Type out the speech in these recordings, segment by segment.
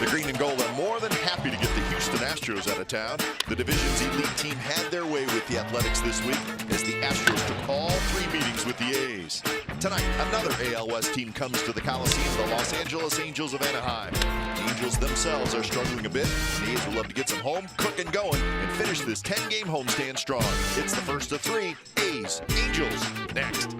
The green and gold are more than happy to get the Houston Astros out of town. The division's elite team had their way with the Athletics this week as the Astros took all 3 meetings with the A's. Tonight, another AL West team comes to the Coliseum, the Los Angeles Angels of Anaheim. The Angels themselves are struggling a bit. The A's would love to get some home cooking going and finish this 10-game homestand strong. It's the first of 3. A's, Angels, next.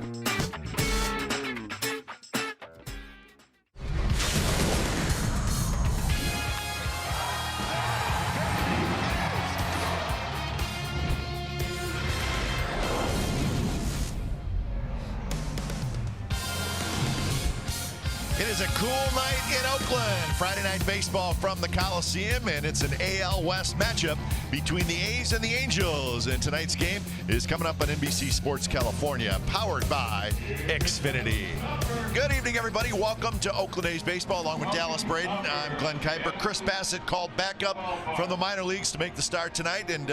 It is a cool night in Oakland. Friday night baseball from the Coliseum, and it's an AL West matchup between the A's and the Angels. And tonight's game is coming up on NBC Sports California, powered by Xfinity. Good evening, everybody. Welcome to Oakland A's baseball, along with Dallas Braden. I'm Glenn Kuiper. Chris Bassett called back up from the minor leagues to make the start tonight, and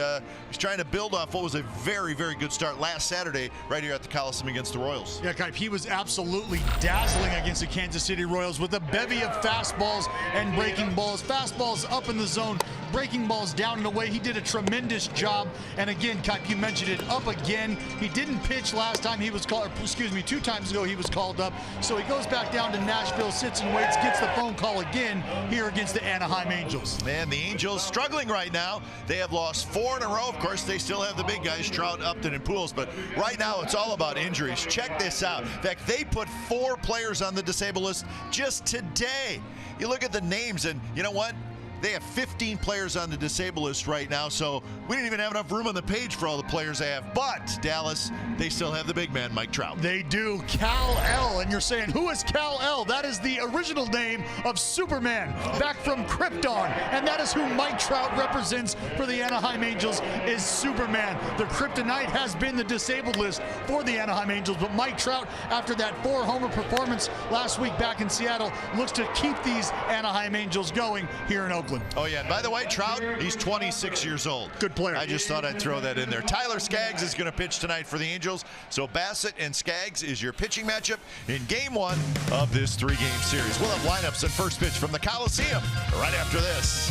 he's trying to build off what was a very, very good start last Saturday right here at the Coliseum against the Royals. Yeah, Kuip, he was absolutely dazzling against the Kansas City Royals with a bevy of fastballs and breaking balls. Fastballs up in the zone, breaking balls down and away. He did a tremendous job. And again, Kuip, you mentioned it, up again. He didn't pitch last time he was called, excuse me, 2 times ago he was called up. So he goes back down to Nashville, sits and waits, gets the phone call again here against the Anaheim Angels. Man, the Angels struggling right now. They have lost 4 in a row. Of course, they still have the big guys, Trout, Upton, and Pujols. But right now, it's all about injuries. Check this out. In fact, they put 4 players on the disabled list just today. You look at the names, and you know what? They have 15 players on the disabled list right now, so we didn't even have enough room on the page for all the players they have. But Dallas, they still have the big man, Mike Trout. They do. Kal-El, and you're saying, who is Kal-El? That is the original name of Superman, back from Krypton, and that is who Mike Trout represents for the Anaheim Angels, is Superman. The kryptonite has been the disabled list for the Anaheim Angels, but Mike Trout, after that 4-homer performance last week back in Seattle, looks to keep these Anaheim Angels going here in Oakland. Oh, yeah. And by the way, Trout, he's 26 years old. Good player. I just thought I'd throw that in there. Tyler Skaggs is going to pitch tonight for the Angels. So Bassett and Skaggs is your pitching matchup in Game 1 of this 3-game series. We'll have lineups and first pitch from the Coliseum right after this.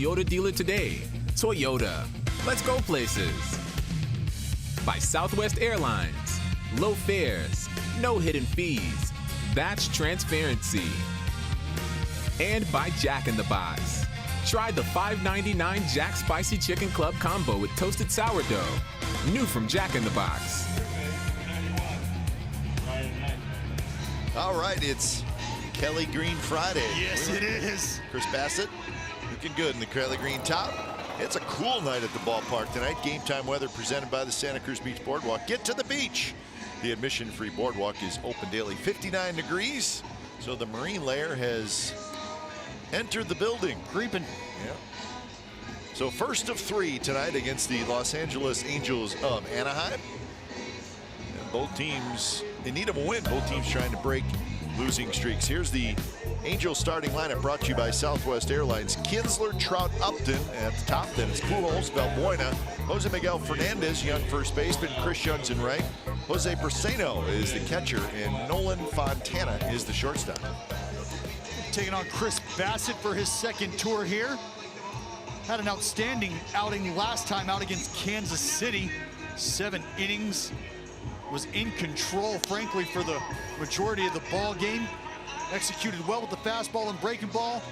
Toyota dealer today. Toyota, let's go places. By Southwest Airlines, low fares, no hidden fees. That's transparency. And by Jack in the Box. Try the $5.99 Jack Spicy Chicken Club combo with toasted sourdough. New from Jack in the Box. All right, it's Kelly Green Friday. Yes, it is. Chris Bassett looking good in the Kelly Green top. It's a cool night at the ballpark tonight. Game time weather presented by the Santa Cruz Beach Boardwalk. Get to the beach. The admission-free boardwalk is open daily. 59 degrees. So the marine layer has entered the building. Creeping. Yeah. So first of 3 tonight against the Los Angeles Angels of Anaheim. And both teams in need of a win. Both teams trying to break losing streaks. Here's the Angels starting lineup brought to you by Southwest Airlines. Kinsler, Trout, Upton at the top. Then it's Pujols, Valbuena, Jose Miguel Fernandez, young first baseman. Chris Young's in right. Jose Persano is the catcher, and Nolan Fontana is the shortstop. Taking on Chris Bassett for his second tour here. Had an outstanding outing last time out against Kansas City. 7 innings. Was in control, frankly, for the majority of the ball game. Executed well with the fastball and breaking ball.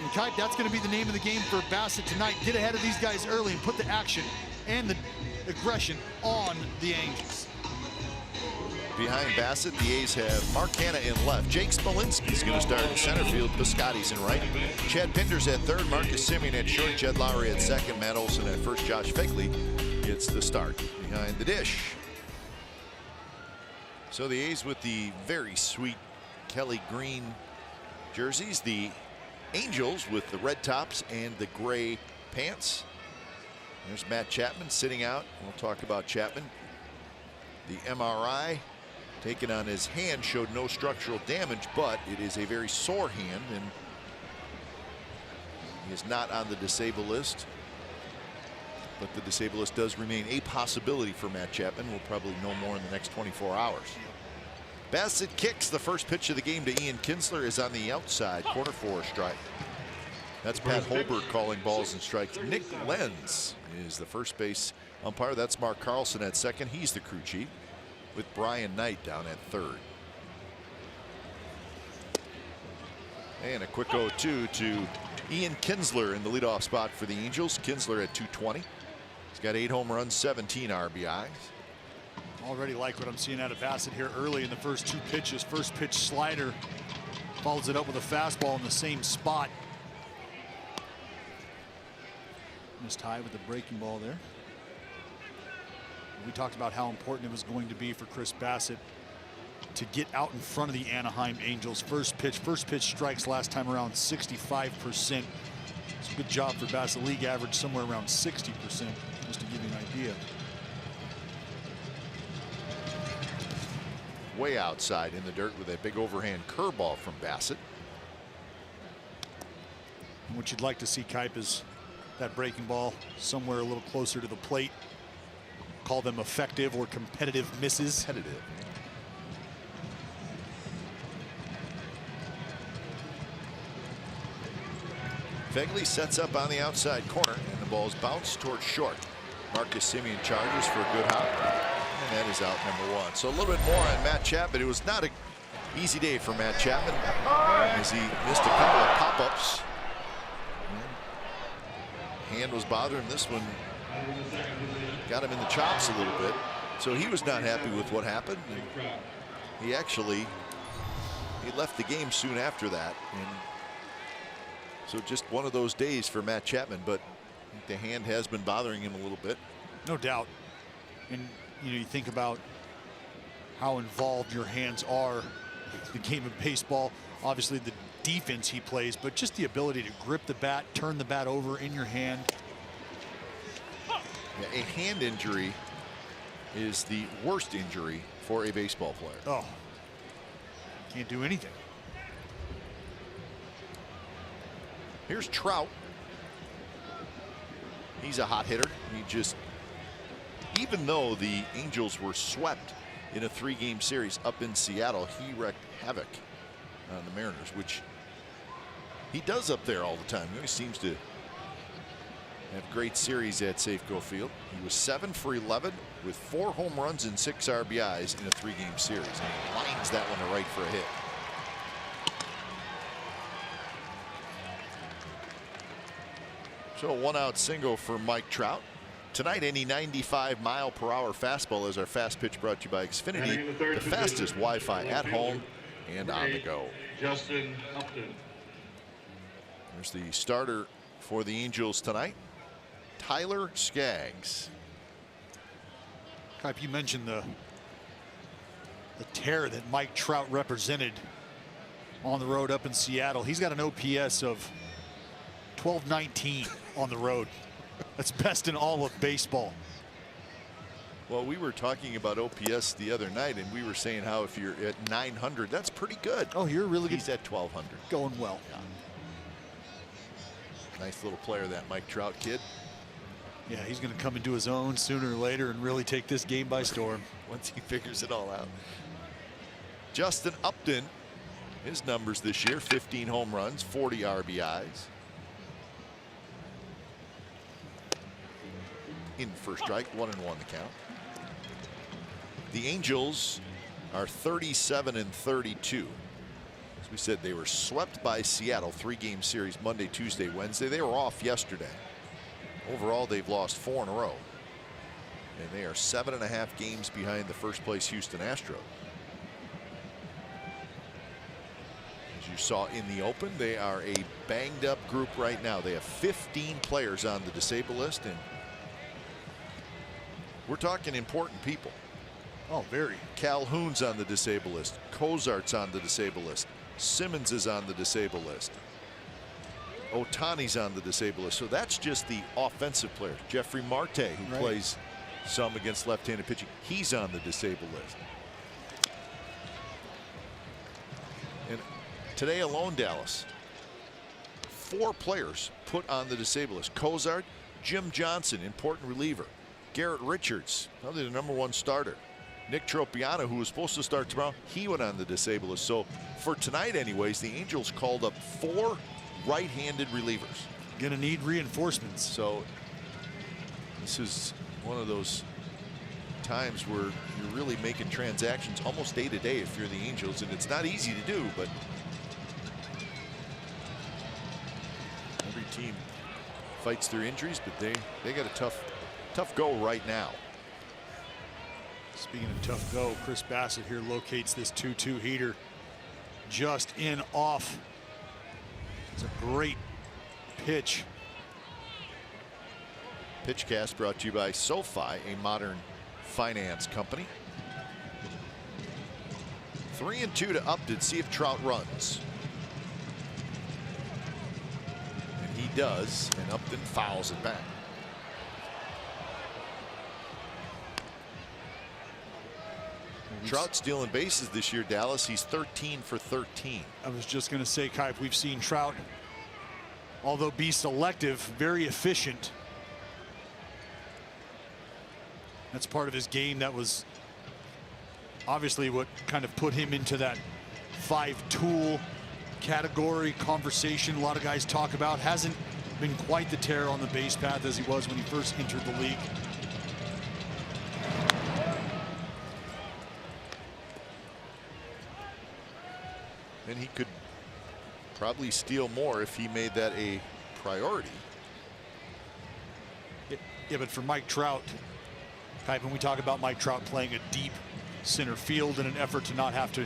And Kite, that's going to be the name of the game for Bassett tonight. Get ahead of these guys early and put the action and the aggression on the Angels. Behind Bassett, the A's have Mark Hanna in left. Jake Smolinski's going to start in center field. Piscotty's in right. Chad Pinder's at third. Marcus Semien at short. Jed Lowry at second. Matt Olson at first. Josh Fegley gets the start behind the dish. So the A's with the very sweet Kelly Green jerseys. The Angels with the red tops and the gray pants. There's Matt Chapman sitting out. We'll talk about Chapman. The MRI taken on his hand showed no structural damage, but it is a very sore hand, and he is not on the disabled list. But the disabled list does remain a possibility for Matt Chapman. We'll probably know more in the next 24 hours. Bassett kicks. The first pitch of the game to Ian Kinsler is on the outside corner for a strike. That's Pat Holbert calling balls and strikes. Nick Lenz is the first base umpire. That's Mark Carlson at second. He's the crew chief, with Brian Knight down at third. And a quick 0-2 to Ian Kinsler in the leadoff spot for the Angels. Kinsler at 220. He's got 8 home runs, 17 RBIs. Already like what I'm seeing out of Bassett here early in the first 2 pitches. First pitch slider, follows it up with a fastball in the same spot. Missed high with the breaking ball there. We talked about how important it was going to be for Chris Bassett to get out in front of the Anaheim Angels. First pitch strikes last time around 65%. It's a good job for Bassett. League average somewhere around 60%, just to give you an idea. Way outside in the dirt with a big overhand curveball from Bassett. And what you'd like to see, Kipe, is that breaking ball somewhere a little closer to the plate. Call them effective or competitive misses. Competitive. Fegley sets up on the outside corner, and the ball is bounced towards short. Marcus Semien charges for a good hop, and that is out number 1. So a little bit more on Matt Chapman. It was not an easy day for Matt Chapman, as he missed a couple of pop-ups. Hand was bothering him. This one got him in the chops a little bit, so he was not happy with what happened. And he left the game soon after that, and so just one of those days for Matt Chapman. But the hand has been bothering him a little bit, no doubt. And you think about how involved your hands are in the game of baseball. Obviously the defense he plays, but just the ability to grip the bat, turn the bat over in your hand. Yeah, a hand injury is the worst injury for a baseball player. Oh, can't do anything. Here's Trout. He's a hot hitter. Even though the Angels were swept in a 3-game series up in Seattle, he wreaked havoc on the Mariners, which he does up there all the time. He always seems to Have great series at Safeco Field. He was 7 for 11 with 4 home runs and 6 RBIs in a 3-game series. And he lines that one to right for a hit. So a 1-out single for Mike Trout. Tonight, any 95-mile-per-hour fastball is our fast pitch, brought to you by Xfinity, the fastest Wi-Fi at home and on the go. Justin Upton. There's the starter for the Angels tonight, Tyler Skaggs. You mentioned the tear that Mike Trout represented on the road up in Seattle. He's got an OPS of 1219 on the road. That's best in all of baseball. Well, we were talking about OPS the other night, and we were saying how if you're at 900, that's pretty good. Oh, you're really good. He's at 1200. Going well. Yeah. Nice little player, that Mike Trout kid. Yeah, he's going to come into his own sooner or later and really take this game by storm. Once he figures it all out. Justin Upton, his numbers this year: 15 home runs, 40 RBIs. In first strike, 1-1 the count. The Angels are 37-32. As we said, they were swept by Seattle, 3-game series, Monday, Tuesday, Wednesday. They were off yesterday. Overall, they've lost 4 in a row. And they are 7.5 games behind the first place Houston Astros. As you saw in the open, they are a banged up group right now. They have 15 players on the disabled list, and we're talking important people. Oh, very. Calhoun's on the disabled list. Cozart's on the disabled list. Simmons is on the disabled list. Ohtani's on the disabled list. So that's just the offensive players. Jeffrey Marte, who plays some against left-handed pitching, he's on the disabled list. And today alone, Dallas, 4 players put on the disabled list. Cozart, Jim Johnson, important reliever. Garrett Richards, probably the #1 starter. Nick Tropiano, who was supposed to start tomorrow, he went on the disabled list. So for tonight anyways, the Angels called up 4 right-handed relievers. Gonna need reinforcements. So this is one of those times where you're really making transactions almost day to day if you're the Angels, and it's not easy to do, but every team fights their injuries, but they got a tough go right now. Speaking of tough go, Chris Bassett here locates this 2-2 heater just in off. It's a great pitch. Pitchcast brought to you by SoFi, a modern finance company. 3-2 to Upton. See if Trout runs. And he does, and Upton fouls it back. Trout stealing bases this year, Dallas. He's 13 for 13. I was just going to say, Kai, we've seen Trout, although be selective, very efficient. That's part of his game. That was obviously what kind of put him into that 5-tool category conversation a lot of guys talk about. Hasn't been quite the terror on the base path as he was when he first entered the league. And he could probably steal more if he made that a priority. Yeah, but for Mike Trout, when we talk about Mike Trout playing a deep center field in an effort to not have to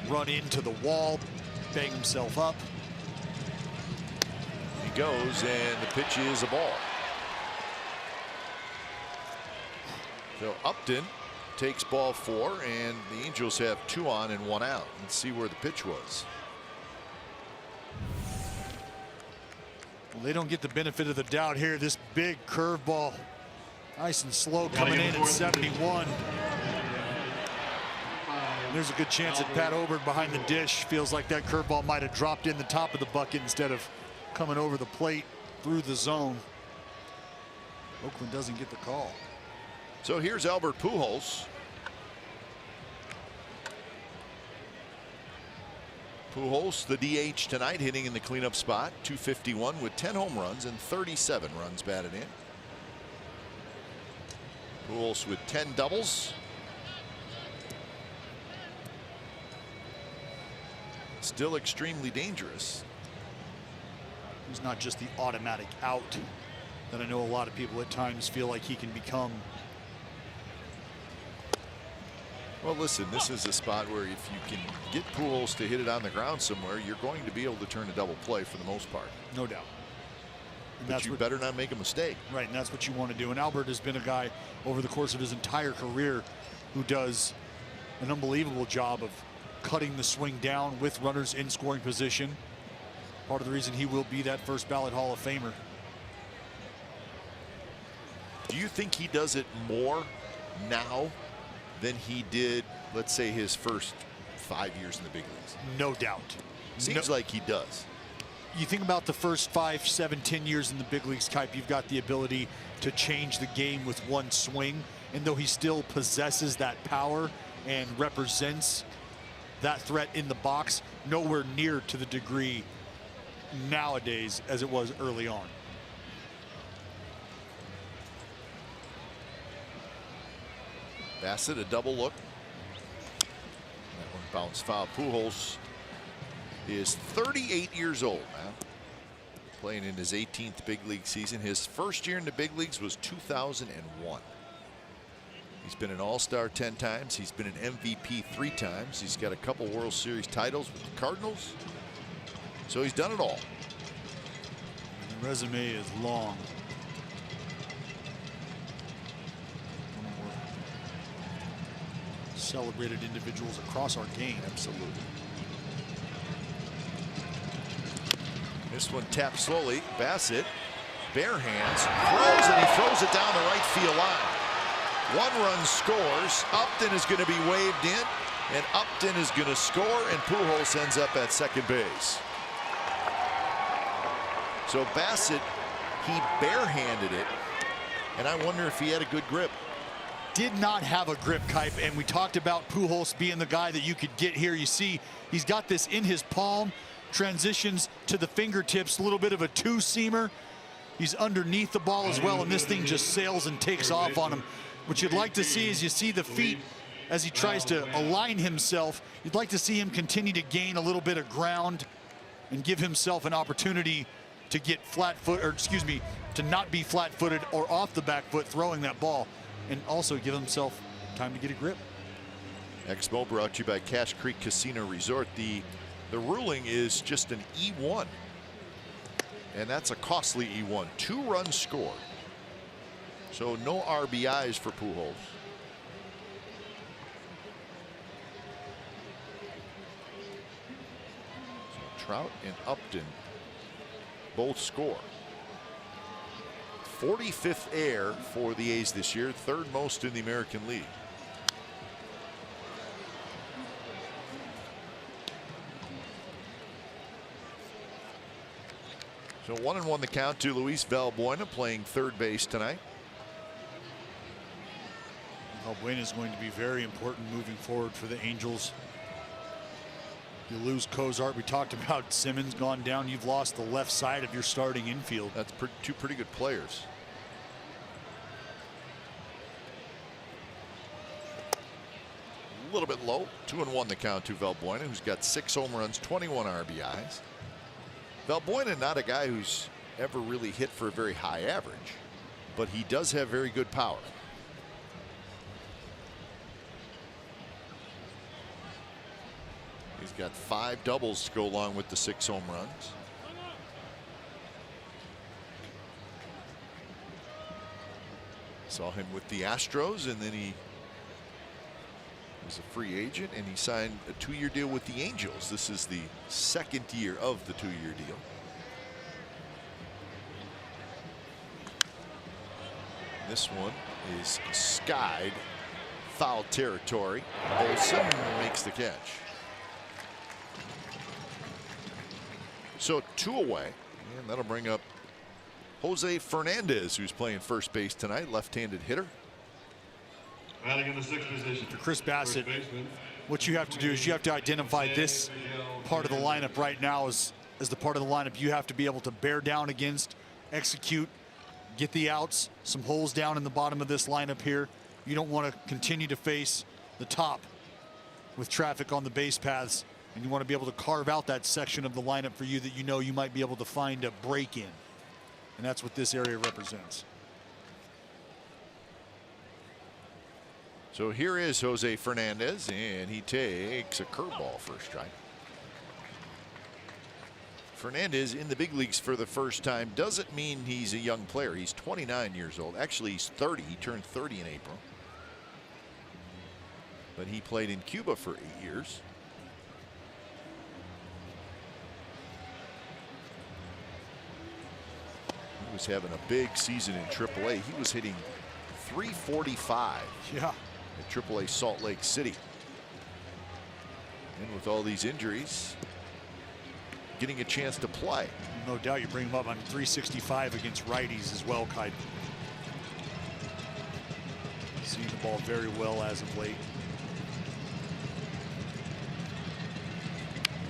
run into the wall, bang himself up. He goes, and the pitch is a ball. So Upton takes ball 4, and the Angels have 2 on and 1 out. Let's see where the pitch was. Well, they don't get the benefit of the doubt here. This big curveball, nice and slow, coming in at 71. There's a good chance that Pat Oberg behind the dish feels like that curveball might have dropped in the top of the bucket instead of coming over the plate through the zone. Oakland doesn't get the call. So here's Albert Pujols. Pujols, the DH tonight, hitting in the cleanup spot, 251 with 10 home runs and 37 runs batted in. Pujols with 10 doubles. Still extremely dangerous. He's not just the automatic out that I know a lot of people at times feel like he can become. Well, listen, this is a spot where if you can get Pujols to hit it on the ground somewhere, you're going to be able to turn a double play for the most part. No doubt. And but you better not make a mistake. Right, and that's what you want to do. And Albert has been a guy over the course of his entire career who does an unbelievable job of cutting the swing down with runners in scoring position. Part of the reason he will be that first ballot Hall of Famer. Do you think he does it more now than he did, let's say, his first 5 years in the big leagues? No doubt. Seems like he does. You think about the first 5, 7, 10 years in the big leagues, Kipe, you've got the ability to change the game with one swing. And though he still possesses that power and represents that threat in the box, nowhere near to the degree nowadays as it was early on. Facet, a double look. That one bounced foul. Pujols is 38 years old now, playing in his 18th big league season. His first year in the big leagues was 2001. He's been an All-Star 10 times. He's been an MVP 3 times. He's got a couple World Series titles with the Cardinals. So he's done it all. The resume is long. Celebrated individuals across our game. Absolutely. This one tapped slowly. Bassett, bare hands, throws, and he throws it down the right field line. 1 run scores. Upton is going to be waved in, and Upton is going to score, and Pujols ends up at second base. So Bassett, he barehanded it, and I wonder if he had a good grip. Did not have a grip, Kipe, and we talked about Pujols being the guy that you could get here. You see, he's got this in his palm, transitions to the fingertips, a little bit of a two-seamer. He's underneath the ball as well, and this thing just sails and takes off on him. What you'd like to see is you see the feet as he tries to align himself. You'd like to see him continue to gain a little bit of ground and give himself an opportunity to get flat-foot, or excuse me, to not be flat-footed or off the back foot throwing that ball, and also give himself time to get a grip. Expo brought to you by Cache Creek Casino Resort. The ruling is just an E1, and that's a costly E1. 2 runs scored, so no RBIs for Pujols. So Trout and Upton both score. 45th air for the A's this year, 3rd most in the American League. So 1-1 the count to Luis Valbuena, playing third base tonight. Valbuena is going to be very important moving forward for the Angels. You lose Cozart. We talked about Simmons gone down. You've lost the left side of your starting infield. That's two pretty good players. A little bit low. 2-1 the count to Valbuena, who's got 6 home runs, 21 RBIs. Valbuena, not a guy who's ever really hit for a very high average, but he does have very good power. He's got 5 doubles to go along with the 6 home runs. Saw him with the Astros, and then he was a free agent, and he signed a 2-year deal with the Angels. This is the 2nd year of the 2-year deal. This one is skied foul territory. Olsen makes the catch. So 2 away, and that'll bring up Jose Fernandez, who's playing first base tonight, left-handed hitter. Batting in the 6th position. For Chris Bassett, what you have to do is you have to identify this part of the lineup right now is the part of the lineup you have to be able to bear down against, execute, get the outs, some holes down in the bottom of this lineup here. You don't want to continue to face the top with traffic on the base paths, and you want to be able to carve out that section of the lineup for you that you know you might be able to find a break in. And that's what this area represents. So here is Jose Fernandez, and he takes a curveball for a strike. Fernandez in the big leagues for the first time doesn't mean he's a young player. He's 29 years old. Actually, he's 30. He turned 30 in April. But he played in Cuba for 8 years. He was having a big season in AAA. He was hitting .345. Yeah. At AAA Salt Lake City. And with all these injuries, getting a chance to play. No doubt you bring him up on .365 against righties as well, Kai. Seeing the ball very well as of late.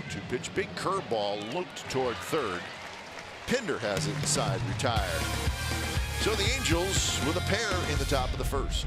2-pitch, big curveball looped toward third. Pinder has it inside, retired. So the Angels with a pair in the top of the first.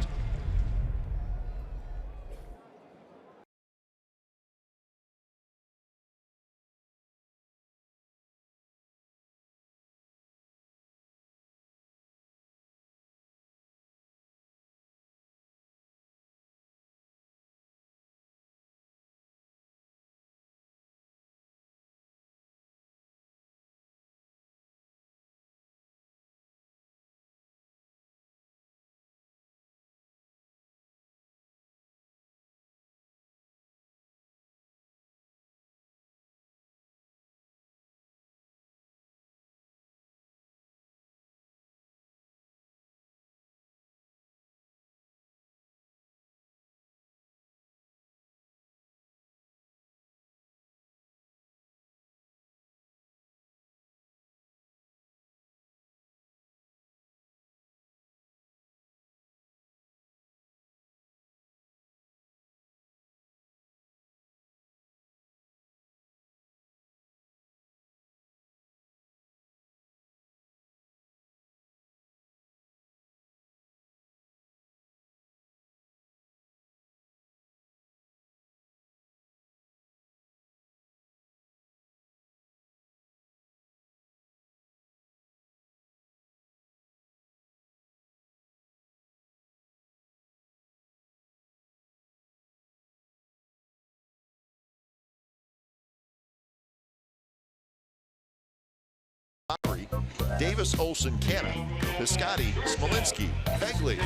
Davis, Olsen, Canna, Piscotty, Smolinski, Begley.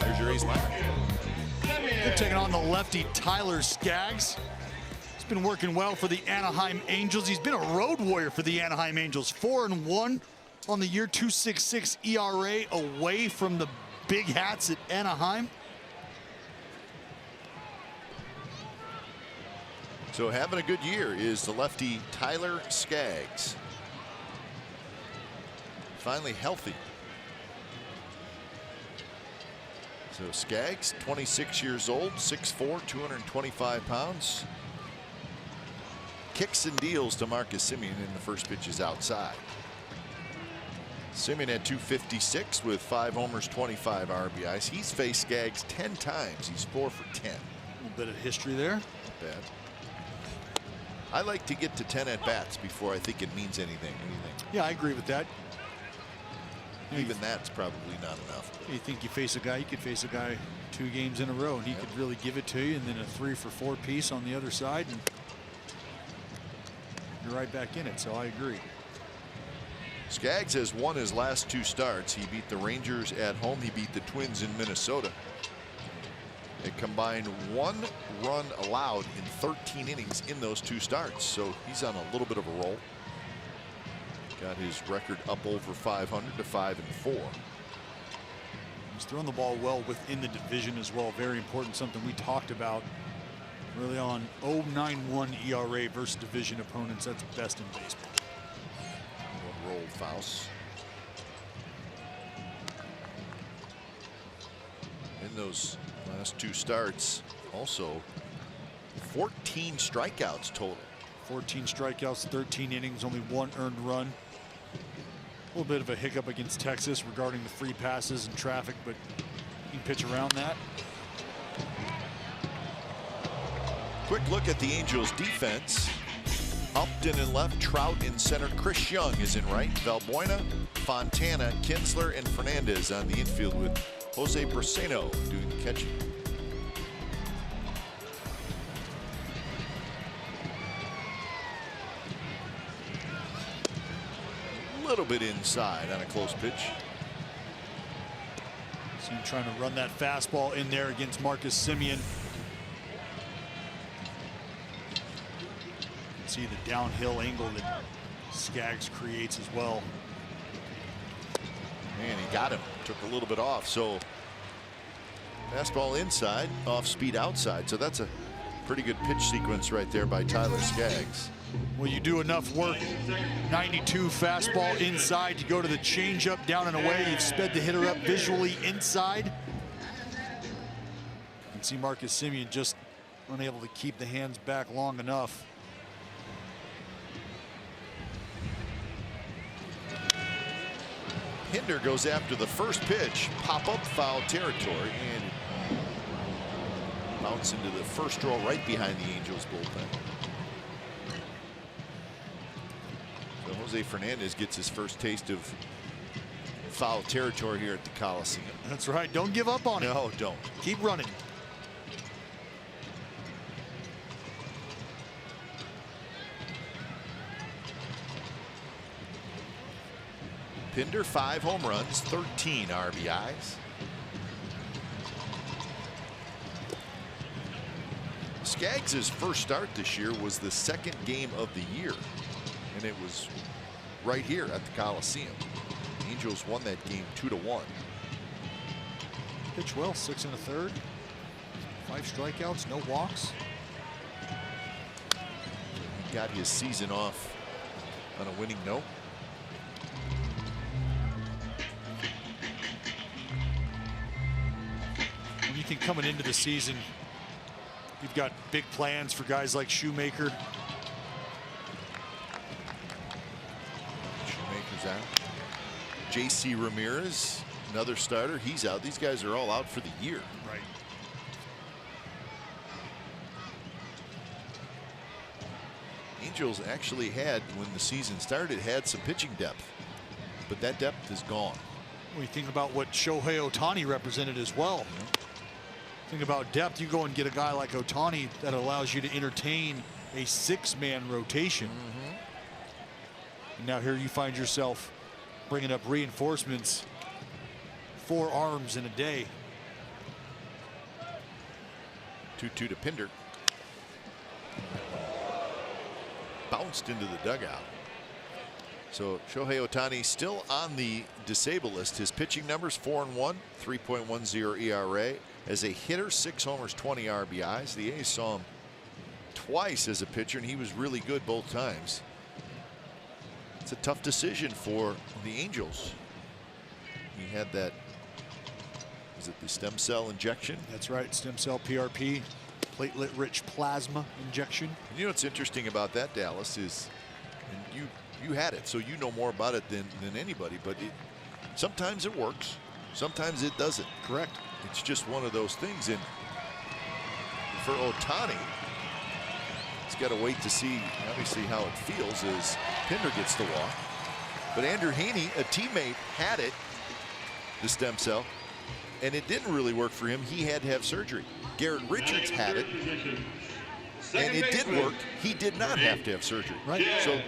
There's your ace lineup. They're taking on the lefty Tyler Skaggs. He's been working well for the Anaheim Angels. He's been a road warrior for the Anaheim Angels. 4-1 on the year, 2.66 ERA away from the big hats at Anaheim. So having a good year is the lefty Tyler Skaggs. Finally healthy. So Skaggs, 26 years old, 6'4", 225 pounds. Kicks and deals to Marcus Semien, and the first pitch is outside. Semien had 256 with 5 homers, 25 RBIs. He's faced Skaggs 10 times. He's 4 for 10. A little bit of history there. Not bad. I like to get to 10 at-bats before I think it means anything. Yeah, I agree with that. Even that's probably not enough. You think you face a guy, you could face a guy 2 games in a row, and he could really give it to you, and then a 3-for-4 piece on the other side, and you're right back in it. So I agree. Skaggs has won his last 2 starts. He beat the Rangers at home. He beat the Twins in Minnesota. A combined 1 run allowed in 13 innings in those 2 starts. So he's on a little bit of a roll. Got his record up over 500 to 5-4. He's throwing the ball well within the division as well. Very important, something we talked about early on. 0.91 ERA versus division opponents. That's best in baseball. One rolled Faust. In those last 2 starts, also 14 strikeouts total. 14 strikeouts, 13 innings, only 1 earned run. A little bit of a hiccup against Texas regarding the free passes and traffic, but you can pitch around that. Quick look at the Angels defense. Upton in left, Trout in center, Chris Young is in right, Valbuena, Fontana, Kinsler, and Fernandez on the infield with Jose Braceno doing the catching. A little bit inside on a close pitch. So you're trying to run that fastball in there against Marcus Semien. See the downhill angle that Skaggs creates as well. And he got him, took a little bit off. So fastball inside, off speed outside. So that's a pretty good pitch sequence right there by Tyler Skaggs. Well, you do enough work. 92 fastball inside to go to the changeup down and away. You've sped the hitter up visually inside. You can see Marcus Semien just unable to keep the hands back long enough. Hinder goes after the first pitch, pop up foul territory, and bounce into the first row right behind the Angels bullpen. So Jose Fernandez gets his first taste of foul territory here at the Coliseum. That's right. Don't give up on it. No, don't. Keep running. Pinder, 5 home runs, 13 RBIs. Skaggs' first start this year was the 2nd game of the year, and it was right here at the Coliseum. The Angels won that game 2-1. Pitch well, 6 1/3. 5 strikeouts, no walks. He got his season off on a winning note. You think coming into the season, you've got big plans for guys like Shoemaker. Shoemaker's out. J.C. Ramirez, another starter, he's out. These guys are all out for the year. Right. Angels actually had, when the season started, had some pitching depth, but that depth is gone. When you think about what Shohei Ohtani represented as well. Think about depth. You go and get a guy like Ohtani that allows you to entertain a 6-man rotation. And now here you find yourself bringing up reinforcements, 4 arms in a day. 2-2 to Pinder. Bounced into the dugout. So Shohei Ohtani still on the disabled list. His pitching numbers 4-1, 3.10 ERA. As a hitter, 6 homers, 20 RBIs. The A's saw him twice as a pitcher, and he was really good both times. It's a tough decision for the Angels. He had that, is it the stem cell injection? That's right, stem cell PRP, platelet-rich plasma injection. You know what's interesting about that, Dallas, is, and you had it, so you know more about it than anybody, but sometimes it works, sometimes it doesn't. Correct. It's just one of those things, and for Ohtani, he's got to wait to see, obviously, how it feels as Pinder gets the walk. But Andrew Heaney, a teammate, had it, the stem cell, and it didn't really work for him. He had to have surgery. Garrett Richards had it, and it did work. He did not have to have surgery. Right. So,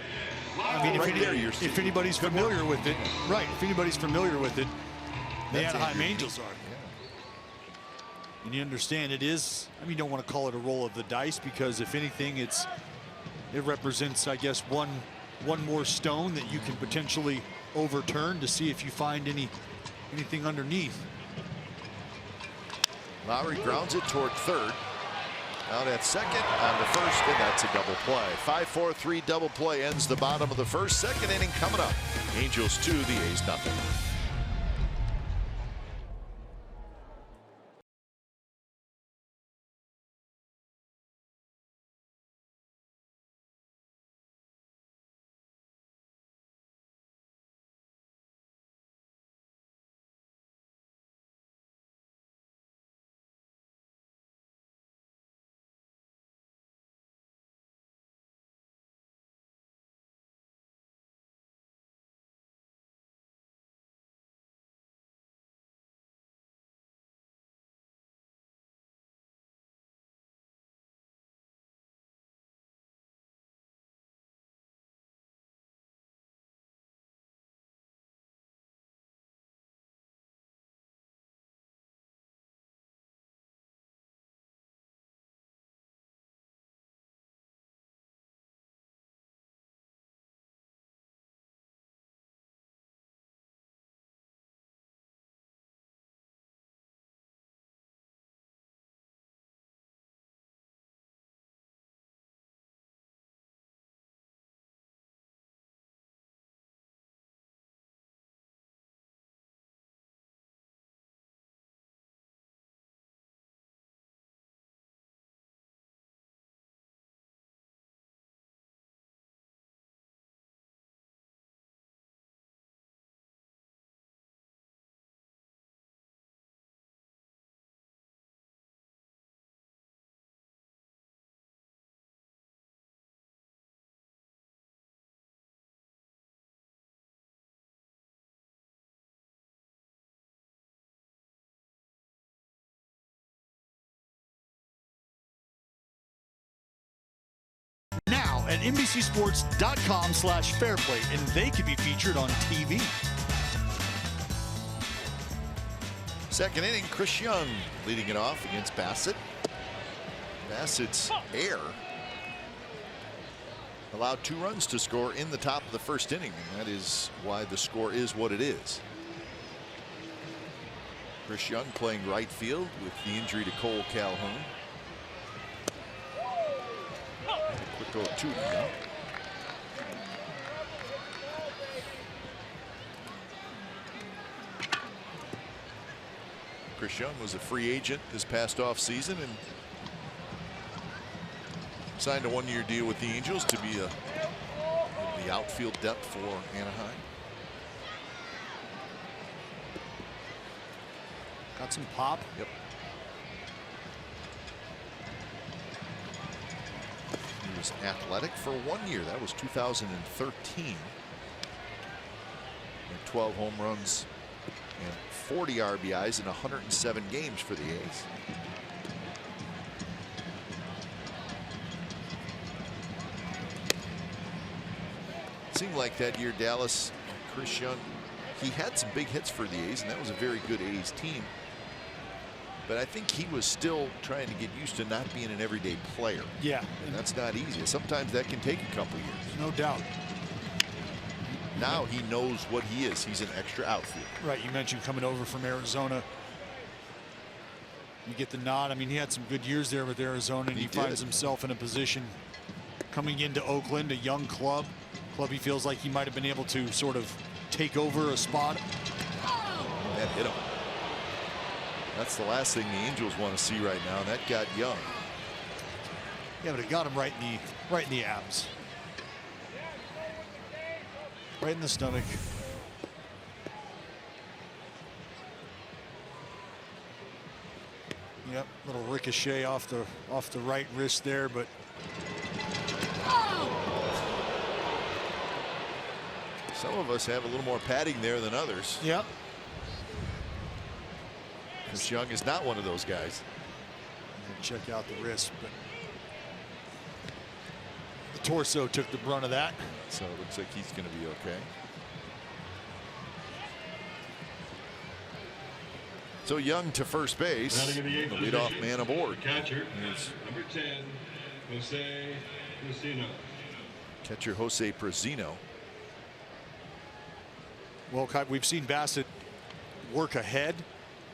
I mean, if anybody's familiar with it, right? If anybody's familiar with it, the That's Anaheim Andrew Angels are. And you understand it is, I mean, you don't want to call it a roll of the dice, because if anything, it represents, I guess, one more stone that you can potentially overturn to see if you find anything underneath. Lowry grounds it toward third. Out at second, on to first, and that's a double play. 5-4-3 double play ends the bottom of the first. Second inning coming up. Angels 2, the A's nothing. at NBCSports.com/fairplay, and they could be featured on TV. Second inning, Chris Young leading it off against Bassett. Bassett's error allowed 2 runs to score in the top of the first inning, and that is why the score is what it is. Chris Young playing right field with the injury to Cole Calhoun. Quick 0-2 now. Chris Young was a free agent this past offseason and signed a 1-year deal with the Angels to be the outfield depth for Anaheim. Got some pop. Yep. He was athletic for 1 year. That was 2013. And 12 home runs and 40 RBIs in 107 games for the A's. It seemed like that year Dallas, Chris Young, he had some big hits for the A's, and that was a very good A's team. But I think he was still trying to get used to not being an everyday player. Yeah. And that's not easy. Sometimes that can take a couple years. No doubt. Now he knows what he is. He's an extra outfielder. Right, you mentioned coming over from Arizona. You get the nod. I mean, he had some good years there with Arizona, and he finds himself in a position coming into Oakland, a young club he feels like he might have been able to sort of take over a spot. That hit him. That's the last thing the Angels want to see right now. That got Young. Yeah, but it got him right in the abs. Right in the stomach. Yep, little ricochet off the right wrist there, but some of us have a little more padding there than others. yep. Chris Young is not one of those guys. Check out the wrist, but the torso took the brunt of that. So it looks like he's going to be okay. So Young to first base, the leadoff man aboard. Catcher, number 10, Jose Prasino. Catcher Jose Prasino. Well, we've seen Bassett work ahead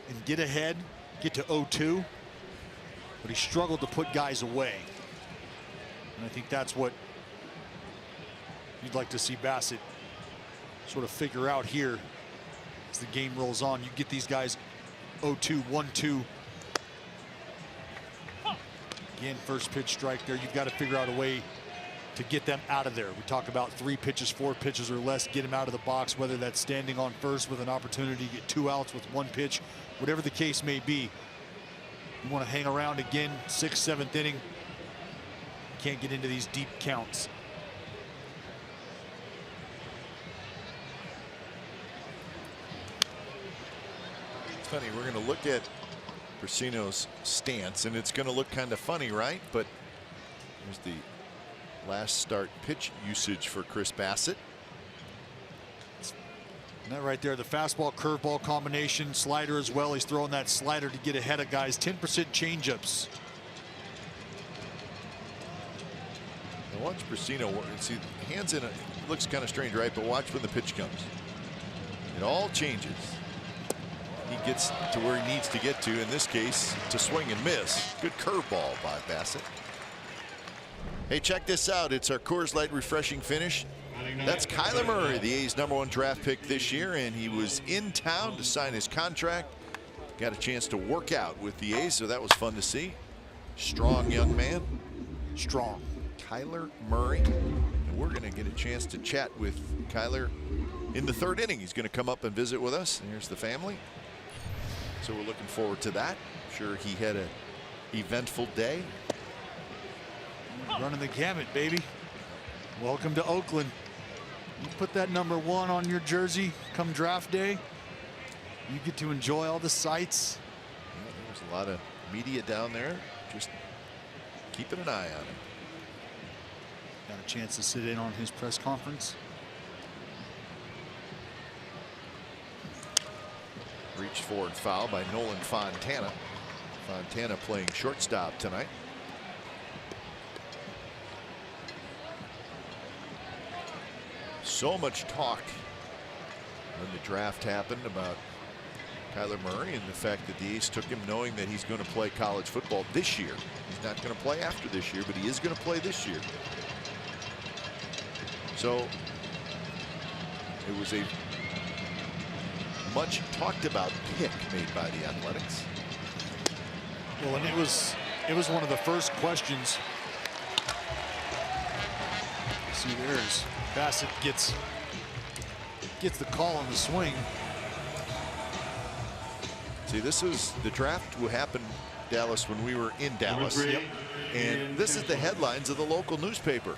and get ahead, get to 0-2, but he struggled to put guys away. And I think that's what you'd like to see Bassett sort of figure out here as the game rolls on. You get these guys 0-2, 1-2. Again, first pitch strike there. You've got to figure out a way to get them out of there. We talk about 3 pitches, 4 pitches or less, get them out of the box, whether that's standing on first with an opportunity to get 2 outs with 1 pitch, whatever the case may be. You want to hang around again, 6th, 7th inning. You can't get into these deep counts. It's funny, we're going to look at Prasino's stance, and it's going to look kind of funny, right? But here's the last start pitch usage for Chris Bassett. And that right there, the fastball curveball combination, slider as well. He's throwing that slider to get ahead of guys. 10% changeups. Now watch Prasino work. See, hands in it. Looks kind of strange, right? But watch when the pitch comes. It all changes. He gets to where he needs to get to. In this case, to swing and miss. Good curveball by Bassett. Hey, check this out. It's our Coors Light refreshing finish. That's Kyler Murray, the A's #1 draft pick this year, and he was in town to sign his contract. Got a chance to work out with the A's, so that was fun to see. Strong young man. Strong. Kyler Murray. And we're going to get a chance to chat with Kyler in the 3rd inning. He's going to come up and visit with us. And here's the family. So we're looking forward to that. I'm sure he had an eventful day. Running the gamut, baby. Welcome to Oakland. You put that #1 on your jersey come draft day. You get to enjoy all the sights. Yeah, there's a lot of media down there just keeping an eye on him. Got a chance to sit in on his press conference. Reached forward foul by Nolan Fontana. Fontana playing shortstop tonight. So much talk when the draft happened about Kyler Murray and the fact that the A's took him knowing that he's going to play college football this year. He's not going to play after this year, but he is going to play this year. So it was a much talked about pick made by the Athletics. Well, and it was one of the first questions. See, there's Facet gets the call on the swing. See, this is the draft will happen, Dallas, when we were in Dallas. Yep. And this is the headlines of the local newspaper.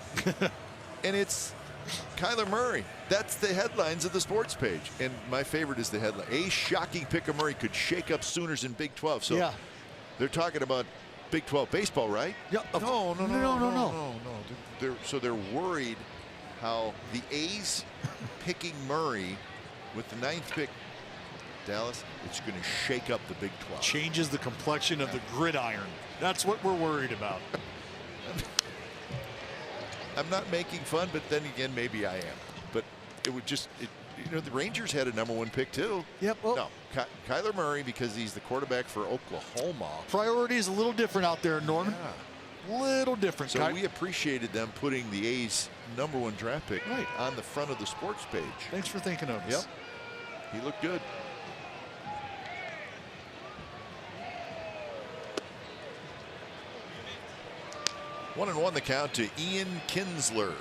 And it's Kyler Murray. That's the headlines of the sports page. And my favorite is the headline. A shocking pick of Murray could shake up Sooners in Big 12. So Yeah. they're talking about Big 12 baseball, right? Yeah. No. They're worried how the A's picking Murray with the 9th pick, Dallas, it's going to shake up the Big 12. Changes the complexion of the gridiron. That's what we're worried about. I'm not making fun, but then again, maybe I am. But it would just, you know, the Rangers had a #1 pick too. Yep. Well, No, Kyler Murray, because he's the quarterback for Oklahoma. priority is a little different out there, Norman. Little different. So we appreciated them putting the A's #1 draft pick Right on the front of the sports page. Thanks for thinking of us. Yep. He looked good. One and one the count to Ian Kinsler.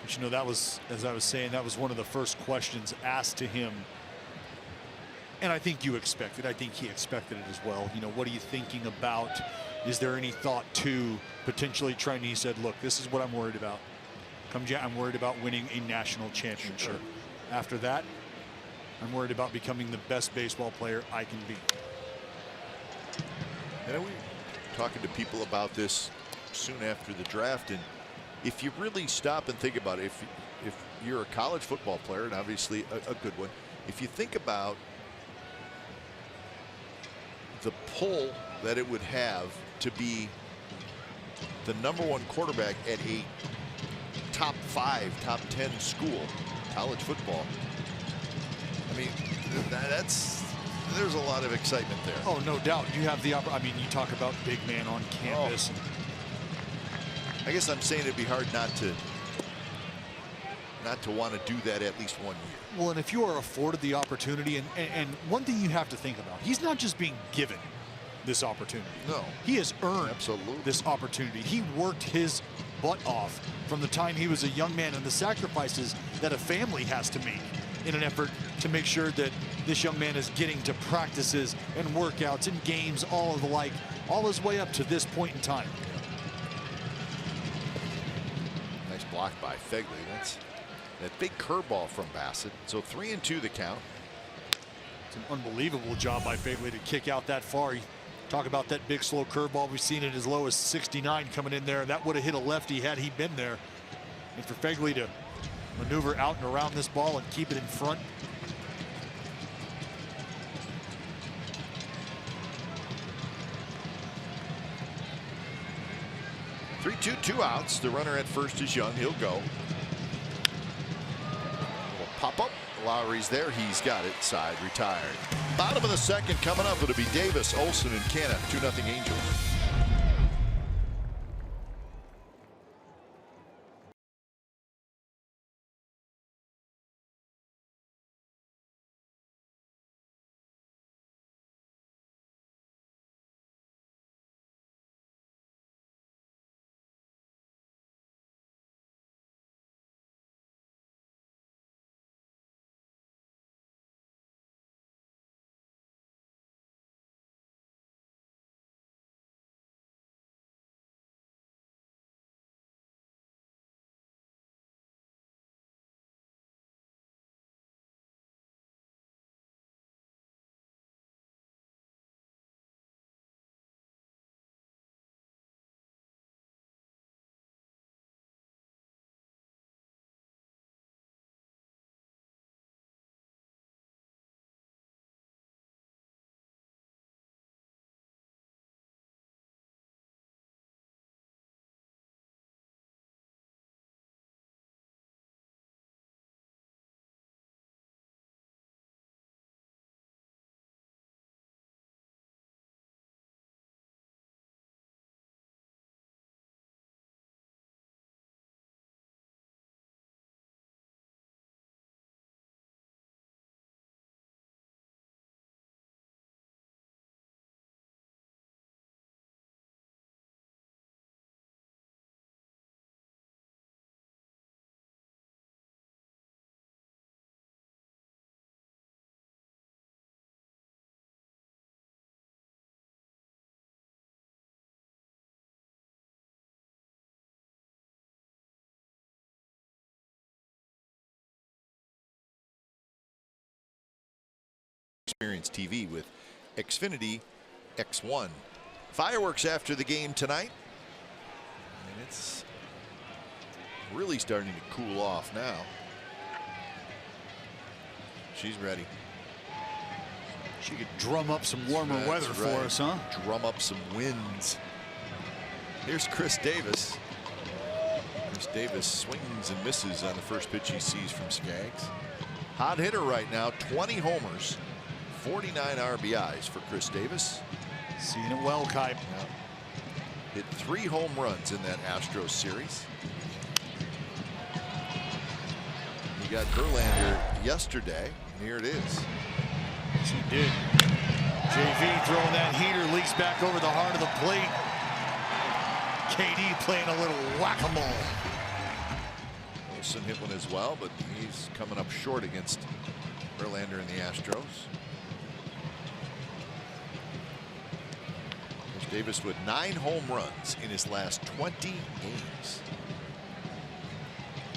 But you know, that was, as I was saying, that was one of the first questions asked to him. And I think you expected. I think he expected it as well. You know, what are you thinking about? Is there any thought to potentially trying? He said, look, this is what I'm worried about. I'm worried about winning a national championship. Sure. After that, I'm worried about becoming the best baseball player I can be. And we talking to people about this soon after the draft, and if you really stop and think about it, if you're a college football player, and obviously a good one, if you think about the pull that it would have to be the #1 quarterback at a top 5, top 10 school, college football, I mean, there's a lot of excitement there. Oh, no doubt. You have the I mean, you talk about big man on campus. I guess I'm saying it'd be hard not to want to do that at least 1 year. Well, and if you are afforded the opportunity, and one thing you have to think about, he's not just being given this opportunity. No. He has earned Absolutely. this opportunity. He worked his butt off from the time he was a young man, and the sacrifices that a family has to make in an effort to make sure that this young man is getting to practices and workouts and games, all of the like, all his way up to this point in time. Nice block by Fegley. That's that big curveball from Bassett. So 3-2 the count. It's an unbelievable job by Fegley to kick out that far. You talk about that big slow curveball. We've seen it as low as 69 coming in there. That would have hit a lefty had he been there. And for Fegley to maneuver out and around this ball and keep it in front. Three, two outs. The runner at first is Young. He'll go. Will pop up. Lowry's there. He's got it. Side retired. Bottom of the second coming up. It'll be Davis, Olson, and Canna. 2-0 Angels. Experience TV with Xfinity X1. Fireworks after the game tonight. And it's really starting to cool off now. She's ready. She could drum up some warmer weather for us, huh? Drum up some winds. Here's Chris Davis. Chris Davis swings and misses on the first pitch he sees from Skaggs. Hot hitter right now, 20 homers, 49 RBIs for Chris Davis. Seeing it well, Kai. Hit 3 home runs in that Astros series. He got Verlander yesterday, and here it is. Yes, he did. JV throwing that heater, leaks back over the heart of the plate. KD playing a little whack-a-mole. Wilson hit one as well, but he's coming up short against Verlander and the Astros. Chris Davis with 9 home runs in his last 20 games.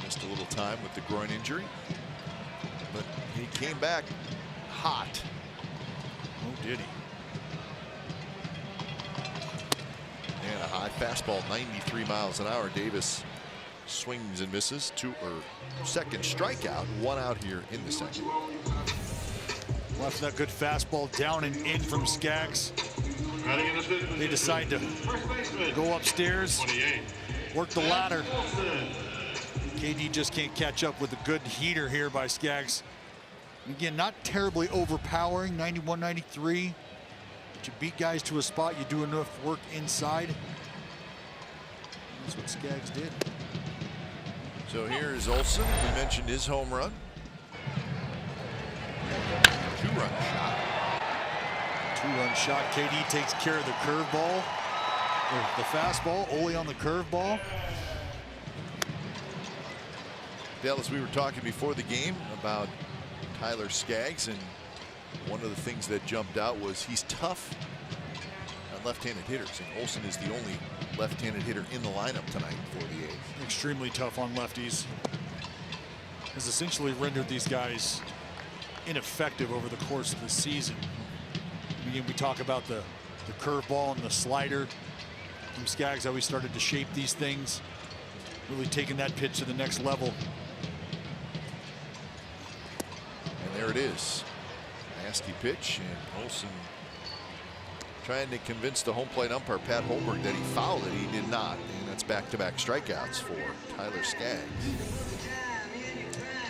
Missed a little time with the groin injury, but he came back hot. Oh, did he? And a high fastball, 93 miles an hour. Davis swings and misses. Second strikeout, 1 out here in the second. Left that good fastball down and in from Skaggs. They decide to go upstairs, work the ladder. KD just can't catch up with a good heater here by Skaggs. Again, not terribly overpowering, 91, 93. But you beat guys to a spot, you do enough work inside. That's what Skaggs did. So here's Olsen. We mentioned his home run. 2-run shot. 2-run shot. KD takes care of the curveball. The fastball, Ole on the curveball. Dallas, we were talking before the game about Tyler Skaggs, and one of the things that jumped out was he's tough on left-handed hitters, and Olsen is the only left-handed hitter in the lineup tonight for the A's. Extremely tough on lefties. Has essentially rendered these guys ineffective over the course of the season. Again, we talk about the curveball and the slider from Skaggs, how he started to shape these things, really taking that pitch to the next level. And there it is. Nasty pitch, and Olsen trying to convince the home plate umpire, Pat Holberg, that he fouled it. He did not, and that's back-to-back strikeouts for Tyler Skaggs.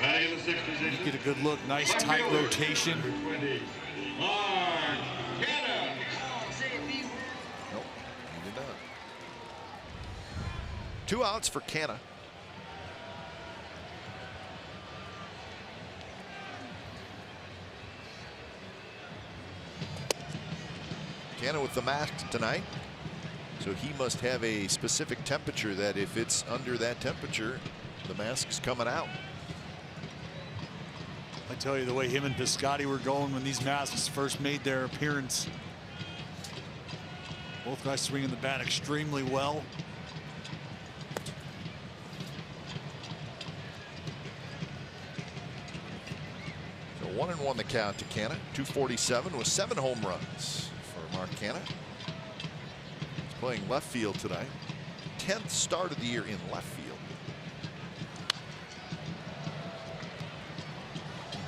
You get a good look, nice tight rotation. Nope, he did not. 2 outs for Canna. Canna with the mask tonight, so he must have a specific temperature that if it's under that temperature, the mask's coming out. I tell you, the way him and Piscotty were going when these masks first made their appearance. Both guys swinging the bat extremely well. So 1-1 the count to Canna. 247 with 7 home runs for Mark Canna. He's playing left field tonight. 10th start of the year in left field.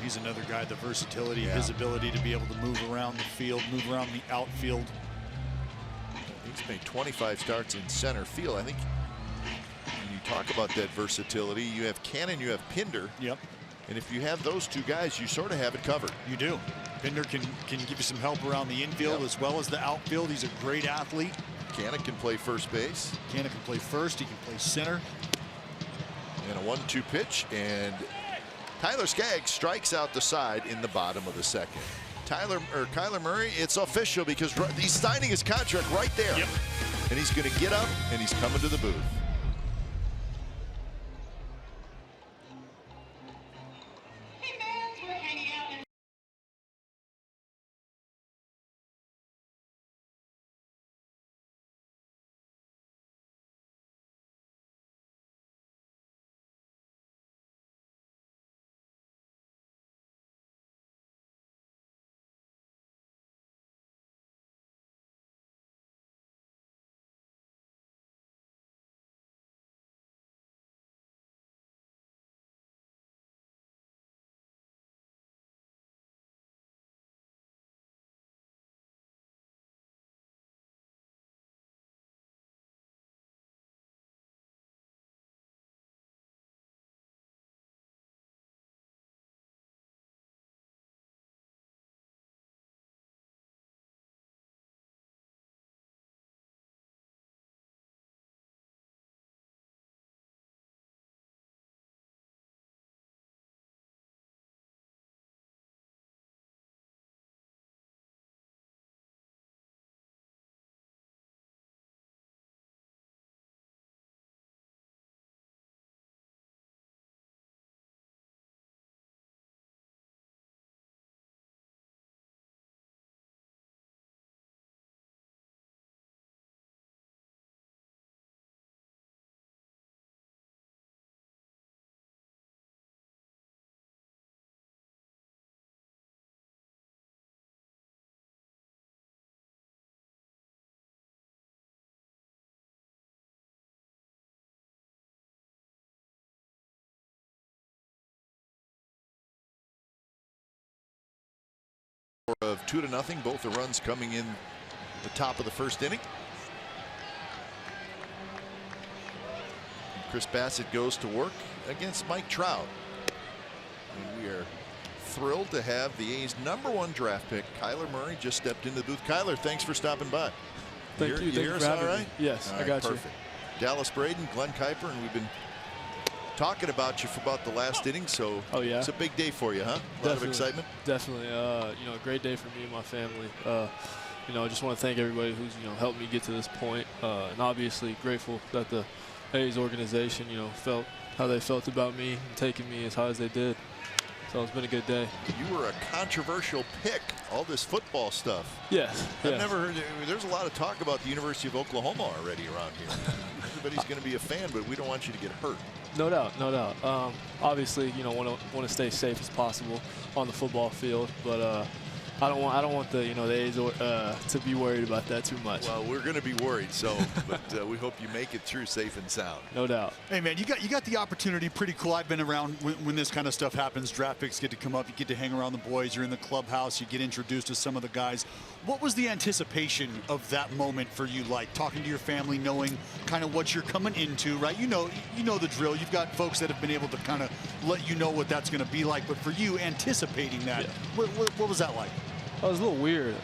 He's another guy, the versatility, his ability to be able to move around the field, move around the outfield. He's made 25 starts in center field. I think when you talk about that versatility, you have Cannon, you have Pinder. Yep. And if you have those 2 guys, you sort of have it covered. You do. Pinder can give you some help around the infield as well as the outfield. He's a great athlete. Cannon can play first base. Cannon can play first. He can play center. And a 1-2 pitch, and Tyler Skaggs strikes out the side in the bottom of the second. Kyler Murray, it's official because he's signing his contract right there. Yep. And he's going to get up and he's coming to the booth. of 2-0. Both the runs coming in the top of the first inning. Chris Bassett goes to work against Mike Trout. And we are thrilled to have the A's #1 draft pick, Kyler Murray, just stepped into the booth. Kyler, thanks for stopping by. Thank you. You hear us all right? Yes, all I right, got perfect. Dallas Braden, Glenn Kuiper, and we've been talking about you for about the last inning, so it's a big day for you, huh? A lot of excitement. Definitely. You know, a great day for me and my family. You know, I just want to thank everybody who's helped me get to this point, and obviously grateful that the A's organization felt how they felt about me and taking me as high as they did. So it's been a good day. You were a controversial pick, all this football stuff. Yes. I've never heard. There's a lot of talk about the University of Oklahoma already around here. Everybody's going to be a fan, but we don't want you to get hurt. No doubt, no doubt. Obviously, want to stay safe as possible on the football field, but I don't want the the A's to be worried about that too much. Well, we're going to be worried, so but we hope you make it through safe and sound. No doubt. Hey man, you got the opportunity. Pretty cool. I've been around when this kind of stuff happens. Draft picks get to come up. You get to hang around the boys. You're in the clubhouse. You get introduced to some of the guys. What was the anticipation of that moment for you like? Talking to your family, knowing kind of what you're coming into, right? You know the drill. You've got folks that have been able to kind of let you know what that's going to be like. But for you, anticipating that, what was that like? It was a little weird,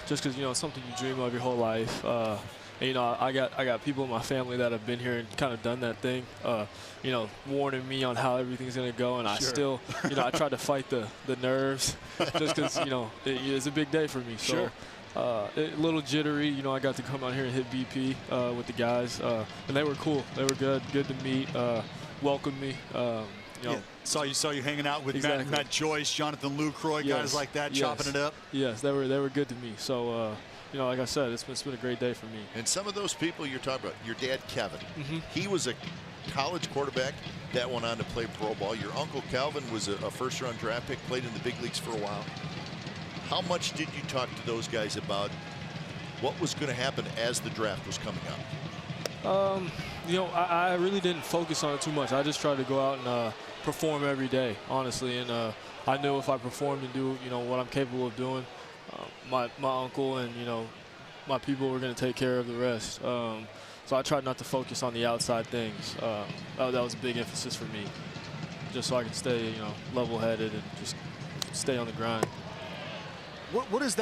just because it's something you dream of your whole life. And, I got people in my family that have been here and kind of done that thing, warning me on how everything's gonna go, and I still, I tried to fight the nerves, just because it's a big day for me. So, a little jittery. I got to come out here and hit BP with the guys, and they were cool. They were good to meet, welcomed me. Saw you hanging out with Matt Joyce, Jonathan Lucroy, guys like that, chopping it up. Yes, they were good to me. So, like I said, it's been a great day for me. And some of those people you're talking about, your dad Kevin, he was a college quarterback that went on to play pro ball. Your uncle Calvin was a first-round draft pick, played in the big leagues for a while. How much did you talk to those guys about what was going to happen as the draft was coming up? I really didn't focus on it too much. I just tried to go out and perform every day, honestly. And I knew if I performed and do, what I'm capable of doing, my uncle and, my people were going to take care of the rest. So I tried not to focus on the outside things. That was a big emphasis for me, just so I could stay, level-headed and just stay on the grind. What has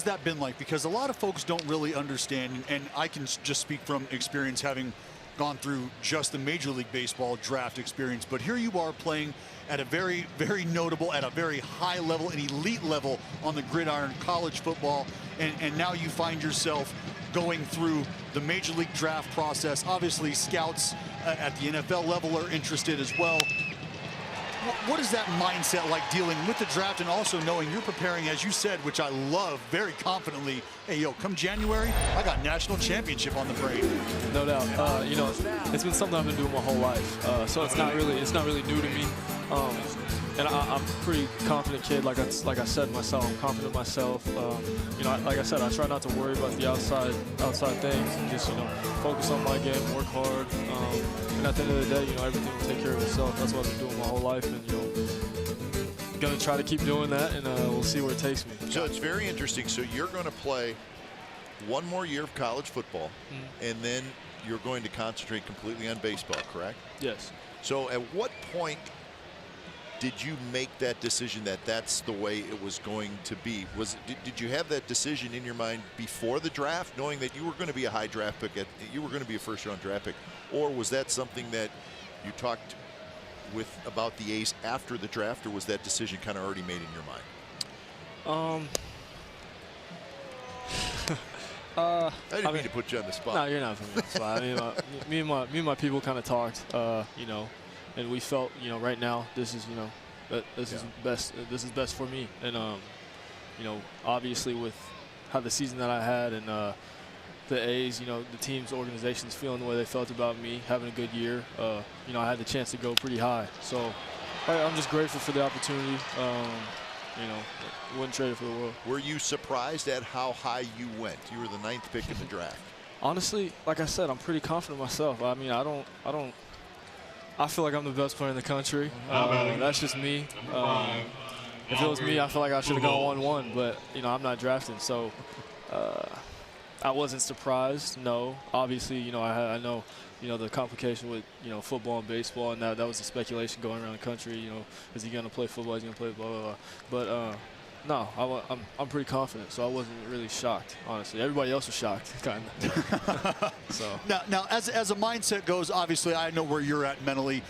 that been like? Because a lot of folks don't really understand, and I can just speak from experience, having gone through just the Major League Baseball draft experience. But here you are playing at a very, very notable, at a very high level, an elite level on the gridiron, college football, and now you find yourself going through the Major League draft process. Obviously, scouts at the NFL level are interested as well. What is that mindset like, dealing with the draft and also knowing you're preparing, as you said, which I love, very confidently, hey, come January, I got national championship on the brain. No doubt. It's been something I've been doing my whole life, so it's not really new to me. And I'm a pretty confident kid, like I said myself. I'm confident myself. Like I said, I try not to worry about the outside things and just focus on my game, work hard. And at the end of the day, everything will take care of itself. That's what I've been doing my whole life, and gonna try to keep doing that, and we'll see where it takes me. So it's very interesting. So you're going to play one more year of college football, and then you're going to concentrate completely on baseball, correct? Yes. So at what point did you make that decision that that's the way it was going to be? Did you have that decision in your mind before the draft, knowing that you were going to be a high draft pick, you were going to be a first-round draft pick, or was that something that you talked about the A's after the draft, or was that decision kind of already made in your mind? I didn't mean to put you on the spot. No, you're not putting me on the spot. I mean, me and my people kind of talked, and we felt, right now this is, this is best for me. And obviously with how the season that I had and the A's, the team's organization's feeling the way they felt about me, having a good year, I had the chance to go pretty high. So I'm just grateful for the opportunity. Wouldn't trade it for the world. Were you surprised at how high you went? You were the 9th pick in the draft. Honestly, like I said, I'm pretty confident myself. I mean, I feel like I'm the best player in the country. That's just me. if it was me, I feel like I should have gone 1-1, but you know, I'm not drafting, so I wasn't surprised. No, obviously, you know, I know, you know, the complication with, you know, football and baseball, and that was the speculation going around the country. You know, is he going to play football? Is he going to play blah blah blah? But no, I'm pretty confident, so I wasn't really shocked. Honestly, everybody else was shocked, kind of. So now, as a mindset goes, obviously, I know where you're at mentally.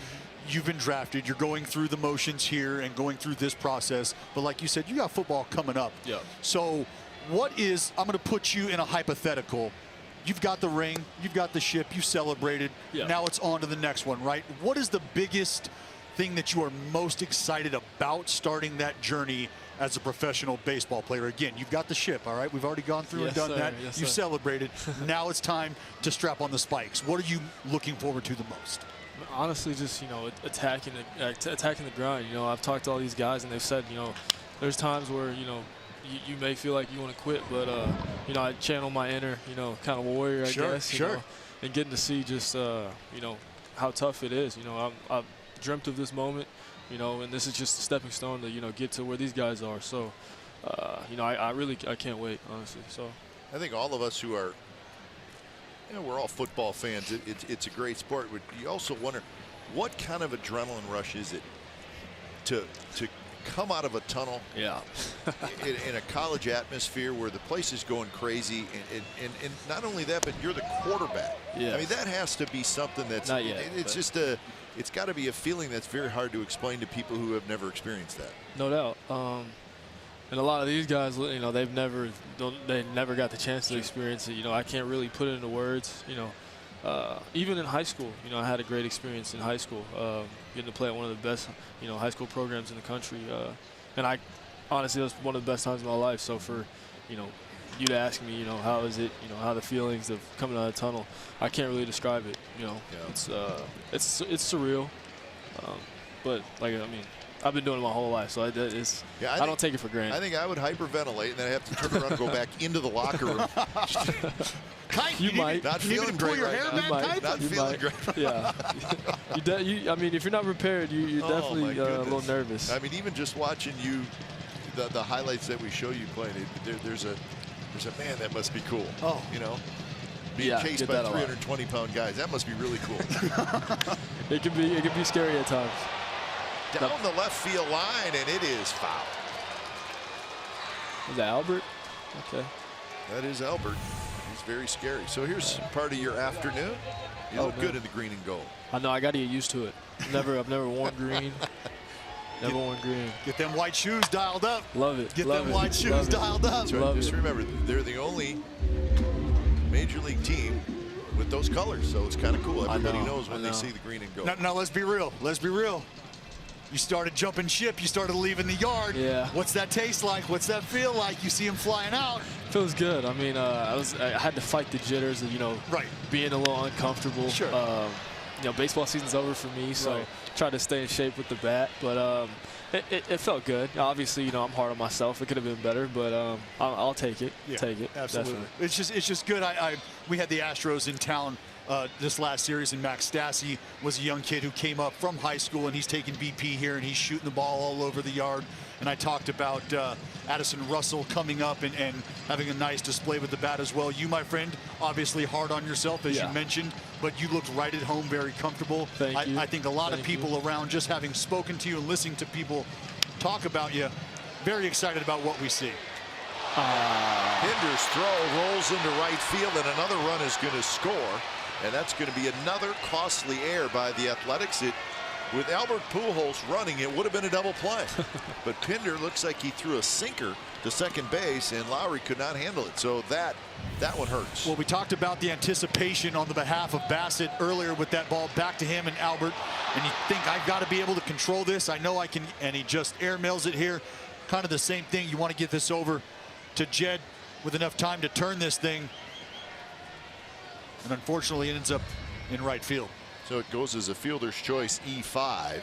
You've been drafted. You're going through the motions here and going through this process. But like you said, you got football coming up. Yeah. So I'm going to put you in a hypothetical. You've got the ring. You've got the ship. You celebrated. Yeah. Now it's on to the next one, right? What is the biggest thing that you are most excited about starting that journey as a professional baseball player? Again, you've got the ship, all right? We've already gone through and done that. Yes, You've sir. celebrated. Now it's time to strap on the spikes. What are you looking forward to the most? Honestly, just, you know, attacking the grind. You know, I've talked to all these guys, and they've said, you know, there's times where, you know, you may feel like you want to quit, but you know, I channel my inner, you know, kind of warrior, I guess. You know, and getting to see just you know, how tough it is. You know, I've dreamt of this moment, you know, and this is just a stepping stone to, you know, get to where these guys are. So you know, I can't wait, honestly. So I think all of us who are, you know, we're all football fans. It's a great sport, but you also wonder what kind of adrenaline rush is it to come out of a tunnel in a college atmosphere where the place is going crazy, and not only that, but you're the quarterback. Yes. I mean, that has to be something that's not yet, it's just it's got to be a feeling that's very hard to explain to people who have never experienced that. no doubt. And a lot of these guys, you know, they never got the chance to experience it. You know, I can't really put it into words. You know, even in high school, you know, I had a great experience in high school, getting to play at one of the best, you know, high school programs in the country. And I honestly, it was one of the best times of my life. So for, you know, you to ask me, you know, how is it, you know, how the feelings of coming out of the tunnel, I can't really describe it. You know, it's surreal. But like, I mean, I've been doing it my whole life, so I don't take it for granted. I think I would hyperventilate, and then I have to turn around and go back into the locker room. You might. Not feeling great right now. Not feeling great. Yeah. I mean, if you're not prepared, you're definitely a little nervous. I mean, even just watching you, the highlights that we show you playing, there's a man that must be cool. Oh, you know, being chased by 320-pound guys. That must be really cool. It can be scary at times. Down the left field line, and it is foul. Is that Albert? Okay. That is Albert. He's very scary. So here's part of your afternoon. You look good in the green and gold. I know. I got to get used to it. I've never worn green. Never worn green. Get them white shoes dialed up. Love it. Get them white shoes dialed up. So just remember, they're the only major league team with those colors, so it's kind of cool. Everybody knows when they see the green and gold. Now let's be real. Let's be real. You started jumping ship. You started leaving the yard. Yeah. What's that taste like? What's that feel like? You see him flying out. Feels good. I mean, I had to fight the jitters of, you know, being a little uncomfortable. Sure. You know, baseball season's over for me, so try to stay in shape with the bat. But it felt good. Obviously, you know, I'm hard on myself. It could have been better, but I'll take it. Yeah, take it. Absolutely. Definitely. It's just good. We had the Astros in town this last series, and Max Stassi was a young kid who came up from high school, and he's taking BP here, and he's shooting the ball all over the yard. And I talked about Addison Russell coming up and having a nice display with the bat as well. You, my friend, obviously hard on yourself, as you mentioned, but you looked right at home, very comfortable. Thank you. I think a lot of people around, just having spoken to you and listening to people talk about you, very excited about what we see. Pinder's throw rolls into right field, and another run is going to score. And that's going to be another costly error by the Athletics. With Albert Pujols running, it would have been a double play. But Pinder looks like he threw a sinker to second base, and Lowry could not handle it. So that one hurts. Well, we talked about the anticipation on the behalf of Bassett earlier with that ball back to him and Albert. And you think, I've got to be able to control this. I know I can. And he just airmails it here. Kind of the same thing. You want to get this over to Jed with enough time to turn this thing. And unfortunately, it ends up in right field. So it goes as a fielder's choice, E5.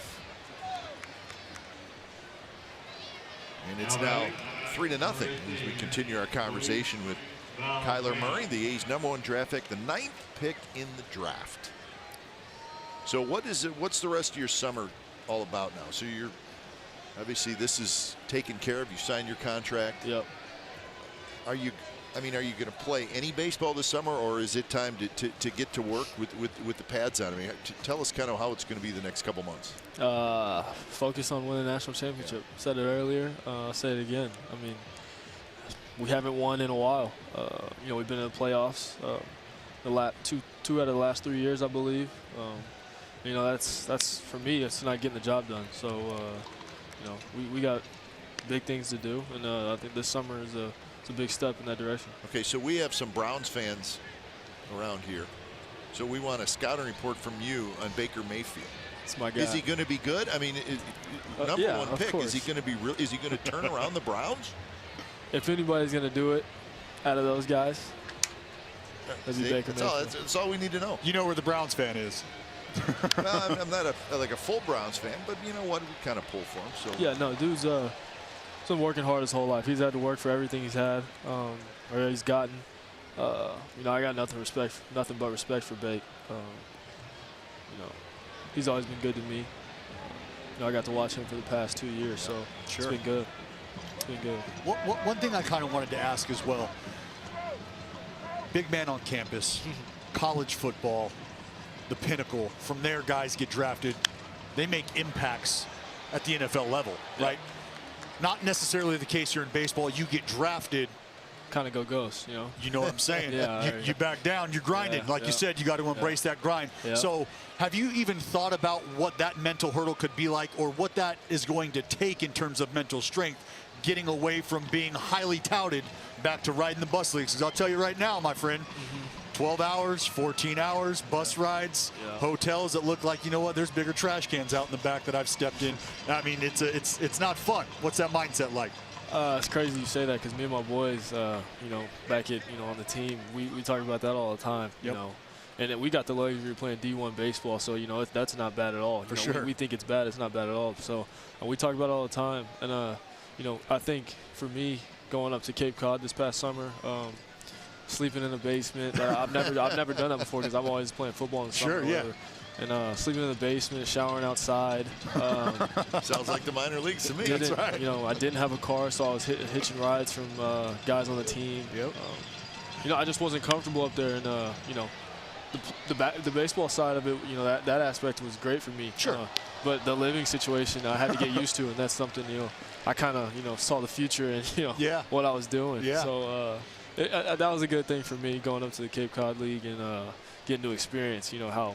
And it's now 3-0 as we continue our conversation with Kyler Murray, the A's #1 draft pick, the 9th pick in the draft. So what's the rest of your summer all about now? So Obviously, this is taken care of. You signed your contract. Yep. Are you going to play any baseball this summer, or is it time to get to work with the pads on? I mean, tell us kind of how it's going to be the next couple months. Focus on winning the national championship. Said it earlier. I'll say it again. I mean, we haven't won in a while. You know, we've been in the playoffs two out of the last 3 years, I believe. You know, that's for me. It's not getting the job done. So, you know, we got big things to do, and I think this summer is a big step in that direction. Okay, so we have some Browns fans around here. So we want a scouting report from you on Baker Mayfield. It's my guy. Is he going to be good? I mean, number yeah, one of pick. course. Is he going to be real? Is he going to turn around the Browns? If anybody's going to do it out of those guys, that'd be Baker Mayfield. That's all we need to know. You know where the Browns fan is. No, I'm not a full Browns fan, but you know what? We kind of pull for him. So yeah, no, dude's been working hard his whole life. He's had to work for everything he's had, or he's gotten. You know, I got nothing but respect for Bake. You know, he's always been good to me. You know, I got to watch him for the past 2 years, so It's been good. It's been good. One thing I kind of wanted to ask as well. Big man on campus, college football, the pinnacle. From there, guys get drafted. They make impacts at the NFL level, right? Not necessarily the case here in baseball. You get drafted. Kind of go ghost, you know. You know what I'm saying? You back down. You're grinding. Like you said, you got to embrace that grind. Yeah. So have you even thought about what that mental hurdle could be like, or what that is going to take in terms of mental strength, getting away from being highly touted back to riding the bus leagues? Because I'll tell you right now, my friend, 12 hours, 14 hours, bus rides, hotels that look like, you know what, there's bigger trash cans out in the back that I've stepped in. I mean, it's not fun. What's that mindset like? It's crazy you say that, because me and my boys, you know, back at, you know, on the team, we talk about that all the time, you know. And then we got the luxury of playing D1 baseball, so, you know, that's not bad at all. For sure. We think it's bad. It's not bad at all. So we talk about it all the time. And, you know, I think for me, going up to Cape Cod this past summer, sleeping in the basement. I've never done that before, because I'm always playing football in the summer. And sleeping in the basement, showering outside. Sounds like the minor leagues to me. That's right. You know, I didn't have a car, so I was hitching rides from guys on the team. You know, I just wasn't comfortable up there, and you know, the baseball side of it, you know, that aspect was great for me. But the living situation, I had to get used to, and that's something, you know, I kind of, you know, saw the future and, you know, what I was doing. So that was a good thing for me, going up to the Cape Cod League and getting to experience, you know, how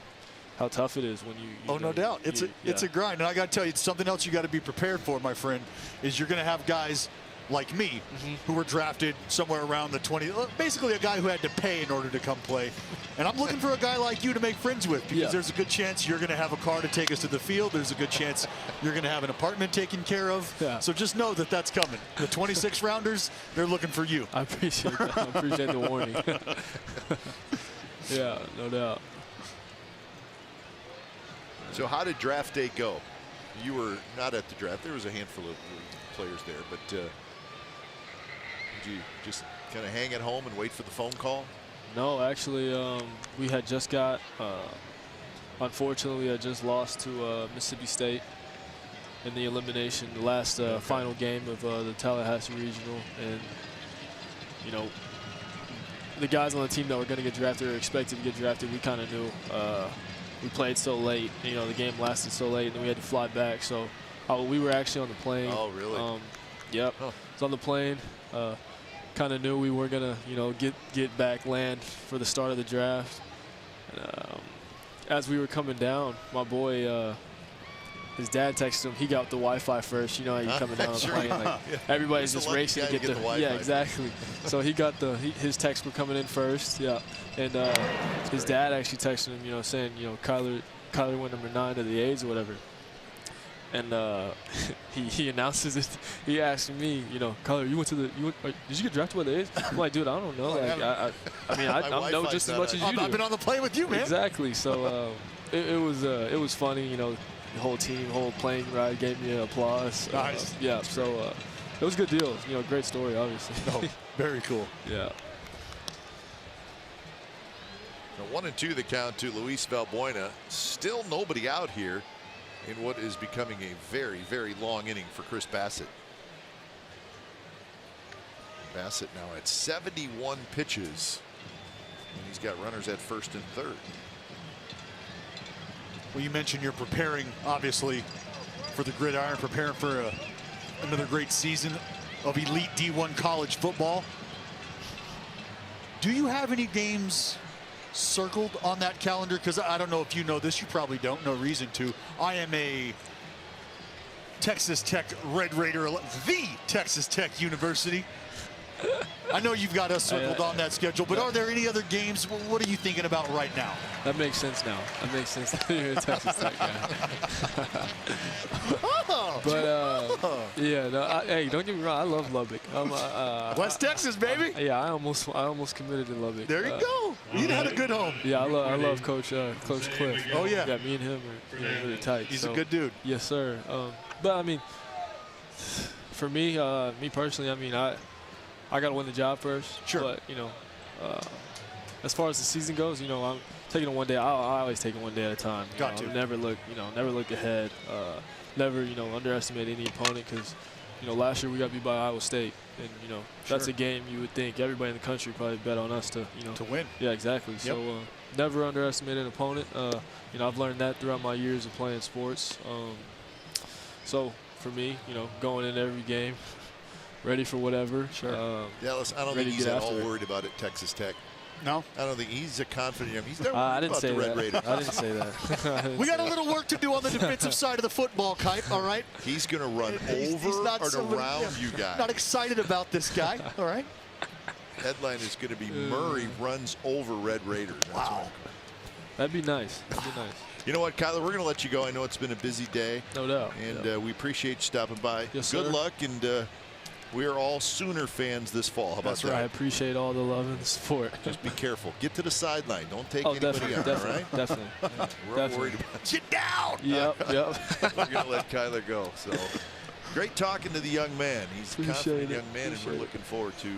tough it is when you no doubt. It's a grind. And I got to tell you, something else you got to be prepared for, my friend, is you're going to have guys like me who were drafted somewhere around the 20, basically a guy who had to pay in order to come play. And I'm looking for a guy like you to make friends with, because there's a good chance you're going to have a car to take us to the field. There's a good chance you're going to have an apartment taken care of. So just know that that's coming. The 26 rounders, they're looking for you. I appreciate that. I appreciate the warning. Yeah, no doubt. So how did draft day go? You were not at the draft. There was a handful of players there, but did you just kind of hang at home and wait for the phone call? No, actually, we had just got, unfortunately, I just lost to Mississippi State in the elimination, the last final game of the Tallahassee Regional. And, you know, the guys on the team that were going to get drafted or expected to get drafted, we kind of knew. We played so late, you know, the game lasted so late, and then we had to fly back. So we were actually on the plane. Oh, really? Yep. It's on the plane. Kind of knew we were gonna, you know, get back, land for the start of the draft. And, as we were coming down, my boy, his dad texted him. He got the Wi-Fi first. You know how you're coming down on the plane. Like, everybody's just racing to get the Wi-Fi. Yeah, exactly. So he got his texts were coming in first. Yeah, and his dad actually texted him, you know, saying, you know, Kyler went number 9 to the A's or whatever. And he announces it. He asked me, you know, Kyler, did you get drafted by the A's? I'm like, dude, I don't know. Like, I mean, I know just as much as you do. I've been on the plane with you, man. Exactly. So it was funny, you know. The whole team, whole plane ride gave me applause. Nice. Yeah, so it was a good deal. You know, great story, obviously. Oh, very cool. Yeah. 1-2 the count to Luis Valbuena. Still nobody out here. in what is becoming a very, very long inning for Chris Bassett. Bassett now at 71 pitches, and he's got runners at first and third. Well, you mentioned you're preparing, obviously, for the gridiron, preparing for another great season of elite D1 college football. Do you have any games circled on that calendar? Because I don't know if you know this, you probably don't, no reason to. I am a Texas Tech Red Raider, the Texas Tech University. I know you've got us circled on that schedule, but are there any other games? What are you thinking about right now? That makes sense now. That makes sense that you're a Texas Tech guy. But yeah, no, hey, don't get me wrong. I love Lubbock. West Texas, baby. Yeah, I almost committed to Lubbock. There you go. You had a good home. Yeah, I love Coach Cliff. Oh yeah. Yeah, me and him are really tight. He's a good dude. Yes, sir. But I mean, for me, me personally, I mean, I got to win the job first. Sure. But, you know, as far as the season goes, you know, I'm taking it one day. I always take it one day at a time. Got to. Never look ahead. Never, you know, underestimate any opponent because, you know, last year we got beat by Iowa State. And, you know, that's a game you would think everybody in the country probably bet on us to, you know. To win. Yeah, exactly. Yep. So never underestimate an opponent. You know, I've learned that throughout my years of playing sports. So for me, you know, going in every game, ready for whatever. Sure. Yeah, listen, I don't think he's at all worried about it, Texas Tech. No? I don't think he's a confident. He's never I worried didn't about say the Red that. Raiders. I didn't say that. We got a little work to do on the defensive side of the football, Kipe, all right? He's going to run over and around you guys. Not excited about this guy, all right? Headline is going to be Murray runs over Red Raiders. That's wow. That'd be nice. That'd be nice. You know what, Kyler? We're going to let you go. I know it's been a busy day. No doubt. And we appreciate you stopping by. Yes, Good sir. luck, and we are all Sooner fans this fall. How about That's that? right. I appreciate all the love and the support. Just be careful. Get to the sideline. Don't take anybody definitely, out, definitely, all right? definitely. Yeah, We're all worried about Get down! Yep. We're going to let Kyler go. So great talking to the young man. He's a confident young man, and we're looking forward to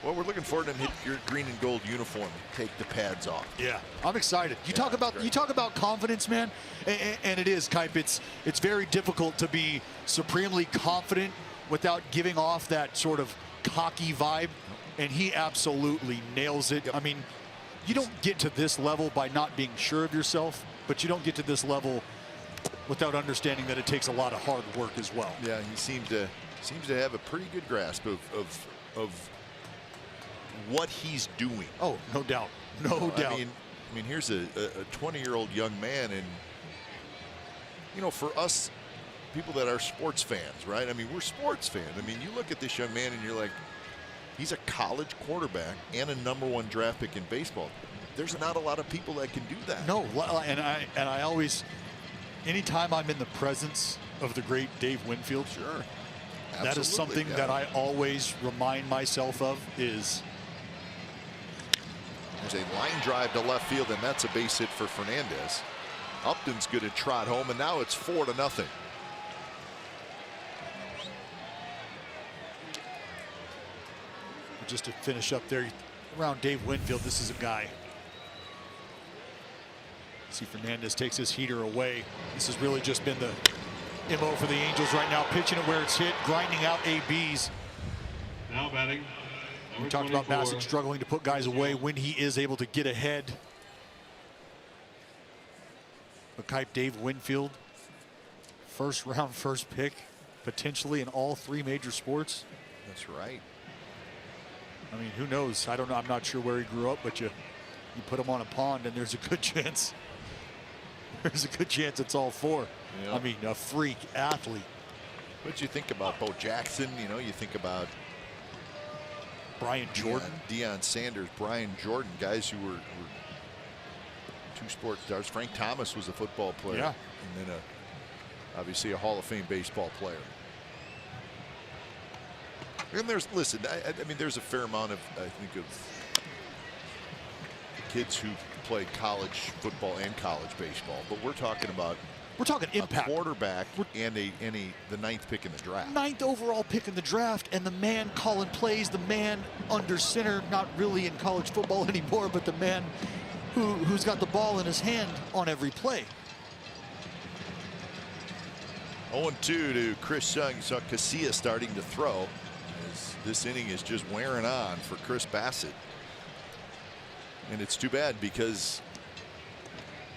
we're looking forward to him hit your green and gold uniform and take the pads off. Yeah, I'm excited. You talk about confidence, man, and it is, Kipe. It's very difficult to be supremely confident without giving off that sort of cocky vibe, and he absolutely nails it. Yep. I mean, you don't get to this level by not being sure of yourself, but you don't get to this level without understanding that it takes a lot of hard work as well. Yeah, he seems to have a pretty good grasp of what he's doing. Oh, no doubt. No doubt. I mean, here's a 20-year-old young man, and you know, for us people that are sports fans, right? I mean, we're sports fans. I mean, you look at this young man and you're like, he's a college quarterback and a #1 draft pick in baseball. There's not a lot of people that can do that. No, and I always, anytime I'm in the presence of the great Dave Winfield, sure, that is something that I always remind myself of is. There's a line drive to left field, and that's a base hit for Fernandez. Upton's going to trot home, and now it's 4-0. Just to finish up there, around Dave Winfield, this is a guy. See, Fernandez takes his heater away. This has really just been the MO for the Angels right now, pitching it where it's hit, grinding out ABs. Now batting. We talked about Bassett struggling to put guys away when he is able to get ahead. But Kipe, Dave Winfield, first round, first pick, potentially in all 3 major sports. That's right. I mean, who knows? I don't know. I'm not sure where he grew up, but you put him on a pond, and there's a good chance. There's a good chance it's all 4. Yep. I mean, a freak athlete. What you think about Bo Jackson? You know, you think about Brian Jordan, Deion Sanders, Brian Jordan, guys who were 2 sports stars. Frank Thomas was a football player, yeah, and then obviously a Hall of Fame baseball player. And there's, listen, I mean, there's a fair amount of, I think, of kids who play college football and college baseball, but we're talking impact. A quarterback and the 9th pick in the draft. 9th overall pick in the draft, and the man calling plays, the man under center, not really in college football anymore, but the man who's got the ball in his hand on every play. 0-2 to Chris Young. You saw Casilla starting to throw. As this inning is just wearing on for Chris Bassett. And it's too bad because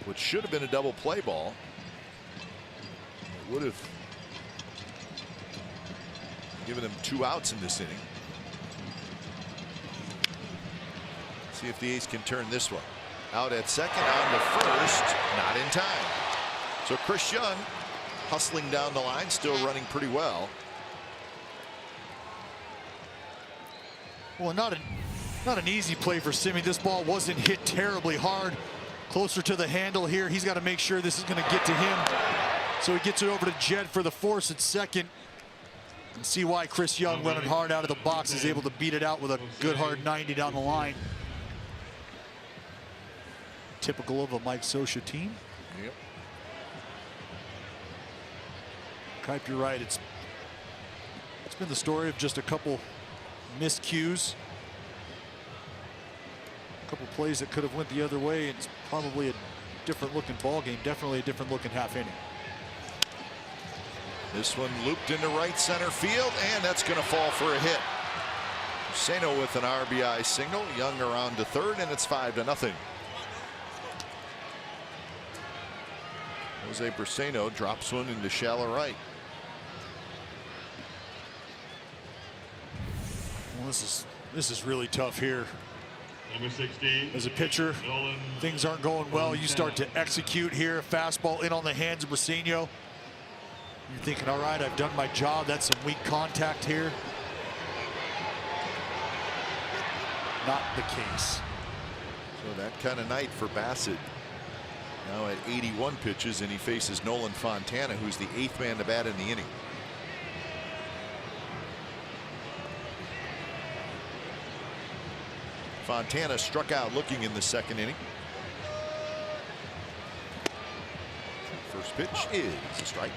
what should have been a double play ball would have given them 2 outs in this inning. See if the A's can turn this one. Out at second, on to first, not in time. So Chris Young hustling down the line, still running pretty well. Well, not an easy play for Simi. This ball wasn't hit terribly hard. Closer to the handle here. He's got to make sure this is going to get to him. So he gets it over to Jed for the force at second. And see why Chris Young, running hard out of the box, is able to beat it out with a good hard 90 down the line. Typical of a Mike Scioscia team. Yep. Kipe, you're right. It's been the story of just a couple missed cues. A couple plays that could have went the other way. It's probably a different looking ball game. Definitely a different looking half inning. This one looped into right center field, and that's going to fall for a hit. Sano with an RBI single. Young around to third, and it's 5-0. Jose Braceno drops one into shallow right. Well, this is really tough here. Number 16. As a pitcher, things aren't going well. You start to execute here. Fastball in on the hands of Braceno. You're thinking, all right, I've done my job. That's some weak contact here. Not the case. So that kind of night for Bassett. Now at 81 pitches, and he faces Nolan Fontana, who's the 8th man to bat in the inning. Fontana struck out looking in the second inning. First pitch is a strike.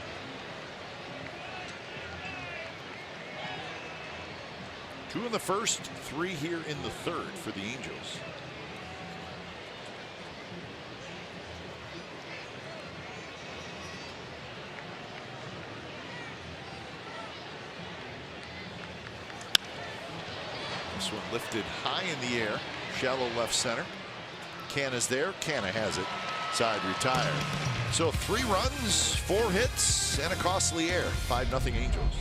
Two in the first, 3 here in the third for the Angels. This one lifted high in the air, shallow left center. Canna's there. Canna has it. Side retired. So 3 runs, 4 hits, and a costly error. 5-0 Angels.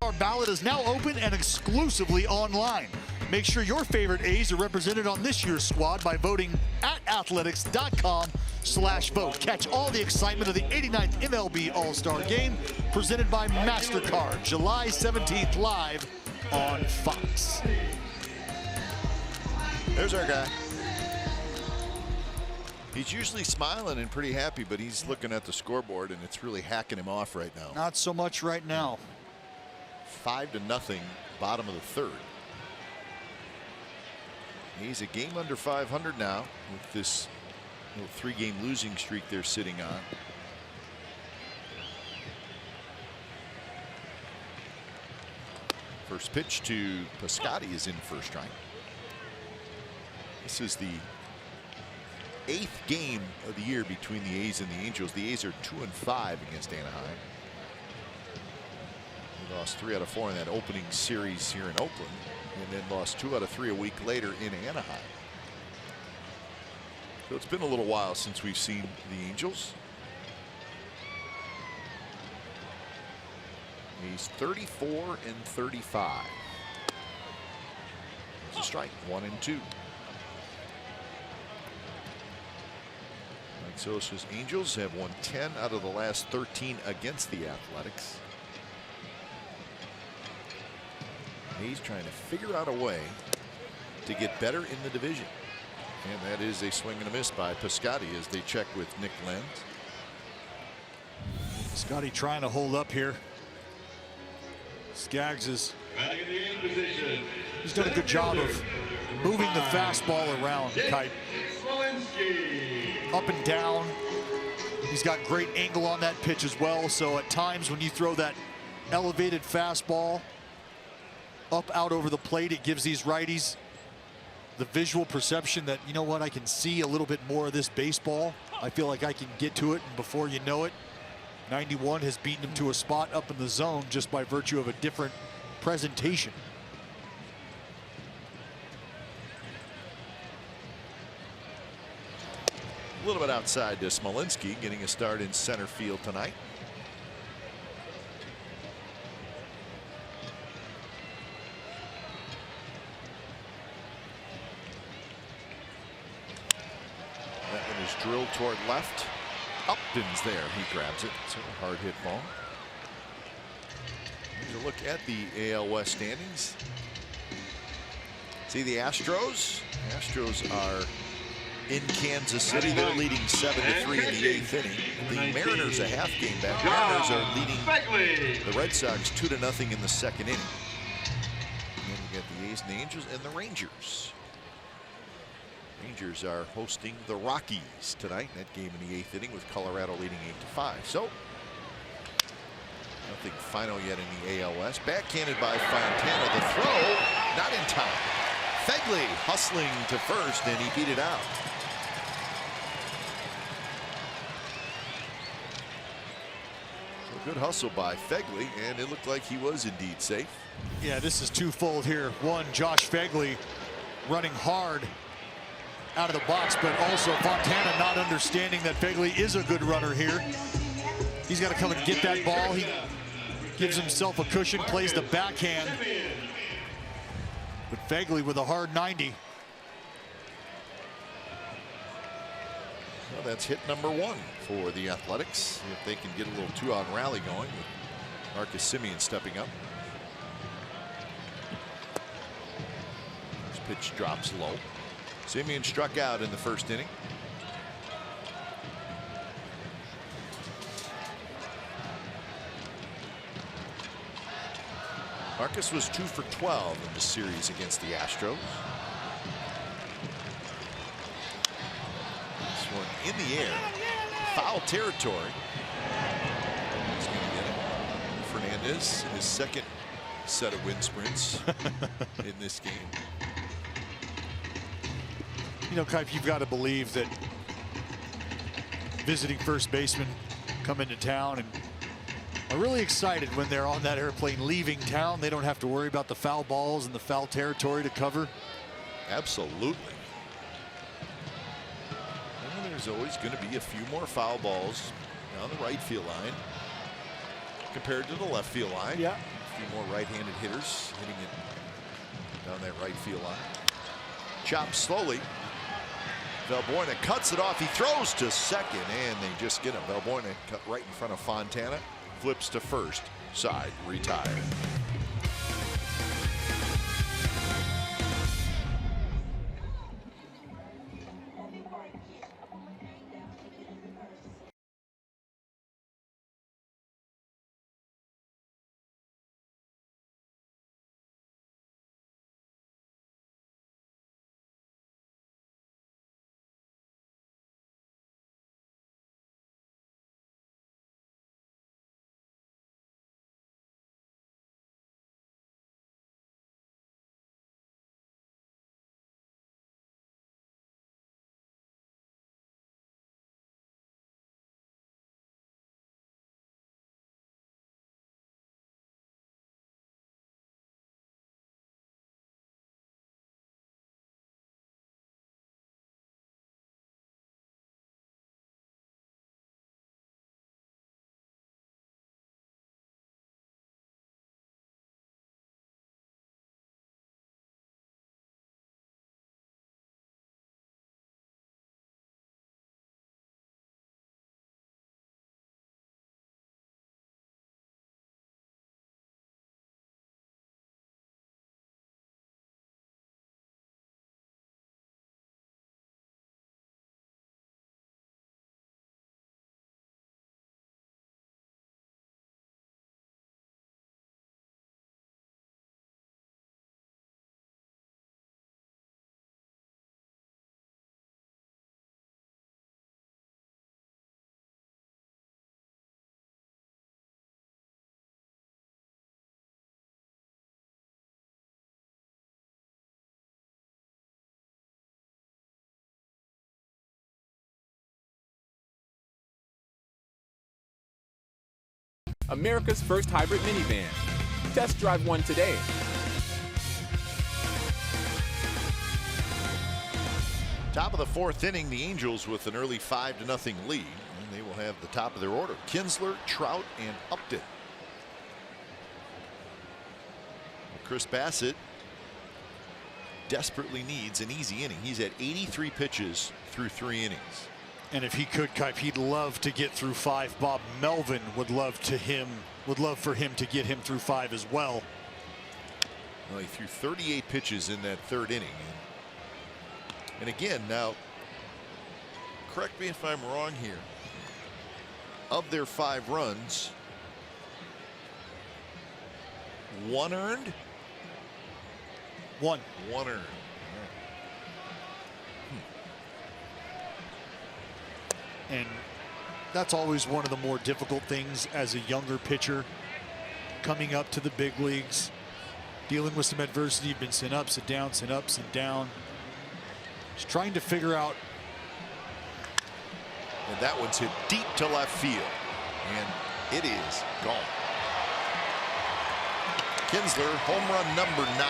Our ballot is now open and exclusively online. Make sure your favorite A's are represented on this year's squad by voting at athletics.com/vote. Catch all the excitement of the 89th MLB All-Star Game presented by MasterCard, July 17th live on Fox. There's our guy. He's usually smiling and pretty happy, but he's looking at the scoreboard, and it's really hacking him off right now. Not so much right now. 5-0, bottom of the third. He's a game under 500 now with this little 3-game losing streak they're sitting on. First pitch to Piscotti is in first strike. This is the 8th game of the year between the A's and the Angels. The A's are 2-5 against Anaheim. They lost 3 out of 4 in that opening series here in Oakland, and then lost 2 out of 3 a week later in Anaheim. So it's been a little while since we've seen the Angels. He's 34-35. It's a strike, 1-2. Mike Sosa's Angels have won 10 out of the last 13 against the Athletics. He's trying to figure out a way to get better in the division. And that is a swing and a miss by Piscotti as they check with Nick Lenz. Piscotti trying to hold up here. Skaggs is, he's done a good job of moving the fastball around, Kite. Up and down. He's got great angle on that pitch as well. So at times when you throw that elevated fastball up out over the plate, it gives these righties the visual perception that, you know what, I can see a little bit more of this baseball. I feel like I can get to it, and before you know it, 91 has beaten him to a spot up in the zone just by virtue of a different presentation. A little bit outside to Smolinski, getting a start in center field tonight. That one is drilled toward left. Upton's there. He grabs it. It's a hard hit ball. Here's a look at the AL West standings. See the Astros. Astros are in Kansas City. They're leading 7-3 in the 8th inning. The Mariners a half game back. The Mariners are leading the Red Sox 2-0 in the 2nd inning. And then we get the A's and the Angels and the Rangers. Rangers are hosting the Rockies tonight. That game in the 8th inning with Colorado leading 8-5. So nothing final yet in the AL West. Backhanded by Fontana. The throw not in time. Fegley hustling to first, and he beat it out. So good hustle by Fegley, and it looked like he was indeed safe. Yeah, this is twofold here. One, Josh Fegley running hard out of the box, but also Fontana not understanding that Fegley is a good runner here. He's got to come and get that ball. He gives himself a cushion, plays the backhand. But Fegley with a hard 90. Well, that's hit number 1 for the Athletics. If they can get a little 2-out rally going with Marcus Semien stepping up. This pitch drops low. Semien struck out in the 1st inning. Marcus was 2 for 12 in the series against the Astros. This one in the air, foul territory. He's going to get it. Fernandez, his 2nd set of wind sprints in this game. You know, Kipe, you've got to believe that visiting first basemen come into town and are really excited when they're on that airplane leaving town. They don't have to worry about the foul balls and the foul territory to cover. Absolutely. And there's always going to be a few more foul balls down the right field line compared to the left field line. Yeah. A few more right-handed hitters hitting it down that right field line. Chopped slowly. Valbuena cuts it off. He throws to second, and they just get him. Valbuena cut right in front of Fontana. Flips to first. Side retired. America's first hybrid minivan. Test drive one today. Top of the fourth inning, the Angels with an early 5-0 lead. And they will have the top of their order. Kinsler, Trout, and Upton. Chris Bassett desperately needs an easy inning. He's at 83 pitches through 3 innings. And if he could, Kipe, he'd love to get through 5. Bob Melvin would love for him to get him through 5 as well. Well, he threw 38 pitches in that 3rd inning. And again, now, correct me if I'm wrong here. Of their 5 runs, 1 earned? 1 earned. And that's always one of the more difficult things as a younger pitcher coming up to the big leagues, dealing with some adversity. You've been sent up, sent down, sent up, sent down. Just trying to figure out. And that one's hit deep to left field. And it is gone. Kinsler, home run number 9.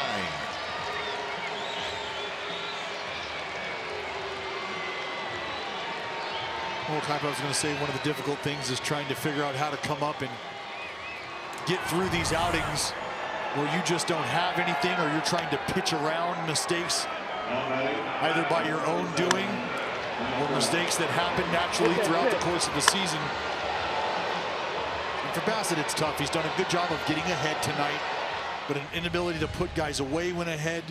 Well, Kipe, I was going to say one of the difficult things is trying to figure out how to come up and get through these outings where you just don't have anything, or you're trying to pitch around mistakes either by your own doing or mistakes that happen naturally throughout the course of the season. And for Bassett, it's tough. He's done a good job of getting ahead tonight, but an inability to put guys away when ahead.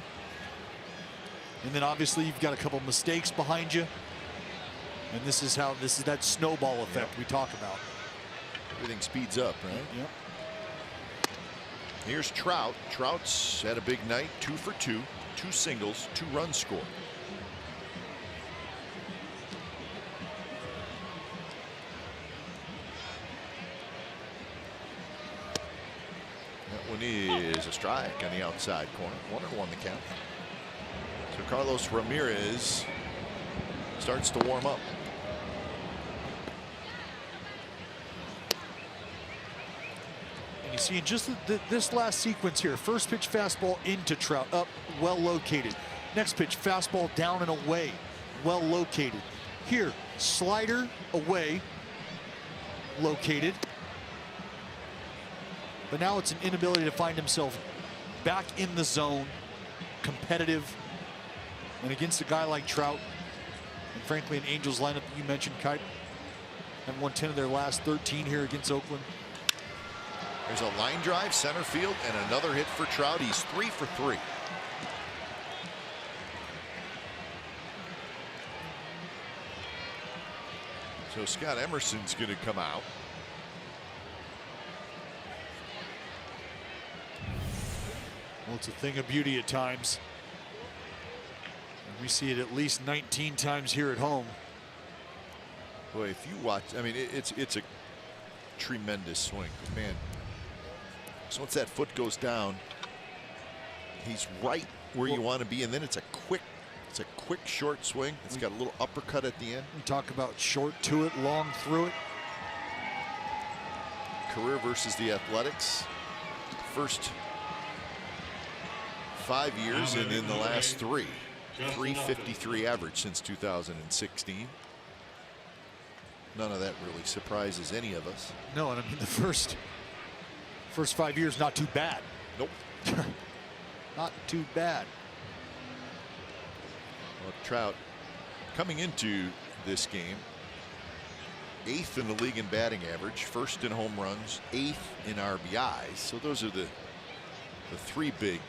And then obviously you've got a couple mistakes behind you. And this is that snowball effect we talk about. Everything speeds up, right? Yep. Here's Trout. Trout's had a big night, 2 for 2, 2 singles, 2 runs scored. That one is a strike on the outside corner. 1-1 the count. So Carlos Ramirez starts to warm up. You see in just this last sequence here, first pitch fastball into Trout, up, well located. Next pitch fastball down and away, well located. Here, slider away, located. But now it's an inability to find himself back in the zone, competitive, and against a guy like Trout, and frankly an Angels lineup that you mentioned, Kipe, have won 10 of their last 13 here against Oakland. There's a line drive center field and another hit for Trout. He's 3 for 3. So Scott Emerson's going to come out. Well, it's a thing of beauty at times. And we see it at least 19 times here at home. Boy, if you watch, I mean, it's a tremendous swing, man. So once that foot goes down, he's right where you want to be, and then it's a quick short swing. It's got a little uppercut at the end. We talk about short to it, long through it. Career versus the Athletics. First 5 years, and in the last 3, 353 average since 2016. None of that really surprises any of us. No, and I mean the first 5 years, not too bad. Nope. Not too bad. Well, Trout coming into this game, 8th in the league in batting average, 1st in home runs, 8th in RBIs. So those are the 3 big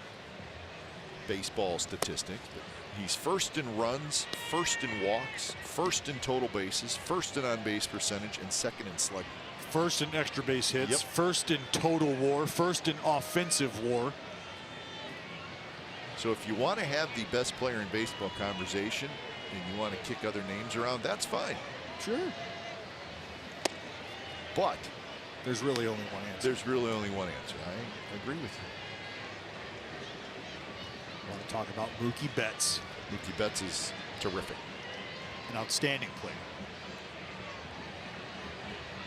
baseball statistics. But he's 1st in runs, 1st in walks, 1st in total bases, 1st in on-base percentage, and 2nd in slugging. 1st in extra base hits, Yep. 1st in total WAR, 1st in offensive WAR. So if you want to have the best player in baseball conversation and you want to kick other names around, that's fine. Sure. But there's really only one answer. There's really only one answer. I agree with you. I want to talk about Mookie Betts. Mookie Betts is terrific. An outstanding player.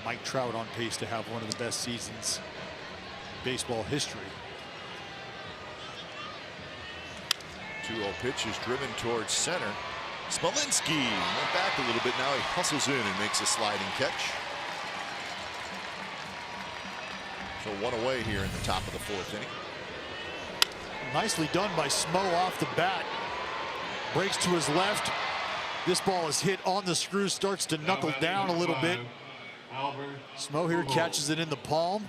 Mike Trout on pace to have one of the best seasons in baseball history. 2-0 pitch is driven towards center. Smolinski went back a little bit. Now he hustles in and makes a sliding catch. So one away here in the top of the 4th inning. Nicely done by Smo off the bat. Breaks to his left. This ball is hit on the screw, starts to knuckle down a little bit. Smo here catches it in the palm.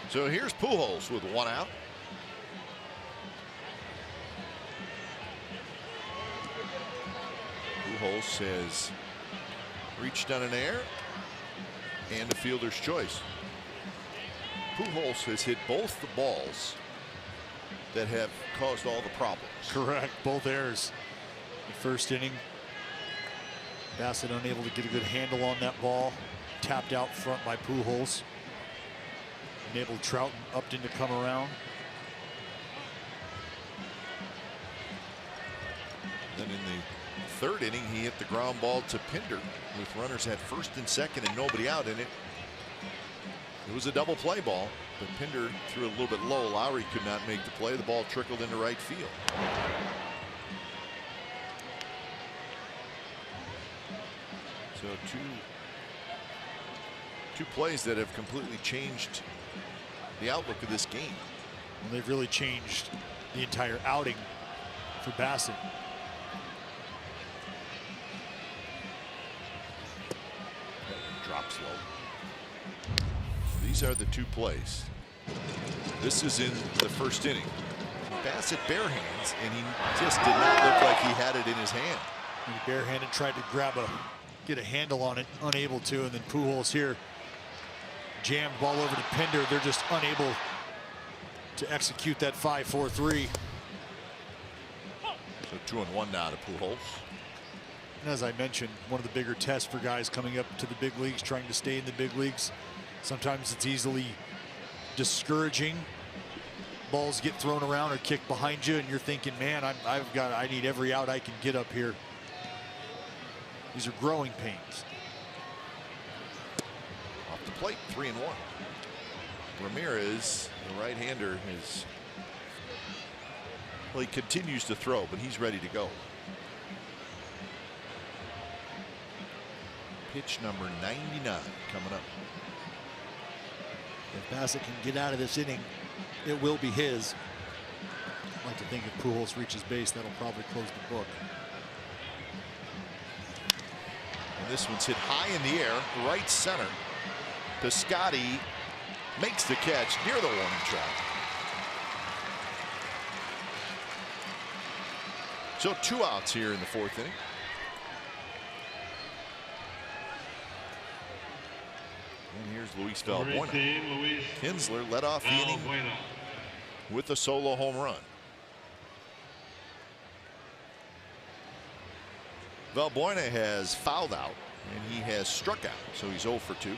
So here's Pujols with 1 out. Pujols has reached on an air and a fielder's choice. Pujols has hit both the balls that have caused all the problems. Correct, both errors. The first inning, Bassett unable to get a good handle on that ball. Tapped out front by Pujols. Enabled Trout and Upton to come around. Then in the 3rd inning, he hit the ground ball to Pinder with runners at 1st and 2nd and nobody out in it. It was a double play ball, but Pinder threw it a little bit low. Lowry could not make the play. The ball trickled into right field. So two plays that have completely changed the outlook of this game. Well, they've really changed the entire outing for Bassett. Drops low. These are the 2 plays. This is in the 1st inning. Bassett bare hands, and he just did not look like he had it in his hand. He barehanded, tried to get a handle on it, unable to, and then Pujols here jammed ball over to Pinder. They're just unable to execute that 5-4-3. So 2-1 now to Pujols. And as I mentioned, one of the bigger tests for guys coming up to the big leagues, trying to stay in the big leagues. Sometimes it's easily discouraging. Balls get thrown around or kicked behind you, and you're thinking, man, I need every out I can get up here. These are growing pains. Off the plate, 3-1. Ramirez, the right-hander, well, he continues to throw, but he's ready to go. Pitch number 99 coming up. If Bassett can get out of this inning, it will be his. I'd like to think if Pujols reaches base, that'll probably close the book. And this one's hit high in the air, right center. Piscotty makes the catch near the warning track. So 2 outs here in the 4th inning. And here's Luis Valbuena. Kinsler led off the inning with a solo home run. Valbuena has fouled out and he has struck out, so he's 0 for 2.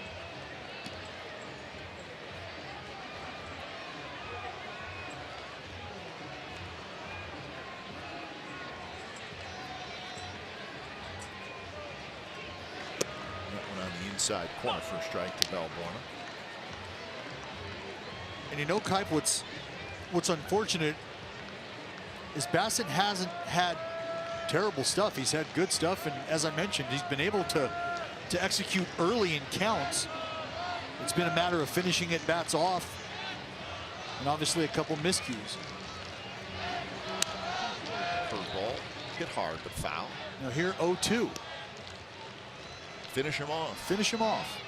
Inside corner for a strike to Valbuena. And you know, Kipe, what's unfortunate is Bassett hasn't had terrible stuff. He's had good stuff, and as I mentioned, he's been able to execute early in counts. It's been a matter of finishing at bats off, and obviously a couple miscues. Curveball hit hard but foul. Now here 0-2. Finish him off. Finish him off.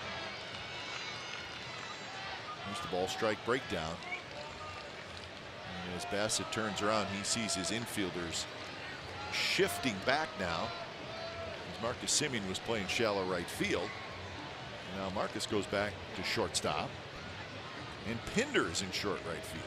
Here's the ball strike breakdown. And as Bassett turns around, he sees his infielders shifting back now. As Marcus Semien was playing shallow right field. And now Marcus goes back to shortstop. And Pinder is in short right field.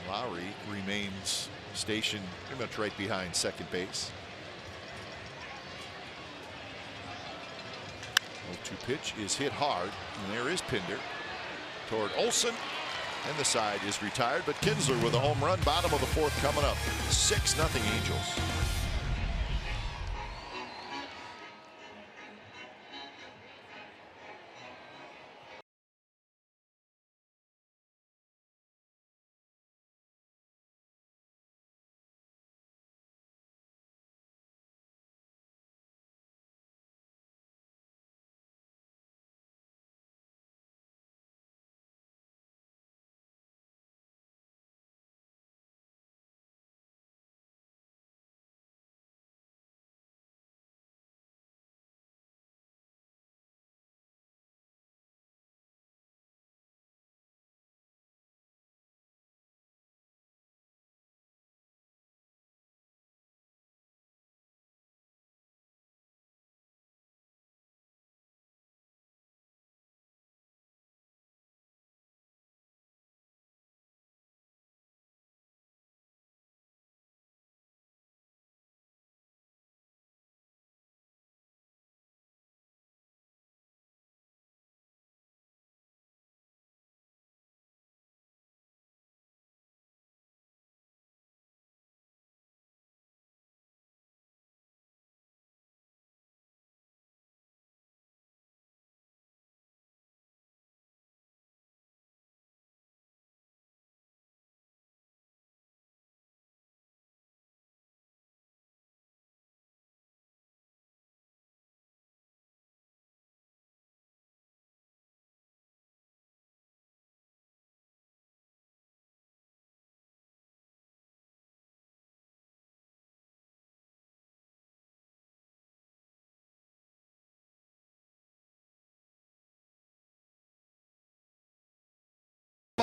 Lowry remains stationed pretty much right behind second base. 0-2 pitch is hit hard, and there is Pinder toward Olsen, and the side is retired. But Kinsler with a home run. Bottom of the fourth coming up. 6-0 Angels.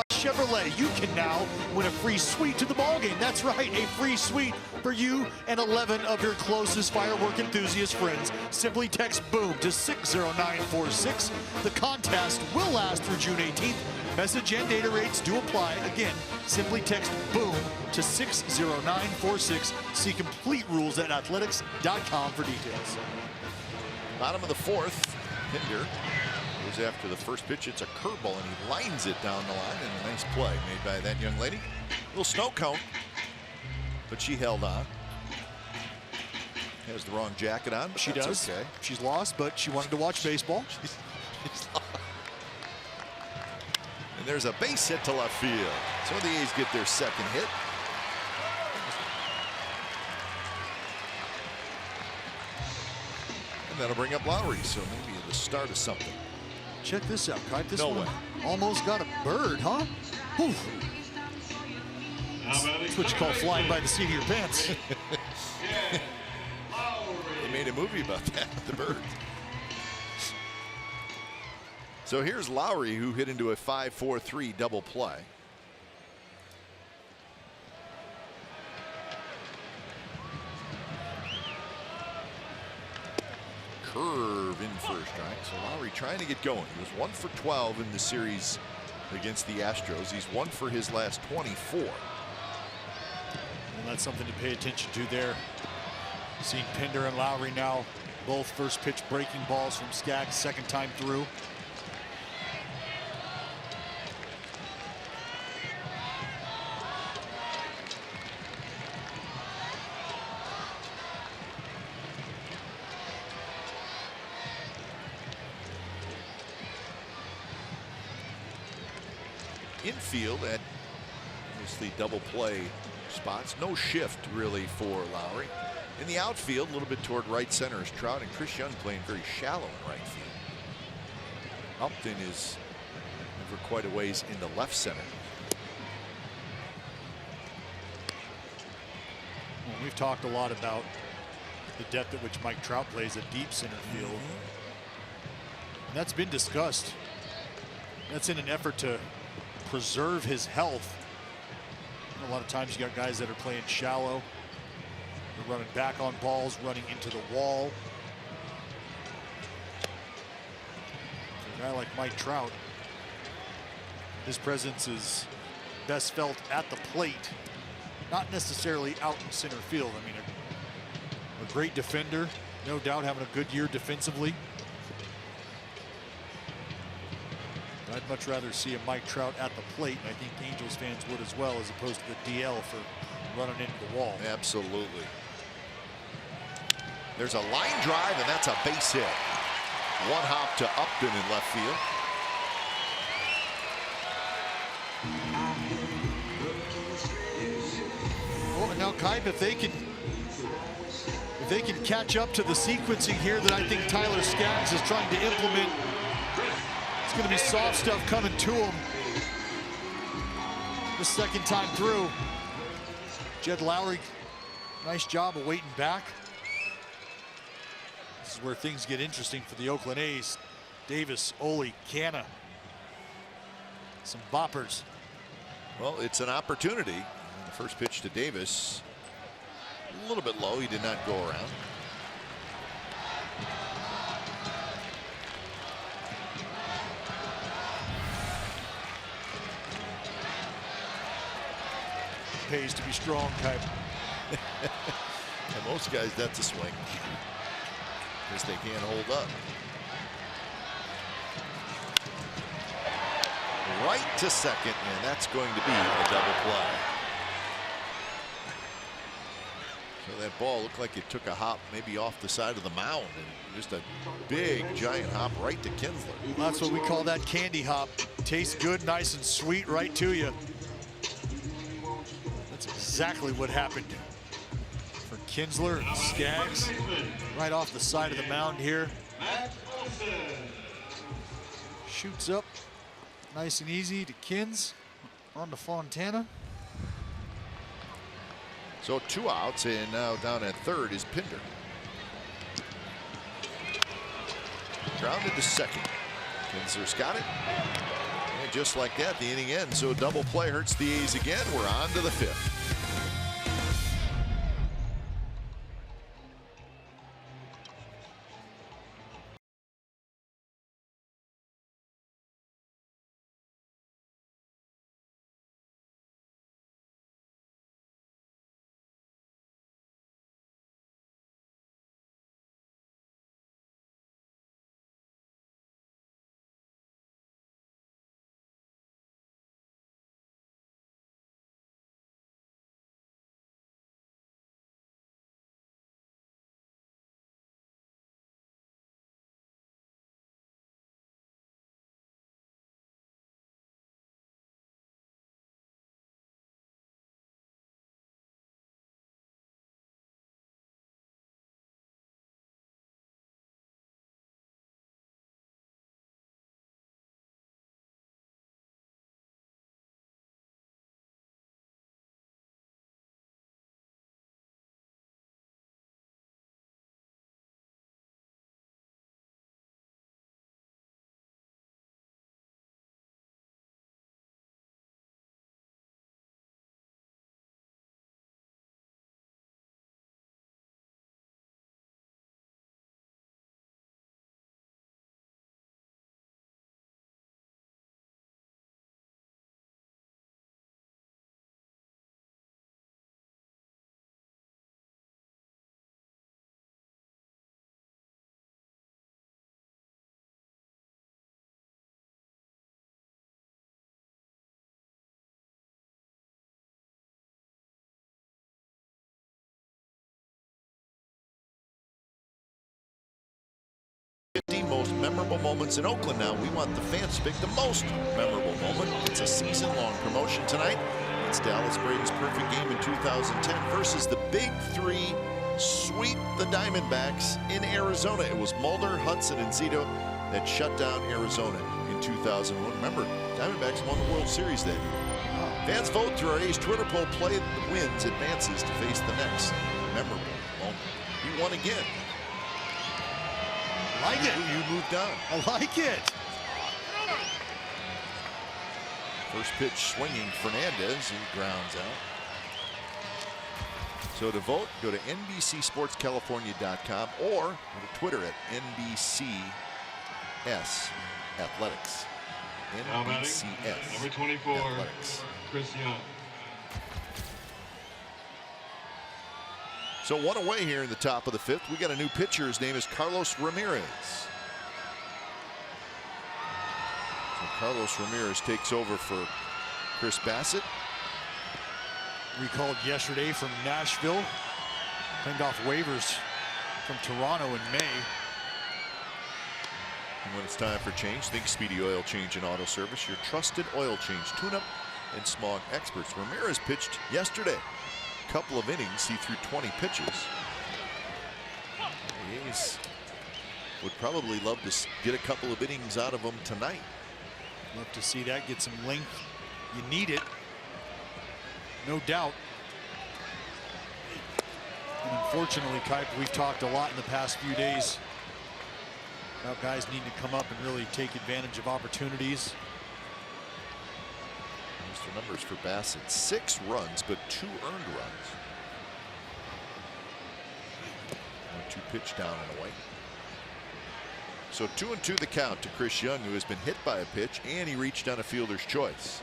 Chevrolet, you can now win a free suite to the ballgame. That's right, a free suite for you and 11 of your closest firework enthusiast friends. Simply text BOOM to 60946. The contest will last through June 18th. Message and data rates do apply. Again, simply text BOOM to 60946. See complete rules at athletics.com for details. Bottom of the fourth, Pinder goes after the first pitch. It's a curveball, and he lines it down the line. And a nice play made by that young lady. Little snow cone, but she held on. Has the wrong jacket on. She That's does. Okay. She's lost, but she wanted to watch baseball. She's lost. And there's a base hit to left field. So the A's get their second hit. And that'll bring up Lowry, so maybe the start of something. Check this out, Kite. This No one way. almost got a bird, huh? Whew. That's what you call flying by the seat of your pants. They made a movie about that with the bird. So here's Lowry, who hit into a 5-4-3 double play. Curve in first, right? So Lowry trying to get going. He was 1 for 12 in the series against the Astros. He's 1 for his last 24. Well, that's something to pay attention to there. Seeing Pinder and Lowry now both first pitch breaking balls from Skaggs, second time through. Infield at obviously double play spots. No shift really for Lowry. In the outfield, a little bit toward right center is Trout, and Chris Young playing very shallow in right field. Upton is over quite a ways in the left center. Well, we've talked a lot about the depth at which Mike Trout plays at deep center field. And that's been discussed. That's in an effort to preserve his health. A lot of times you got guys that are playing shallow. They're running back on balls, running into the wall. For a guy like Mike Trout, his presence is best felt at the plate, not necessarily out in center field. I mean, a great defender, no doubt having a good year defensively. I'd much rather see a Mike Trout at the plate, and I think Angels fans would as well, as opposed to the DL for running into the wall. Absolutely. There's a line drive, and that's a base hit. One hop to Upton in left field. Well, and now Kipe, if they can catch up to the sequencing here that I think Tyler Skaggs is trying to implement, it's going to be soft stuff coming to him the second time through. Jed Lowry, nice job of waiting back. This is where things get interesting for the Oakland A's. Davis, Ole, Canna. Some boppers. Well, it's an opportunity. The first pitch to Davis, a little bit low. He did not go around. Pays to be strong, Kipe. And most guys, that's a swing, because they can't hold up. Right to second, and that's going to be a double play. So that ball looked like it took a hop maybe off the side of the mound, and just a big giant hop right to Kinsler. That's what we call that candy hop. Tastes good, nice and sweet, right to you. That's exactly what happened for Kinsler and Skaggs. Right off the side of the mound here. Shoots up nice and easy to Kins. On to Fontana. So 2 outs, and now down at third is Pinder. Grounded to second. Kinsler's got it. And just like that, the inning ends. So a double play hurts the A's again. We're on to the 5th. Most memorable moments in Oakland. Now we want the fans to pick the most memorable moment. It's a season-long promotion tonight. It's Dallas Braden's perfect game in 2010 versus the Big Three sweep the Diamondbacks in Arizona. It was Mulder, Hudson, and Zito that shut down Arizona in 2001. Remember, Diamondbacks won the World Series that year. Fans vote through our A's Twitter poll. Play the wins advances to face the next memorable moment. He won again. I like it. You moved on. I like it. First pitch swinging Fernandez. He grounds out. So to vote, go to NBCSportsCalifornia.com or go to Twitter at NBCS Athletics. NBCS number 24, Athletics. Chris Young. So one away here in the top of the 5th. We got a new pitcher. His name is Carlos Ramirez. So So Carlos Ramirez takes over for Chris Bassett. Recalled yesterday from Nashville. Claimed off waivers from Toronto in May. And when it's time for change, think Speedy Oil Change and Auto Service, your trusted oil change, tune-up, and smog experts. Ramirez pitched yesterday. A couple of innings, he threw 20 pitches. The A's would probably love to get a couple of innings out of him tonight. Love to see that, get some length. You need it, no doubt. And unfortunately, Kuip, we've talked a lot in the past few days about guys needing to come up and really take advantage of opportunities. Here's the numbers for Bassett. 6 runs, but 2 earned runs. 2 pitch down and away. So 2-2 the count to Chris Young, who has been hit by a pitch, and he reached on a fielder's choice.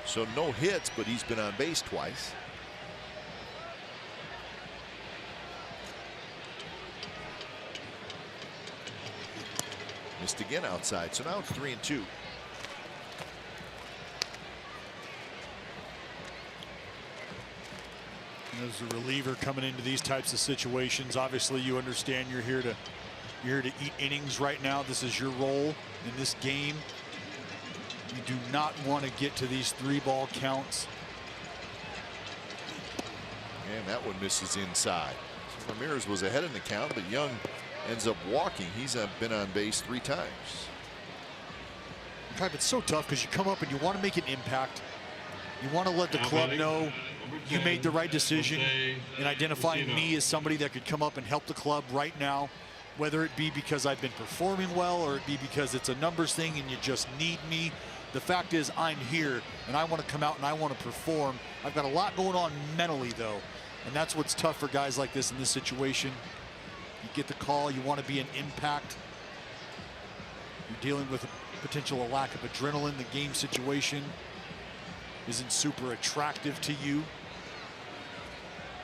So no hits, but he's been on base twice. Missed again outside, so now it's 3-2. As a reliever coming into these types of situations, obviously you understand you're here to eat innings right now. This is your role in this game. You do not want to get to these 3-ball counts. And that one misses inside. So Ramirez was ahead in the count, but Young ends up walking. He's been on base 3 times. It's so tough because you come up and you want to make an impact. You want to let the club know you made the right decision in identifying me as somebody that could come up and help the club right now, whether it be because I've been performing well or it be because it's a numbers thing and you just need me. The fact is I'm here and I want to come out and I want to perform. I've got a lot going on mentally though, and that's what's tough for guys like this in this situation. You get the call, you want to be an impact. You're dealing with a potential lack of adrenaline. The game situation isn't super attractive to you,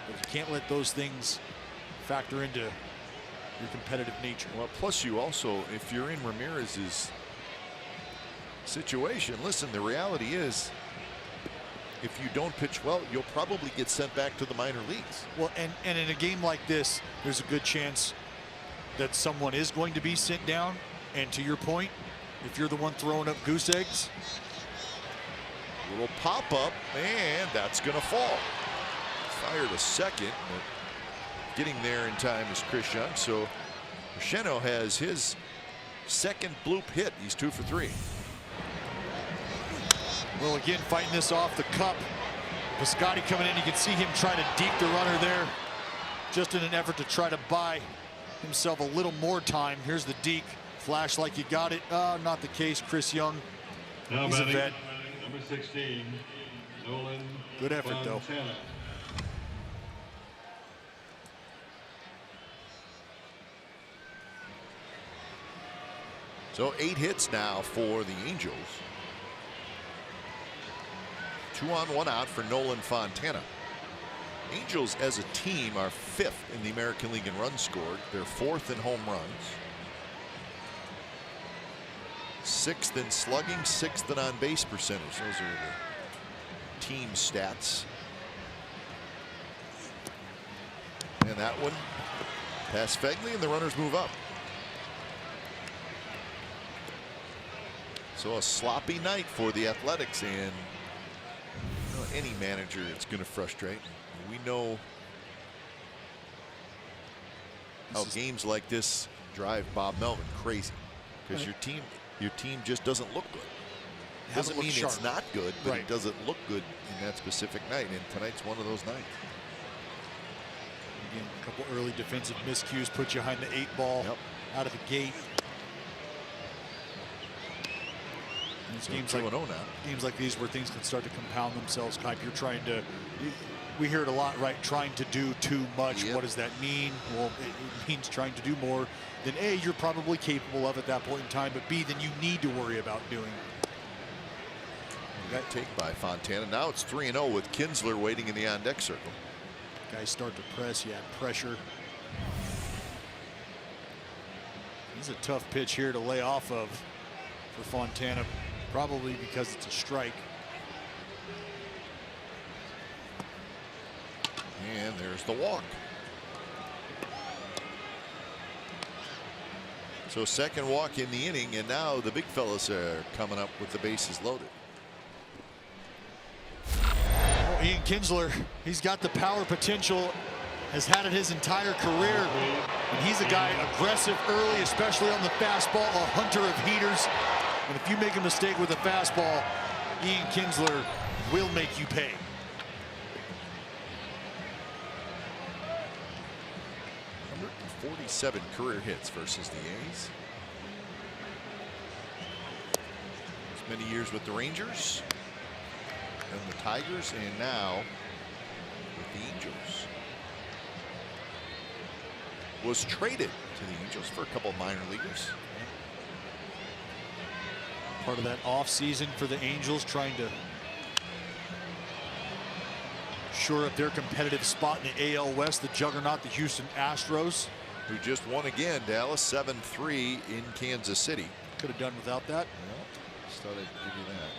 but you can't let those things factor into your competitive nature. Well, plus you also, if you're in Ramirez's situation, listen, the reality is if you don't pitch well, you'll probably get sent back to the minor leagues. Well, and in a game like this, there's a good chance that someone is going to be sent down. And to your point, if you're the one throwing up goose eggs, little pop up, and that's going to fall. Fired a second, but getting there in time is Chris Young. So Cheno has his second bloop hit. He's 2 for 3. Well, again, fighting this off the cup. Piscotti coming in. You can see him try to deep the runner there, just in an effort to try to buy himself a little more time. Here's the deke. Flash like you got it. Not the case. Chris Young, he's a vet. Number 16, Nolan. Good effort, though. So 8 hits now for the Angels. 2 on 1 out for Nolan Fontana. Angels as a team are 5th in the American League in runs scored. They're 4th in home runs. 6th in slugging, 6th in on base percentage. Those are the team stats. And that one past Fegley, and the runners move up. So a sloppy night for the Athletics, and any manager, it's going to frustrate. We know how games like this drive Bob Melvin crazy, because your team just doesn't look good. Doesn't mean it's not good, but it doesn't look good in that specific night, and tonight's one of those nights. Again, a couple early defensive miscues put you behind the 8 ball out of the gate. So games like these where things can start to compound themselves. You're trying to, we hear it a lot, right? Trying to do too much. What does that mean? Well, it means trying to do more than A, you're probably capable of at that point in time, but B, then you need to worry about doing. That take by Fontana. Now it's 3-0 with Kinsler waiting in the on-deck circle. Guys start to press. You add pressure. This is a tough pitch here to lay off of. for Fontana, probably because it's a strike. And there's the walk. So second walk in the inning, and now the big fellas are coming up with the bases loaded. Oh, Ian Kinsler, he's got the power potential, has had it his entire career, and he's a guy aggressive early, especially on the fastball, a hunter of heaters. And if you make a mistake with a fastball, Ian Kinsler will make you pay. .47 career hits versus the A's. As many years with the Rangers and the Tigers, and now with the Angels. Was traded to the Angels for a couple of minor leaguers. Part of that offseason for the Angels, trying to shore up their competitive spot in the AL West, the juggernaut, the Houston Astros. Who just won again, Dallas, 7-3 in Kansas City. Could have done without that. Well, just thought I'd give you that.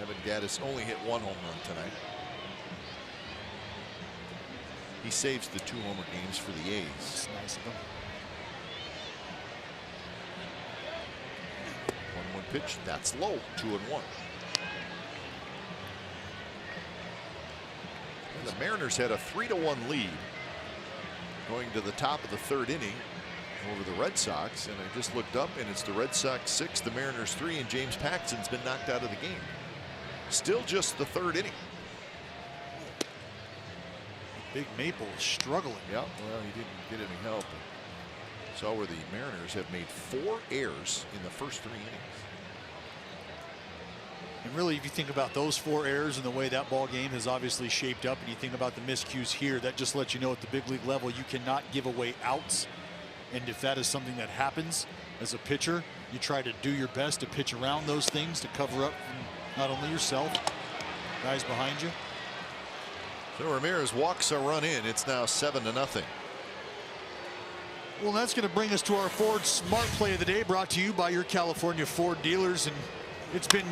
Evan Gattis only hit 1 home run tonight. He saves the 2 homer games for the A's. That's nice of him. 1-1 pitch, that's low, 2-1. The Mariners had a 3-1 lead going to the top of the 3rd inning over the Red Sox, and I just looked up, and it's the Red Sox 6, the Mariners 3, and James Paxton's been knocked out of the game. Still just the 3rd inning. Big Maple is struggling. Yeah, well, he didn't get any help. Saw where the Mariners have made 4 errors in the first 3 innings. And really, if you think about those 4 errors and the way that ball game has obviously shaped up, and you think about the miscues here, that just lets you know at the big league level you cannot give away outs. And if that is something that happens as a pitcher, you try to do your best to pitch around those things to cover up from not only yourself, guys behind you. So Ramirez walks a run in. It's now 7-0. Well, that's going to bring us to our Ford Smart Play of the Day, brought to you by your California Ford dealers. And it's been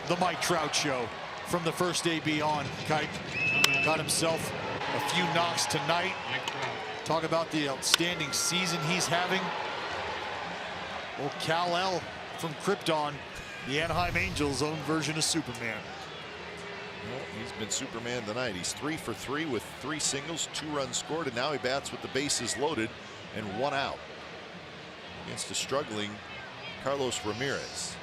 the Mike Trout Show from the first AB on. Kite got himself a few knocks tonight. Talk about the outstanding season he's having. Well, Kal-El from Krypton, the Anaheim Angels' own version of Superman. Well, he's been Superman tonight. He's 3 for 3 with 3 singles, 2 runs scored, and now he bats with the bases loaded and 1 out against a struggling Carlos Ramirez.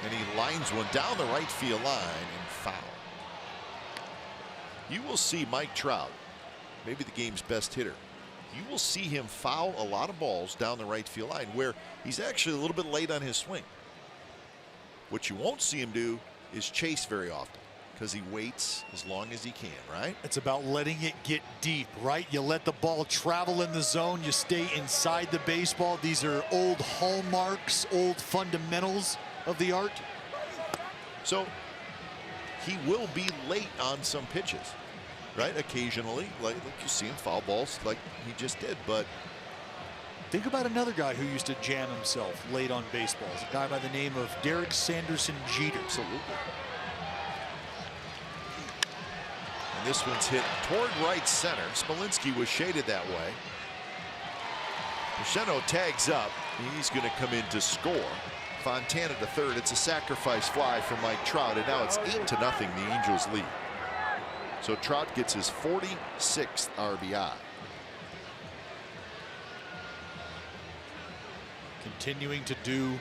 And he lines one down the right field line and foul. You will see Mike Trout, maybe the game's best hitter. You will see him foul a lot of balls down the right field line where he's actually a little bit late on his swing. What you won't see him do is chase very often because he waits as long as he can, right? It's about letting it get deep, right? You let the ball travel in the zone. You stay inside the baseball. These are old hallmarks, old fundamentals of the art. So he will be late on some pitches, right? Occasionally, like you see him foul balls like he just did. But think about another guy who used to jam himself late on baseballs, a guy by the name of Derek Sanderson Jeter. Absolutely. And this one's hit toward right center. Smolinski was shaded that way. Machado tags up. He's going to come in to score. Fontana to third. It's a sacrifice fly for Mike Trout, and now it's 8-0. The Angels lead. So Trout gets his 46th RBI. Continuing to do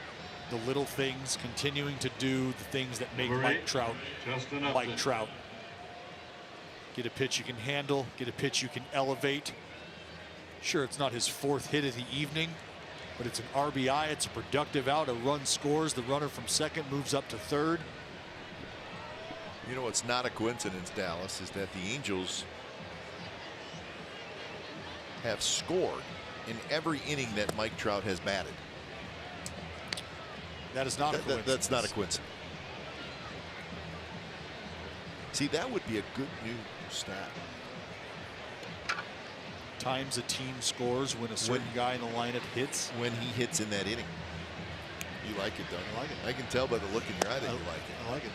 the little things, continuing to do the things that make Mike Trout Mike Trout. Get a pitch you can handle, get a pitch you can elevate. Sure, it's not his 4th hit of the evening, but it's an RBI. It's a productive out. A run scores. The runner from second moves up to third. You know what's not a coincidence, Dallas, is that the Angels have scored in every inning that Mike Trout has batted. That is not a coincidence. That's not a coincidence. See, that would be a good news stat. times a team scores when a certain guy in the lineup hits? When he hits in that inning. You like it, don't you? I like it. I can tell by the look in your eye that you like it. I like it.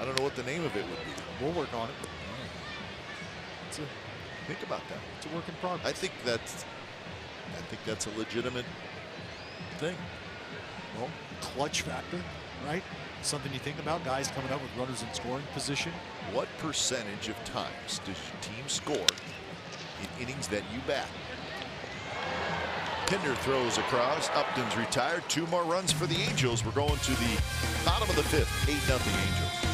I don't know what the name of it would be. We'll work on it. Think about that. It's a work in progress. I think that's a legitimate thing. Well, clutch factor, right? Something you think about, guys coming up with runners in scoring position. What percentage of times does your team score in innings that you bat? Pinder throws across. Upton's retired. 2 more runs for the Angels. We're going to the bottom of the 5th. 8-0 Angels.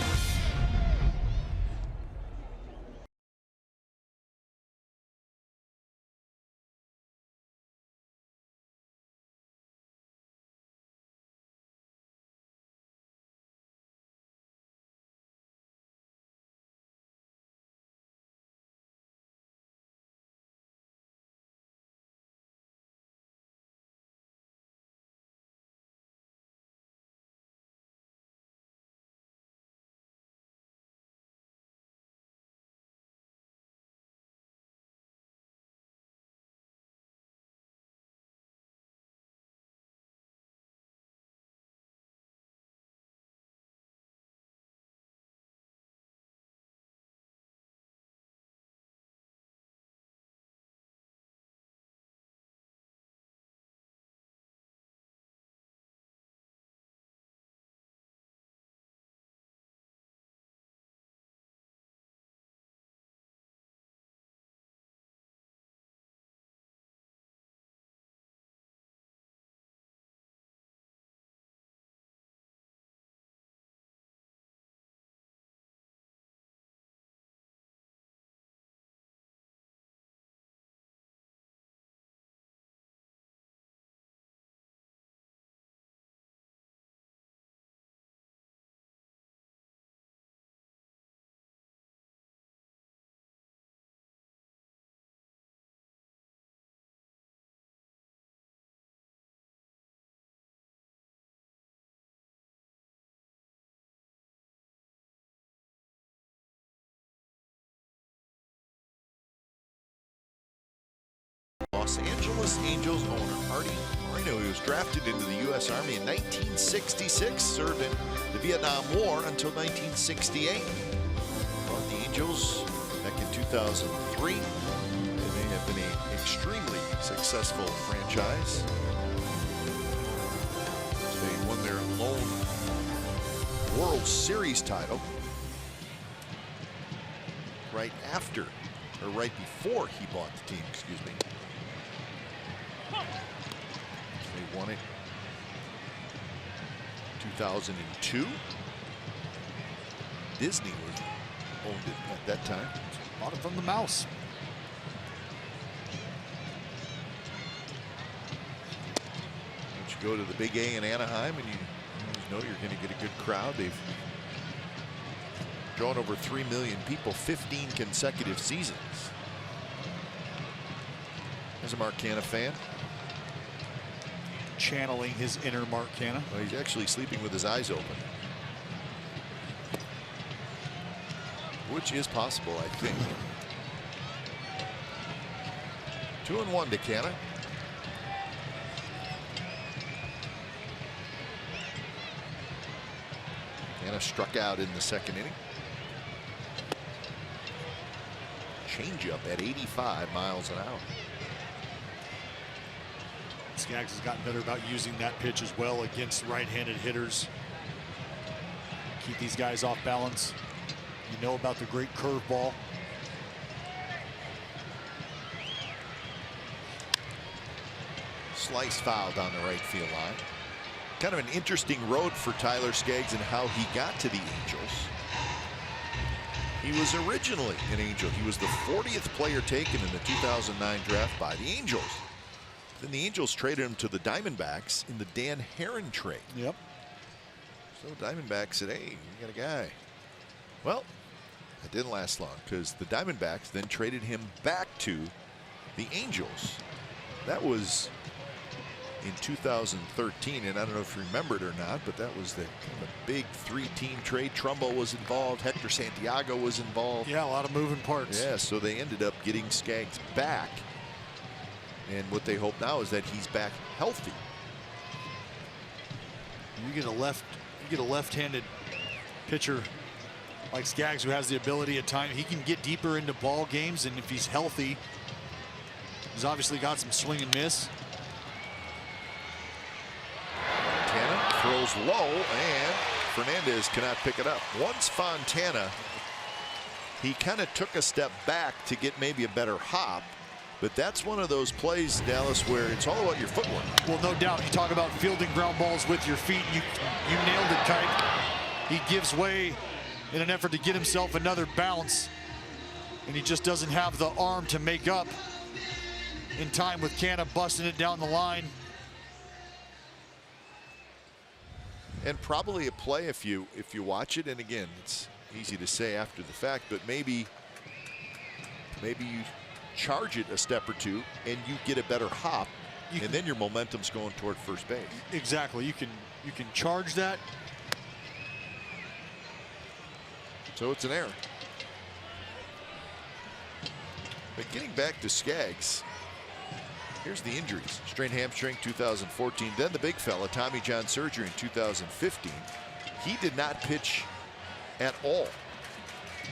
Los Angeles Angels owner Artie Moreno. He was drafted into the U.S. Army in 1966, served in the Vietnam War until 1968. Brought the Angels back in 2003. And they have been an extremely successful franchise. They won their lone World Series title right after, or right before he bought the team, excuse me. They won it 2002. Disney owned it at that time. Bought it from the mouse. Once you go to the Big A in Anaheim, and you know you're going to get a good crowd. They've drawn over 3 million people 15 consecutive seasons. As a Mark Canha fan. Channeling his inner Mark Canha. Well, he's actually sleeping with his eyes open. Which is possible, I think. 2-1 to Canha. Canha struck out in the second inning. Changeup at 85 miles an hour. Skaggs has gotten better about using that pitch as well against right-handed hitters. Keep these guys off balance. You know about the great curveball. Slice foul down the right field line. Kind of an interesting road for Tyler Skaggs and how he got to the Angels. He was originally an Angel. He was the 40th player taken in the 2009 draft by the Angels. Then the Angels traded him to the Diamondbacks in the Dan Herron trade. Yep. So Diamondbacks said, hey, we got a guy. Well, it didn't last long because the Diamondbacks then traded him back to the Angels. That was in 2013, and I don't know if you remember it or not, but that was the kind of a big 3-team trade. Trumbo was involved, Hector Santiago was involved. Yeah, a lot of moving parts. Yeah, so they ended up getting Skaggs back, and what they hope now is that he's back healthy. You get a left-handed pitcher like Skaggs who has the ability at times, he can get deeper into ball games, and if he's healthy, he's obviously got some swing and miss. Fontana throws low, and Fernandez cannot pick it up. Once Fontana, he kind of took a step back to get maybe a better hop, but that's one of those plays, Dallas, where it's all about your footwork. Well, no doubt. You talk about fielding ground balls with your feet. You nailed it, Kite. He gives way in an effort to get himself another bounce, and he just doesn't have the arm to make up in time with Canna busting it down the line. And probably a play if you watch it, and again, it's easy to say after the fact, but maybe you charge it a step or two and you get a better hop, and then your momentum's going toward first base. Exactly. You can charge that. So it's an error. But getting back to Skaggs, here's the injuries. Strained hamstring 2014, then the big fella, Tommy John surgery in 2015. He did not pitch at all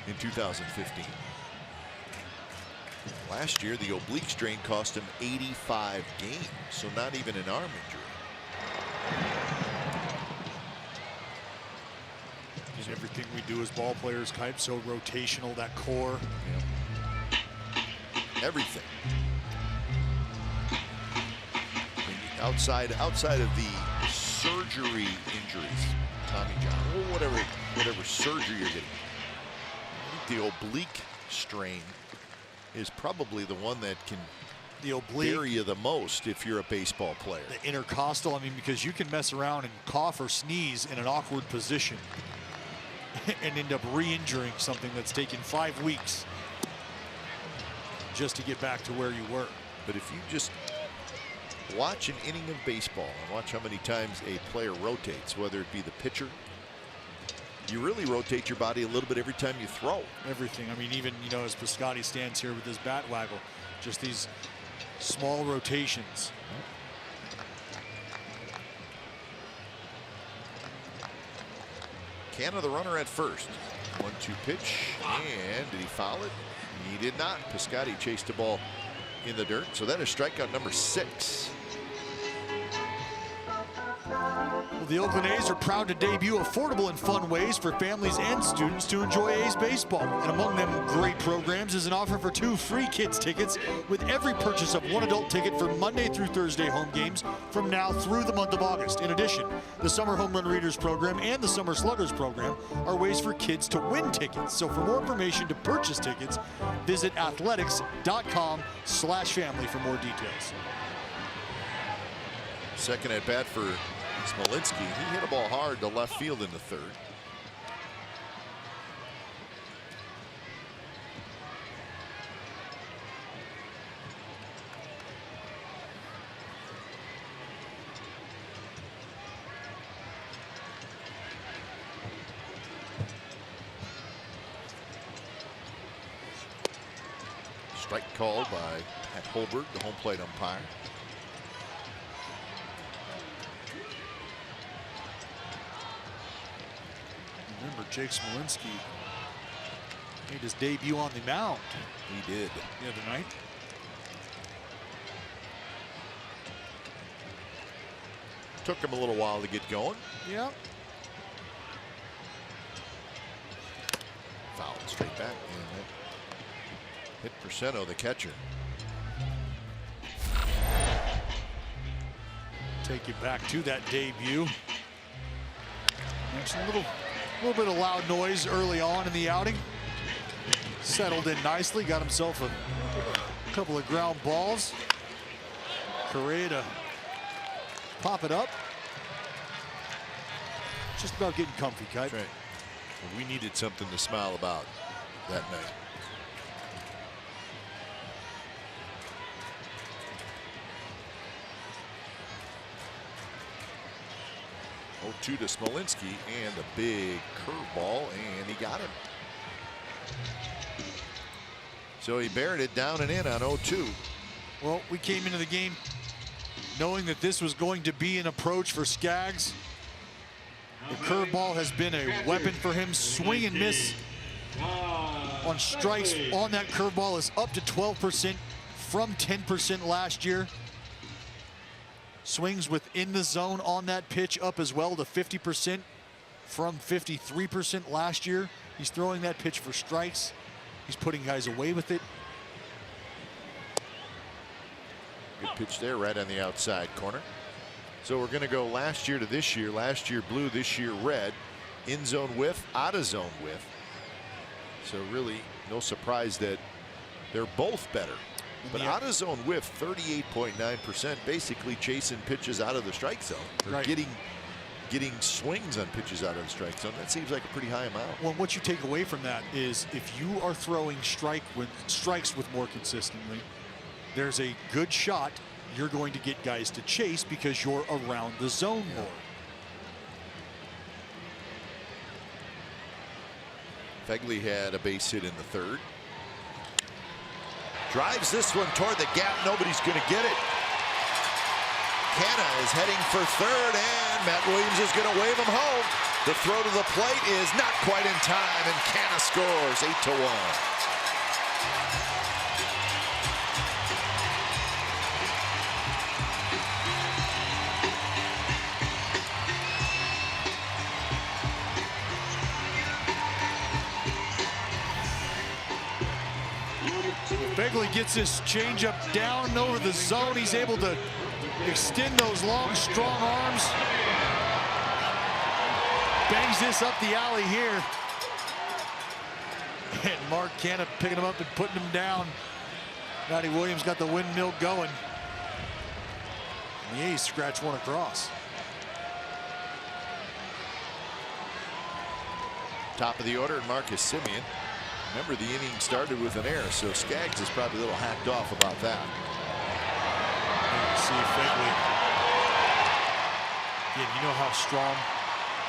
in 2015. Last year, the oblique strain cost him 85 games, so not even an arm injury. And everything we do as ball players, Kite, so rotational, that core. Yeah. Everything. Outside of the surgery injuries, Tommy John, or whatever surgery you're getting, I think the oblique strain is probably the one that can bury you the most if you're a baseball player. The intercostal, I mean, because you can mess around and cough or sneeze in an awkward position and end up re-injuring something that's taken 5 weeks just to get back to where you were. But if you just watch an inning of baseball and watch how many times a player rotates, whether it be the pitcher, you really rotate your body a little bit every time you throw. Everything. I mean, even, as Piscotty stands here with his bat waggle, just these small rotations. Canna the runner at first. 1-2 pitch, and did he foul it? He did not. Piscotty chased the ball in the dirt, so that is strikeout number 6. Well, the Oakland A's are proud to debut affordable and fun ways for families and students to enjoy A's baseball. And among them great programs is an offer for 2 free kids tickets with every purchase of 1 adult ticket for Monday through Thursday home games from now through the month of August. In addition, the Summer Home Run Readers program and the Summer Sluggers program are ways for kids to win tickets. So for more information to purchase tickets, visit athletics.com/family for more details. Second at bat for Smolinski. He hit a ball hard to left field in the third. Strike called by Pat Holberg, the home plate umpire. Remember, Jake Smolinski made his debut on the mound. He did. The other night. Took him a little while to get going. Yep. Fouled straight back. And that hit Perceno, the catcher. Take you back to that debut. There's a little bit of loud noise early on in the outing. Settled in nicely, got himself a couple of ground balls. Correa to pop it up. Just about getting comfy, Kite. That's right. Well, we needed something to smile about that night. 0-2 to Smolinski, and a big curveball, and he got him. So he buried it down and in on 0-2. Well, we came into the game knowing that this was going to be an approach for Skaggs. The curveball has been a weapon for him. Swing and miss on strikes on that curveball is up to 12% from 10% last year. Swings within the zone on that pitch up as well to 50% from 53% last year. He's throwing that pitch for strikes. He's putting guys away with it. Good pitch there, right on the outside corner. So we're going to go last year to this year. Last year blue, this year red. In zone whiff, out of zone whiff. So really no surprise that they're both better. But out of zone whiff, 38.9%, basically chasing pitches out of the strike zone. Or getting swings on pitches out of the strike zone. That seems like a pretty high amount. Well, what you take away from that is if you are throwing strikes with more consistently, there's a good shot you're going to get guys to chase because you're around the zone more. Fegley had a base hit in the third. Drives this one toward the gap. Nobody's going to get it. Canna is heading for third, and Matt Williams is going to wave him home. The throw to the plate is not quite in time, and Canna scores 8-1. Fegley gets his changeup down over the zone. He's able to extend those long, strong arms. Bangs this up the alley here. And Mark Canna picking him up and putting him down. Matty Williams got the windmill going. And the A's scratch one across. Top of the order, Marcus Semien. Remember, the inning started with an error, so Skaggs is probably a little hacked off about that. See Fegley. Again, you know how strong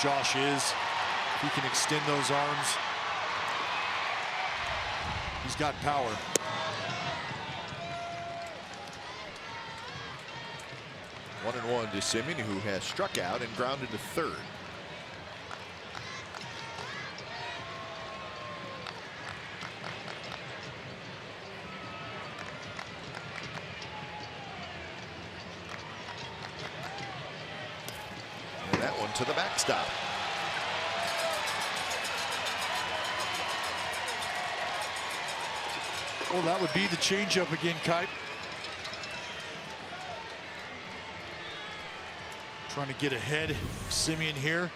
Josh is. He can extend those arms. He's got power. One and one to Semien, who has struck out and grounded to third. To the backstop. Well, that would be the changeup again, Kite. Trying to get ahead. Semien here.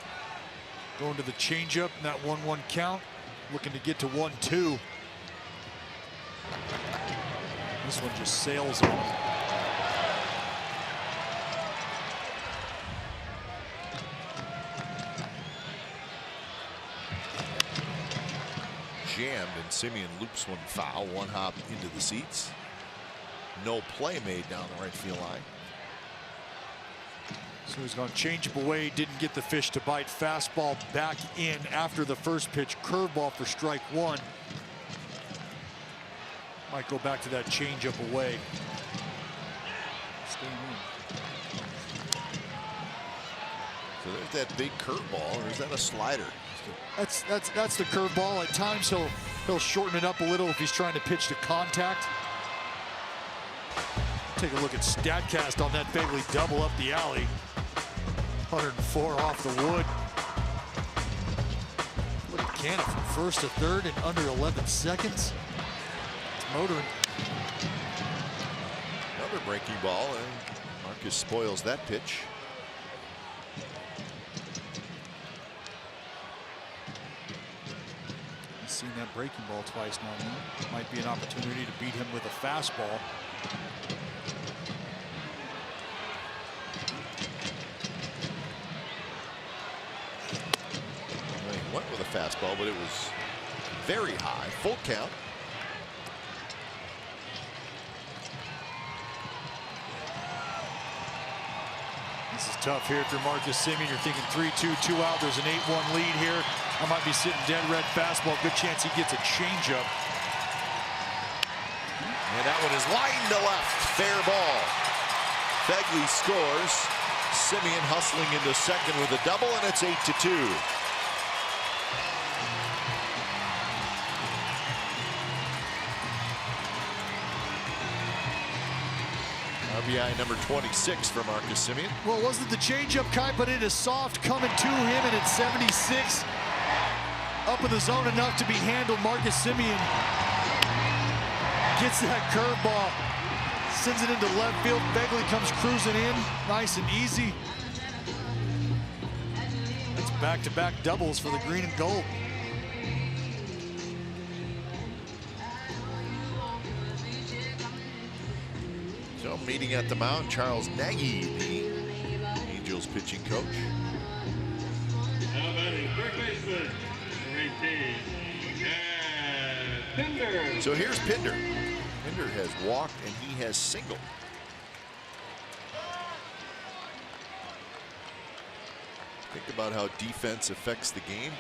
Going to the changeup in that 1-1 count. Looking to get to 1-2. This one just sails on him. Jammed, and Semien loops one foul, one hop into the seats. No play made down the right field line. So he's going to change him away, didn't get the fish to bite. Fastball back in after the first pitch. Curveball for strike one. Might go back to that changeup away. Staying in. So there's that big curveball, or is that a slider? That's the curveball. At times he'll shorten it up a little if he's trying to pitch to contact. Take a look at StatCast on that Fegley double up the alley. 104 off the wood. Look at Canna from first to third in under 11 seconds. It's motoring. Another breaking ball, and Marcus spoils that pitch. Seen that breaking ball twice now. Might be an opportunity to beat him with a fastball. Well, he went with a fastball, but it was very high. Full count. This is tough here if you're Marcus Semien. You're thinking 3-2, 2 out. There's an 8-1 lead here. I might be sitting dead red fastball. Good chance he gets a changeup. And that one is lined to left. Fair ball. Fegley scores. Semien hustling into second with a double, and it's 8-2. RBI number 26 for Marcus Semien. Well, it wasn't the changeup, Kai, but it is soft coming to him, and it's 76. Up in the zone enough to be handled. Marcus Semien gets that curveball, sends it into left field. Fegley comes cruising in, nice and easy. It's back-to-back doubles for the green and gold. So meeting at the mound, Charles Nagy, the Angels pitching coach. Now batting third baseman, number 18, and Pinder. So here's Pinder. Pinder has walked and he has singled. Think about how defense affects the game.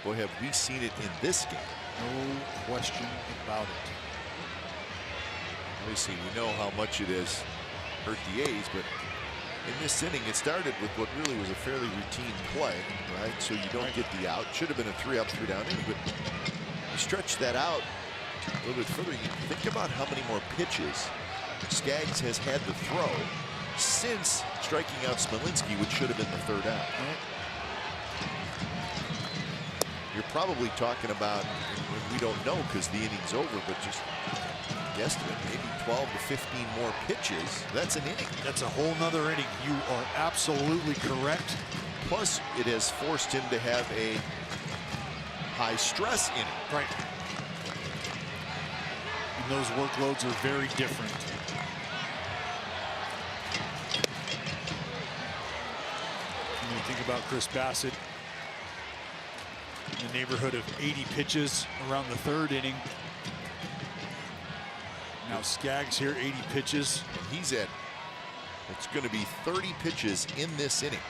Boy, have we seen it in this game. No question about it. Obviously, we know how much it has hurt the A's, but in this inning, it started with what really was a fairly routine play, right? So you don't get the out. Should have been a 3-up, 3-down inning, but you stretch that out a little bit further. You think about how many more pitches Skaggs has had to throw since striking out Smolinski, which should have been the third out. You're probably talking about, and we don't know because the inning's over, but just guesstimate, maybe 12 to 15 more pitches. That's an inning. That's a whole nother inning. You are absolutely correct. Plus, it has forced him to have a high stress inning. Right. And those workloads are very different. When you think about Chris Bassett, in the neighborhood of 80 pitches around the third inning. Now Skaggs here, 80 pitches. And he's at, it's going to be 30 pitches in this inning.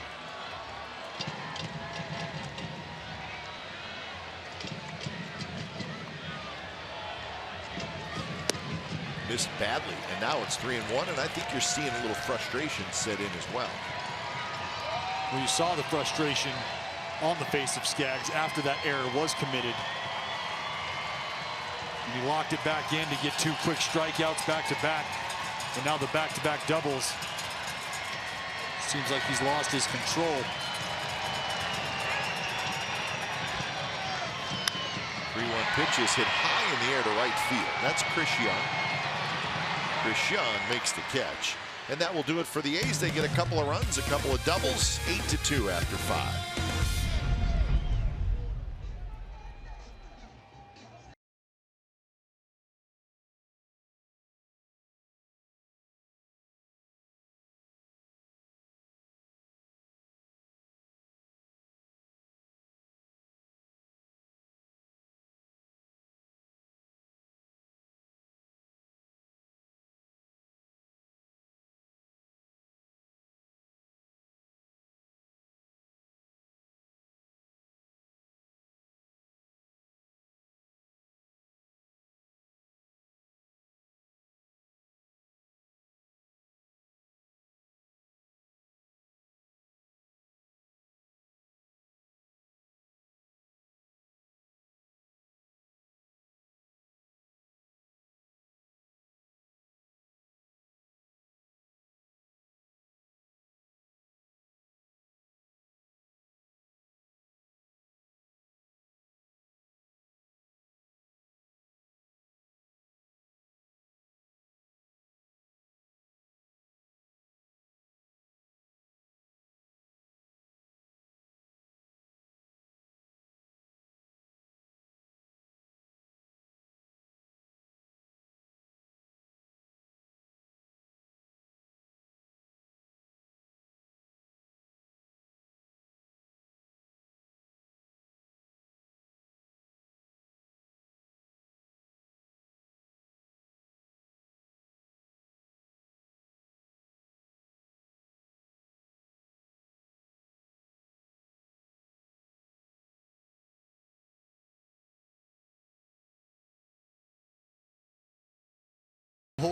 Missed badly, and now it's 3-1, and I think you're seeing a little frustration set in as well. Well, you saw the frustration on the face of Skaggs after that error was committed. And he locked it back in to get 2 quick strikeouts back-to-back. And now the back-to-back doubles. Seems like he's lost his control. 3-1 pitch is hit high in the air to right field. That's Chris Young. Chris Young makes the catch. And that will do it for the A's. They get a couple of runs, a couple of doubles, 8-2 after 5.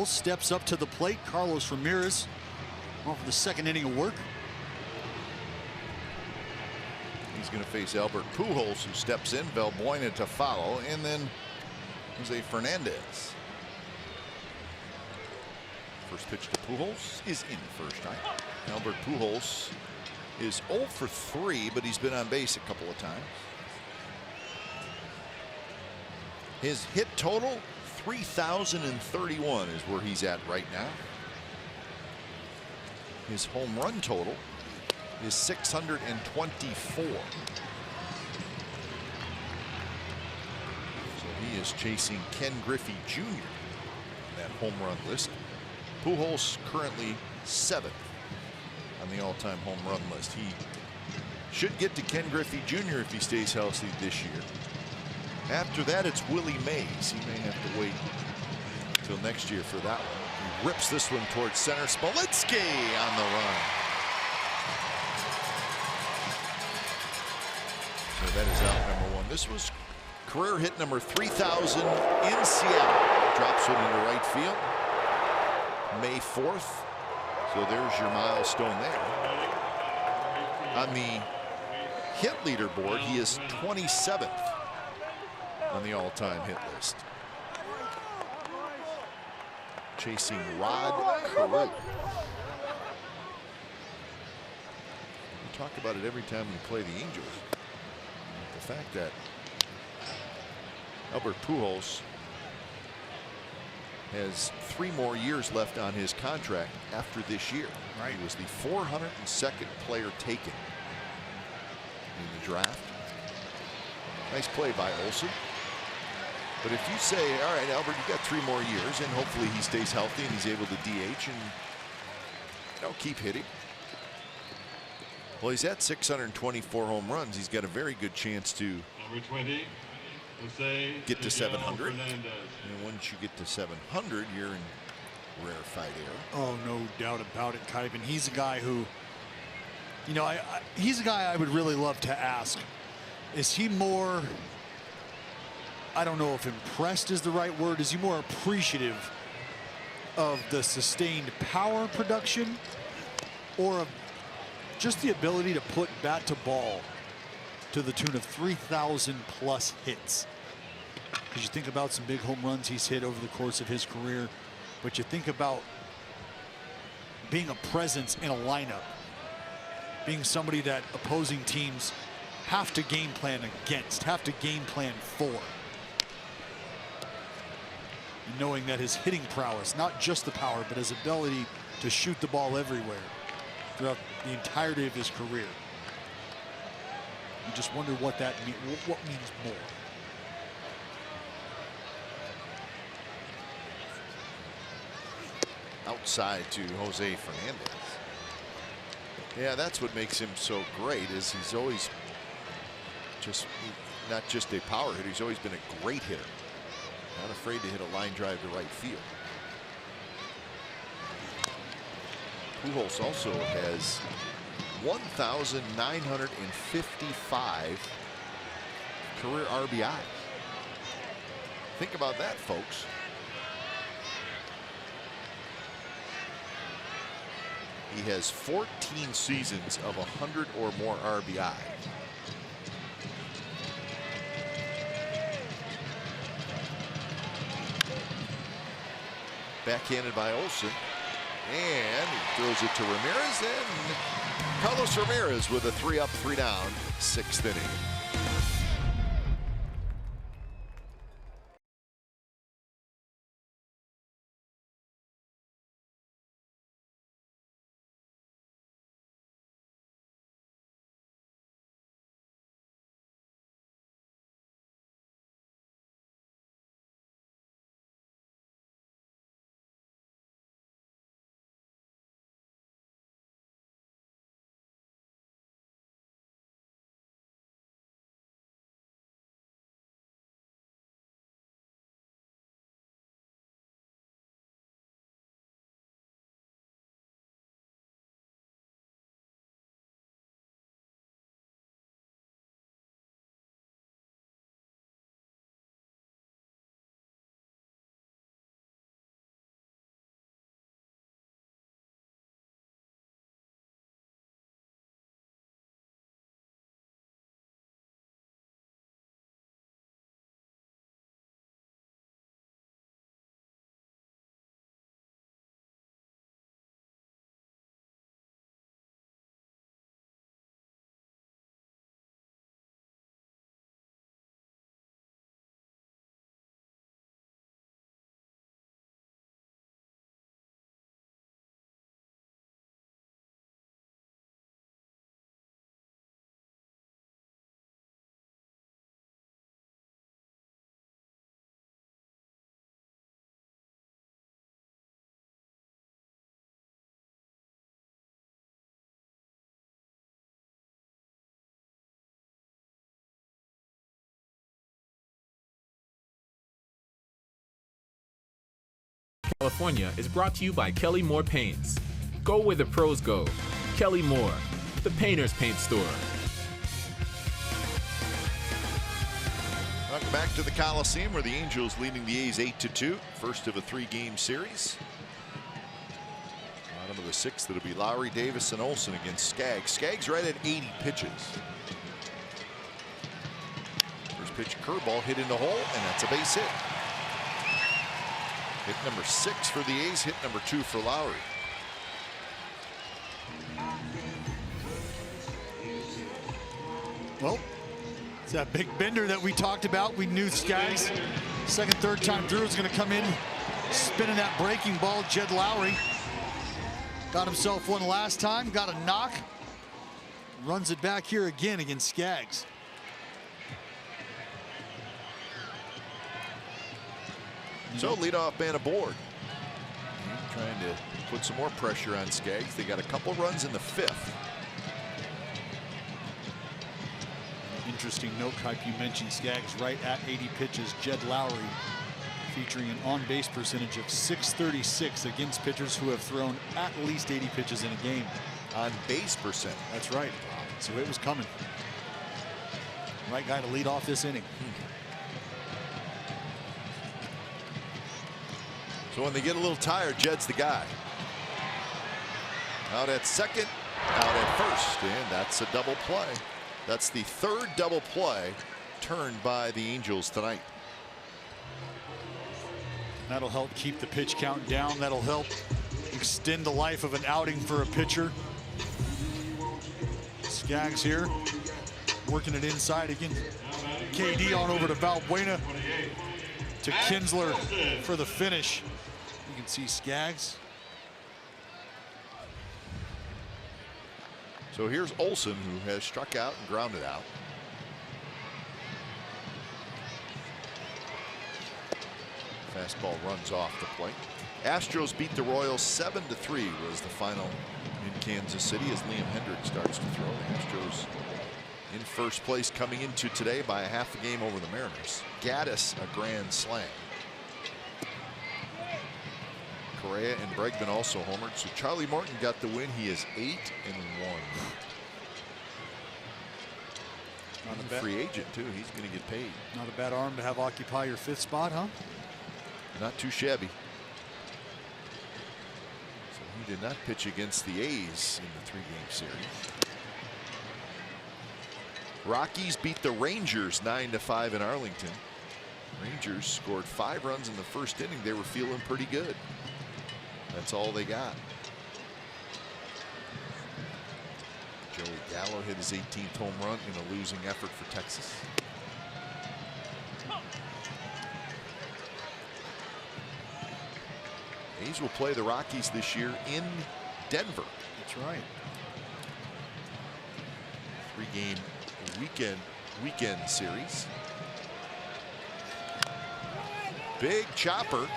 Pujols steps up to the plate. Carlos Ramirez on for the second inning of work. He's going to face Albert Pujols, who steps in. Valbuena to follow, and then Jose Fernandez. First pitch to Pujols is in first time. Albert Pujols is 0 for 3, but he's been on base a couple of times. His hit total, 3,031, is where he's at right now. His home run total is 624. So he is chasing Ken Griffey Jr. in that home run list. Pujols currently 7th on the all-time home run list. He should get to Ken Griffey Jr. if he stays healthy this year. After that, it's Willie Mays. He may have to wait until next year for that one. He rips this one towards center. Smolitsky on the run. So that is out number 1. This was career hit number 3,000 in Seattle. Drops one into right field. May 4th. So there's your milestone there. On the hit leaderboard, he is 27th on the all-time hit list. Chasing Rod Carew. We talk about it every time we play the Angels. The fact that Albert Pujols has 3 more years left on his contract after this year. Right. He was the 402nd player taken in the draft. Nice play by Olsen. But if you say, all right, Albert, you got 3 more years, and hopefully he stays healthy and he's able to DH and keep hitting. Well, he's at 624 home runs. He's got a very good chance to Number 20, Jose get to 700. Fernandez. And once you get to 700, you're in rarefied air. Oh, no doubt about it, Kyvan. He's a guy who, he's a guy I would really love to ask. Is he more, I don't know if impressed is the right word, is he more appreciative of the sustained power production or of just the ability to put bat to ball to the tune of 3,000 plus hits? Because you think about some big home runs he's hit over the course of his career, but you think about being a presence in a lineup, being somebody that opposing teams have to game plan against, have to game plan for. And knowing that his hitting prowess, not just the power, but his ability to shoot the ball everywhere throughout the entirety of his career. You just wonder what that means, what means more. Outside to Jose Fernandez. Yeah, that's what makes him so great, is he's always not just a power hitter, he's always been a great hitter. Not afraid to hit a line drive to right field. Pujols also has 1,955 career RBIs. Think about that, folks. He has 14 seasons of 100 or more RBI. Backhanded by Olsen. And he throws it to Ramirez, and Carlos Ramirez with a 3-up, 3-down, 6th inning. California is brought to you by Kelly Moore Paints. Go where the pros go. Kelly Moore, the painter's paint store. Welcome back to the Coliseum, where the Angels leading the A's 8-2. First of a 3-game series. Bottom of the 6th, it'll be Lowry, Davis, and Olsen against Skaggs. Skaggs right at 80 pitches. First pitch, curveball hit in the hole, and that's a base hit. Hit number 6 for the A's, hit number 2 for Lowry. Well, it's that big bender that we talked about. We knew Skaggs, second, third time through, is going to come in spinning that breaking ball. Jed Lowry got himself one last time, got a knock, runs it back here again against Skaggs. So leadoff man aboard. Trying to put some more pressure on Skaggs. They got a couple runs in the 5th. Interesting note, Kike, you mentioned Skaggs right at 80 pitches. Jed Lowry featuring an on-base percentage of .636 against pitchers who have thrown at least 80 pitches in a game. On base percent. That's right. So it was coming. Right guy to lead off this inning. So when they get a little tired, Jed's the guy. Out at second, out at first, and that's a double play. That's the 3rd double play turned by the Angels tonight. That'll help keep the pitch count down. That'll help extend the life of an outing for a pitcher. Skaggs here, working it inside again. KD on over to Valbuena, to Kinsler for the finish. You can see Skaggs. So here's Olsen, who has struck out and grounded out. Fastball runs off the plate. Astros beat the Royals 7-3 was the final in Kansas City as Liam Hendriks starts to throw. The Astros in first place coming into today by a half a game over the Mariners. Gaddis a grand slam. Correa and Bregman also homered. So Charlie Morton got the win. He is 8-1. Not a He's a free agent too. He's going to get paid. Not a bad arm to have occupy your 5th spot, huh? Not too shabby. So he did not pitch against the A's in the 3-game series. Rockies beat the Rangers 9-5 in Arlington. Rangers scored 5 runs in the 1st inning. They were feeling pretty good. That's all they got. Joey Gallo hit his 18th home run in a losing effort for Texas. A's will play the Rockies this year in Denver. That's right. 3-game weekend series. Big chopper.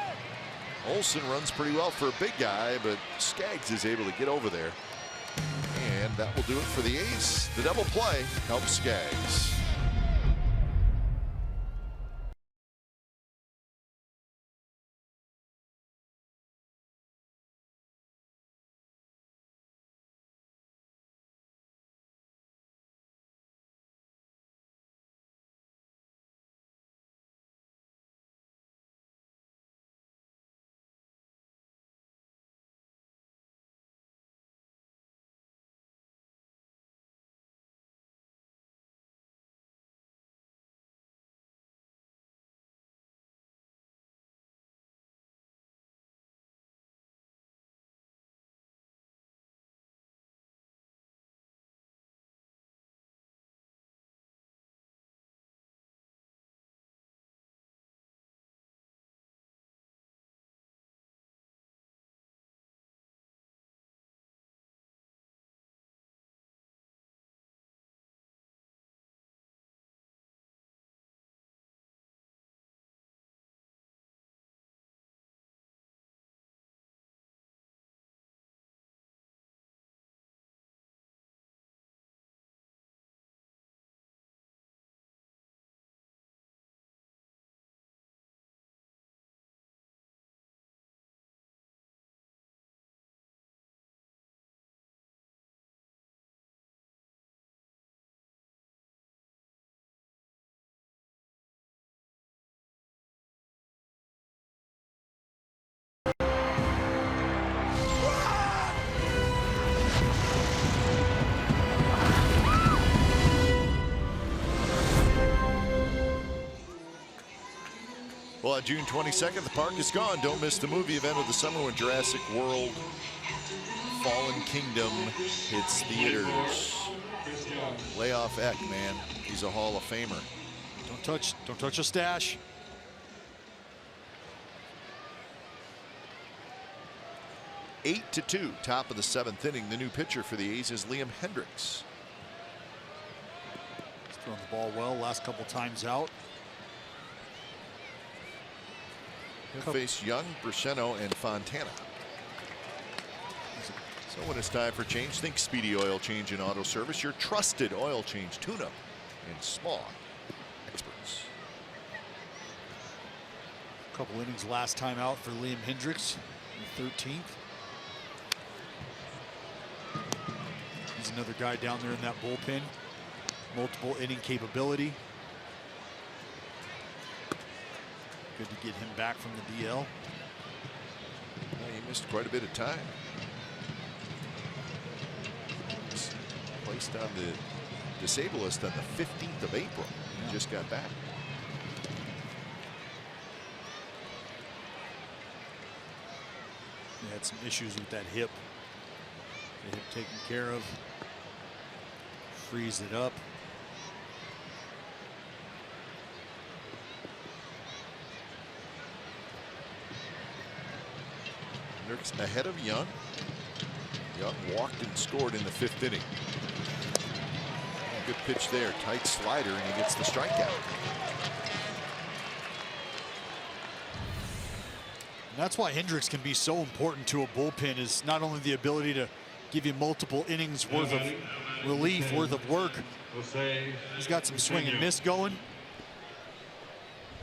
Olsen runs pretty well for a big guy, but Skaggs is able to get over there. And that will do it for the A's. The double play helps Skaggs. Well, on June 22nd, the park is gone. Don't miss the movie event of the summer when Jurassic World Fallen Kingdom hits theaters. Lay off Eck, man. He's a Hall of Famer. Don't touch a stash. Eight to 2, top of the 7th inning. The new pitcher for the A's is Liam Hendricks. He's thrown the ball well last couple times out. He'll face Young, Braceno, and Fontana. So when it's time for change, think Speedy Oil Change and Auto Service, your trusted oil change tune-up and small experts. A couple innings last time out for Liam Hendricks, the 13th. He's another guy down there in that bullpen. Multiple inning capability. Good to get him back from the DL. Well, he missed quite a bit of time. He's placed on the disabled list on the 15th of April. He just got back. He had some issues with that hip. The hip taken care of. Frees it up. Hendricks ahead of Young. Young walked and scored in the 5th inning. Good pitch there, tight slider, and he gets the strikeout. And that's why Hendricks can be so important to a bullpen, is not only the ability to give you multiple innings worth of relief, worth of work. He's got some swing and miss going.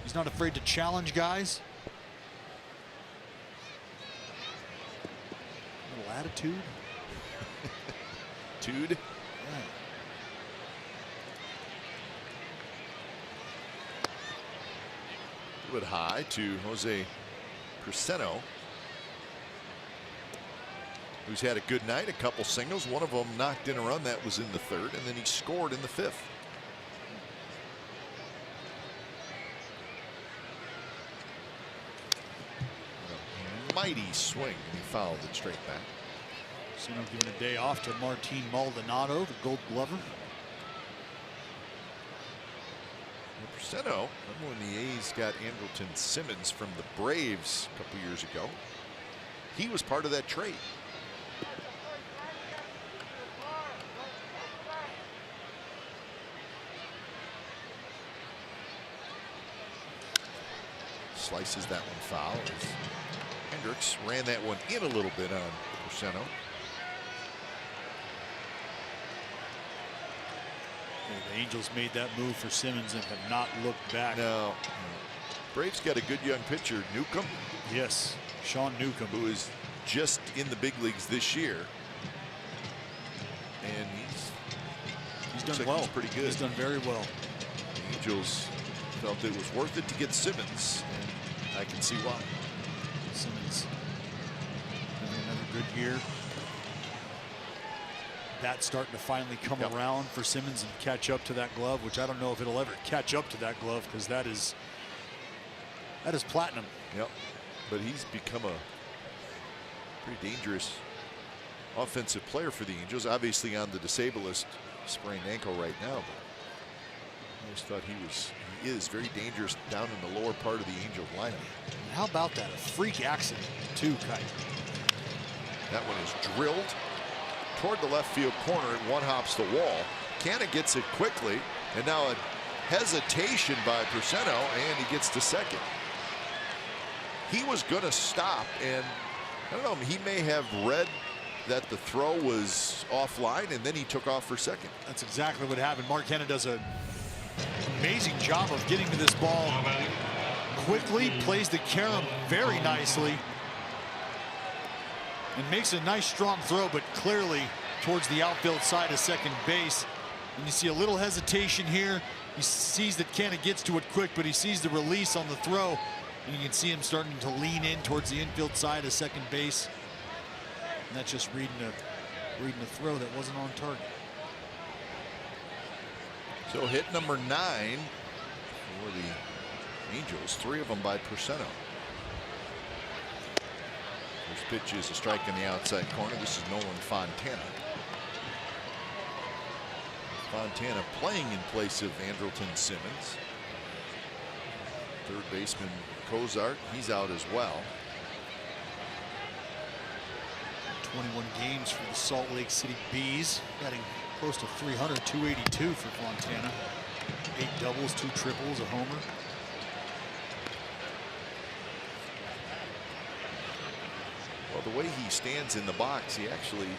He's not afraid to challenge guys. A little attitude. Tude. Yeah. A bit high to Jose Perseno, who's had a good night, a couple singles. One of them knocked in a run. That was in the 3rd, and then he scored in the 5th. A mighty swing, and he fouled it straight back. Perseno giving a day off to Martin Maldonado, the Gold Glover. Perseno, remember when the A's got Andrelton Simmons from the Braves a couple years ago? He was part of that trade. Slices that one foul. Hendricks ran that one in a little bit on Perseno. The Angels made that move for Simmons and have not looked back. No. Braves got a good young pitcher, Newcomb. Yes, Sean Newcomb, who is just in the big leagues this year. And he's done like well. He's pretty good. He's done very well. The Angels felt it was worth it to get Simmons, and I can see why. Simmons having another good year. That's starting to finally come around for Simmons and catch up to that glove, which I don't know if it'll ever catch up to that glove, because that is platinum. Yep. But he's become a pretty dangerous offensive player for the Angels. Obviously on the disabled list, sprained ankle right now, but I always thought he is very dangerous down in the lower part of the Angel lineup. And how about that? A freak accident too, Kite. That one is drilled toward the left field corner, and one hops the wall. Canna gets it quickly, and now a hesitation by Perseno, and he gets to second. He was going to stop, and I don't know, he may have read that the throw was offline, and then he took off for second. That's exactly what happened. Mark Hanna does an amazing job of getting to this ball quickly, plays the carom very nicely, and makes a nice strong throw, but clearly towards the outfield side of second base. And you see a little hesitation here. He sees that Canna gets to it quick, but he sees the release on the throw, and you can see him starting to lean in towards the infield side of second base. And that's just reading a throw that wasn't on target. So hit number 9 for the Angels, 3 of them by Percento. First pitch is a strike in the outside corner. This is Nolan Fontana. Fontana playing in place of Andrelton Simmons. Third baseman Cozart, he's out as well. 21 games for the Salt Lake City Bees, batting close to 300, 282 for Fontana. 8 doubles, 2 triples, a homer. Well, the way he stands in the box, he actually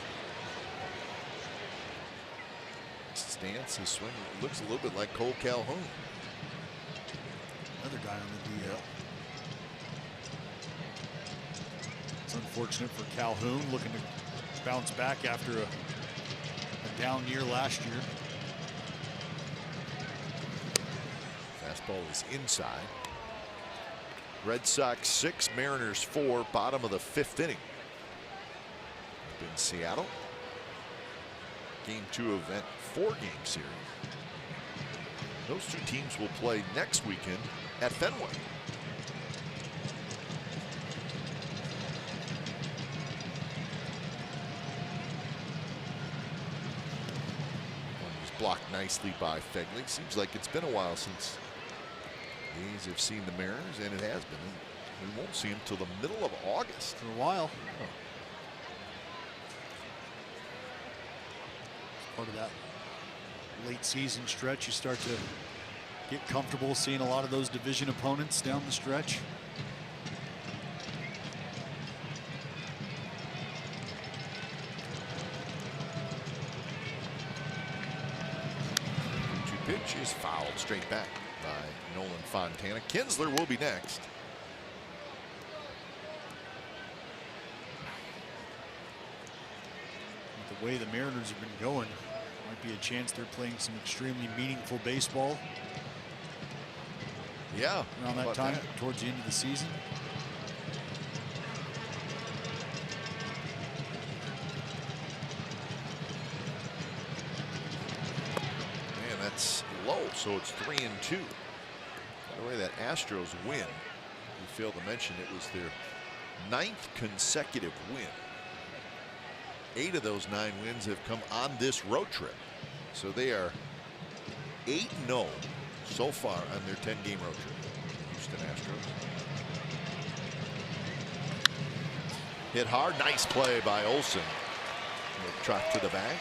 stance, his swing looks a little bit like Cole Calhoun. Another guy on the DL. It's unfortunate for Calhoun, looking to bounce back after a down year last year. Fastball is inside. Red Sox 6, Mariners 4, bottom of the 5th inning. Up in Seattle. Game 2 of that 4-game series. Those 2 teams will play next weekend at Fenway. One was blocked nicely by Fegley. Seems like it's been a while since the A's have seen the Mariners, and it has been. We won't see them till the middle of August. For a while. Oh. Part of that late season stretch, you start to get comfortable seeing a lot of those division opponents down the stretch. Pitch is fouled straight back by Nolan Fontana. Kinsler will be next. With the way the Mariners have been going, might be a chance they're playing some extremely meaningful baseball. Yeah, around that time, towards the end of the season. Man, that's low, so it's 3-2. By the way, that Astros win, we failed to mention it was their 9th consecutive win. 8 of those 9 wins have come on this road trip. So they are 8-0 so far on their 10-game road trip. Houston Astros. Hit hard. Nice play by Olsen. Trot to the bag.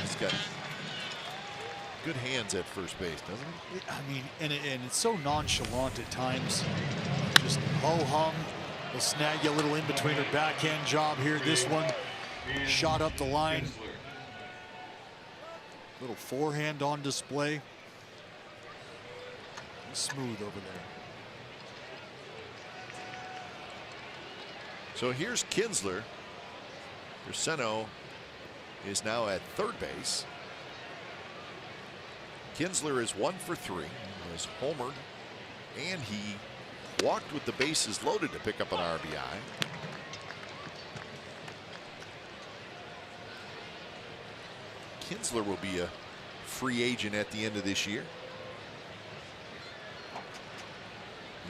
He's got good hands at first base, doesn't he? I mean, and it's so nonchalant at times. Just ho-hum. Will snag you a little in-betweener backhand job here. This one shot up the line. Little forehand on display. Smooth over there. So here's Kinsler. Percento is now at third base. Kinsler is 1 for 3. He was homered, and he walked with the bases loaded to pick up an RBI. Kinsler will be a free agent at the end of this year.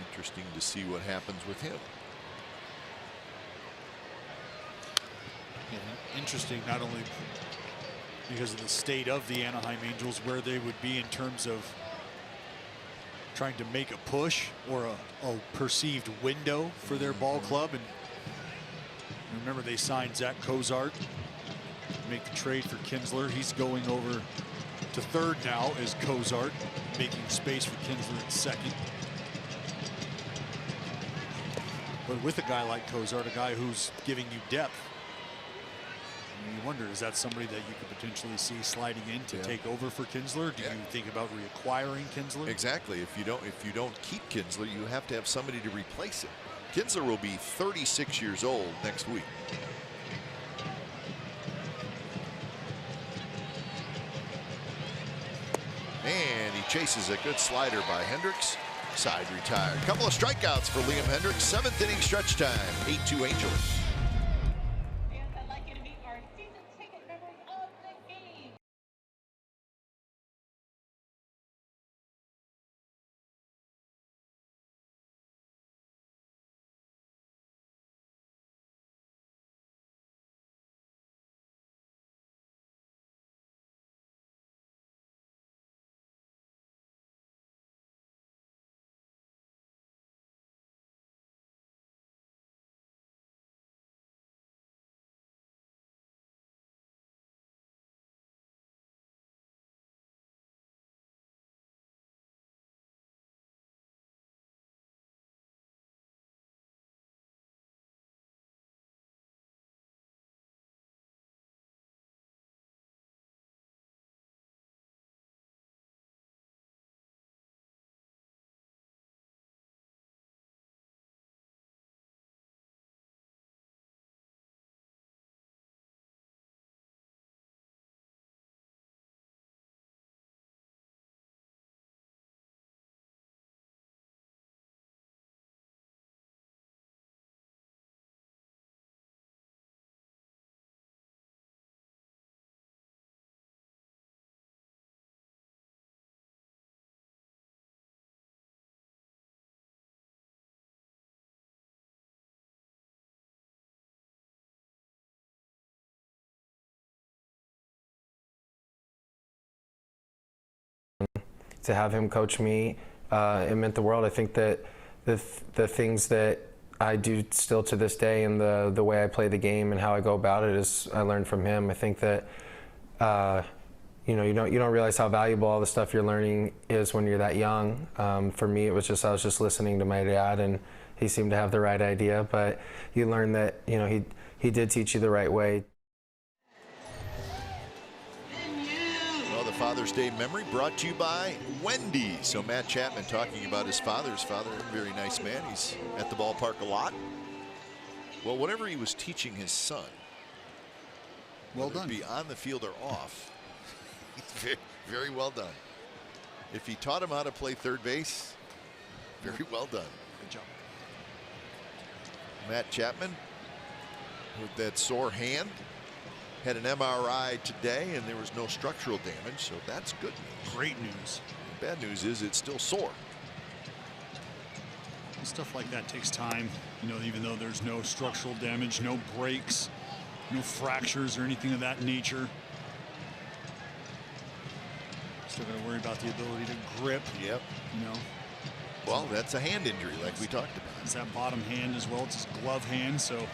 Interesting to see what happens with him. And interesting, not only because of the state of the Anaheim Angels, where they would be in terms of trying to make a push or a perceived window for their ball club. And remember, they signed Zach Cozart to make the trade for Kinsler. He's going over to third now as Cozart, making space for Kinsler at second. But with a guy like Cozart, a guy who's giving you depth, you wonder, is that somebody that you could potentially see sliding in to take over for Kinsler? Do you think about reacquiring Kinsler? Exactly. If you don't keep Kinsler, you have to have somebody to replace him. Kinsler will be 36 years old next week. And he chases a good slider by Hendricks. Side retired. Couple of strikeouts for Liam Hendricks. 7th inning stretch time. 8-2 Angels. to have him coach me, it meant the world. I think that the things that I do still to this day, and the way I play the game and how I go about it, is I learned from him. I think that you don't realize how valuable all the stuff you're learning is when you're that young. For me, it was just, I was just listening to my dad, and he seemed to have the right idea. But you learn that he did teach you the right way. Well, the Father's Day memory brought to you by Wendy's. So Matt Chapman talking about his father's father, a very nice man. He's at the ballpark a lot. Well, whatever he was teaching his son, well done, be on the field or off, very, very well done. If he taught him how to play third base, very well done. Good job. Matt Chapman with that sore hand. Had an MRI today, and there was no structural damage, so that's good news. Great news. The bad news is it's still sore. Stuff like that takes time, even though there's no structural damage, no breaks, no fractures or anything of that nature. Still got to worry about the ability to grip. Yep. Well, that's a hand injury like we talked about. It's that bottom hand as well. It's his glove hand, so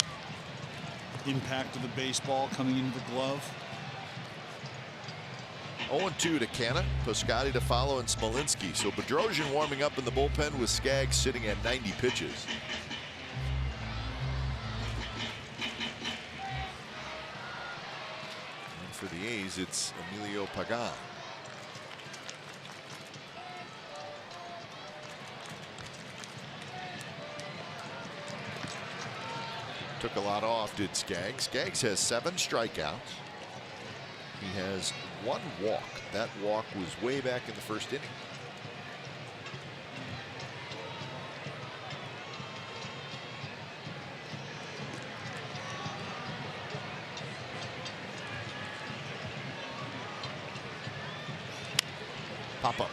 impact of the baseball coming into the glove. 0-2 to Canna, Piscotty to follow, and Smolinski. So Bedrosian warming up in the bullpen with Skaggs sitting at 90 pitches. And for the A's, it's Emilio Pagan. Took a lot off, did Skaggs. Skaggs has 7 strikeouts. He has 1 walk. That walk was way back in the first inning. Pop up.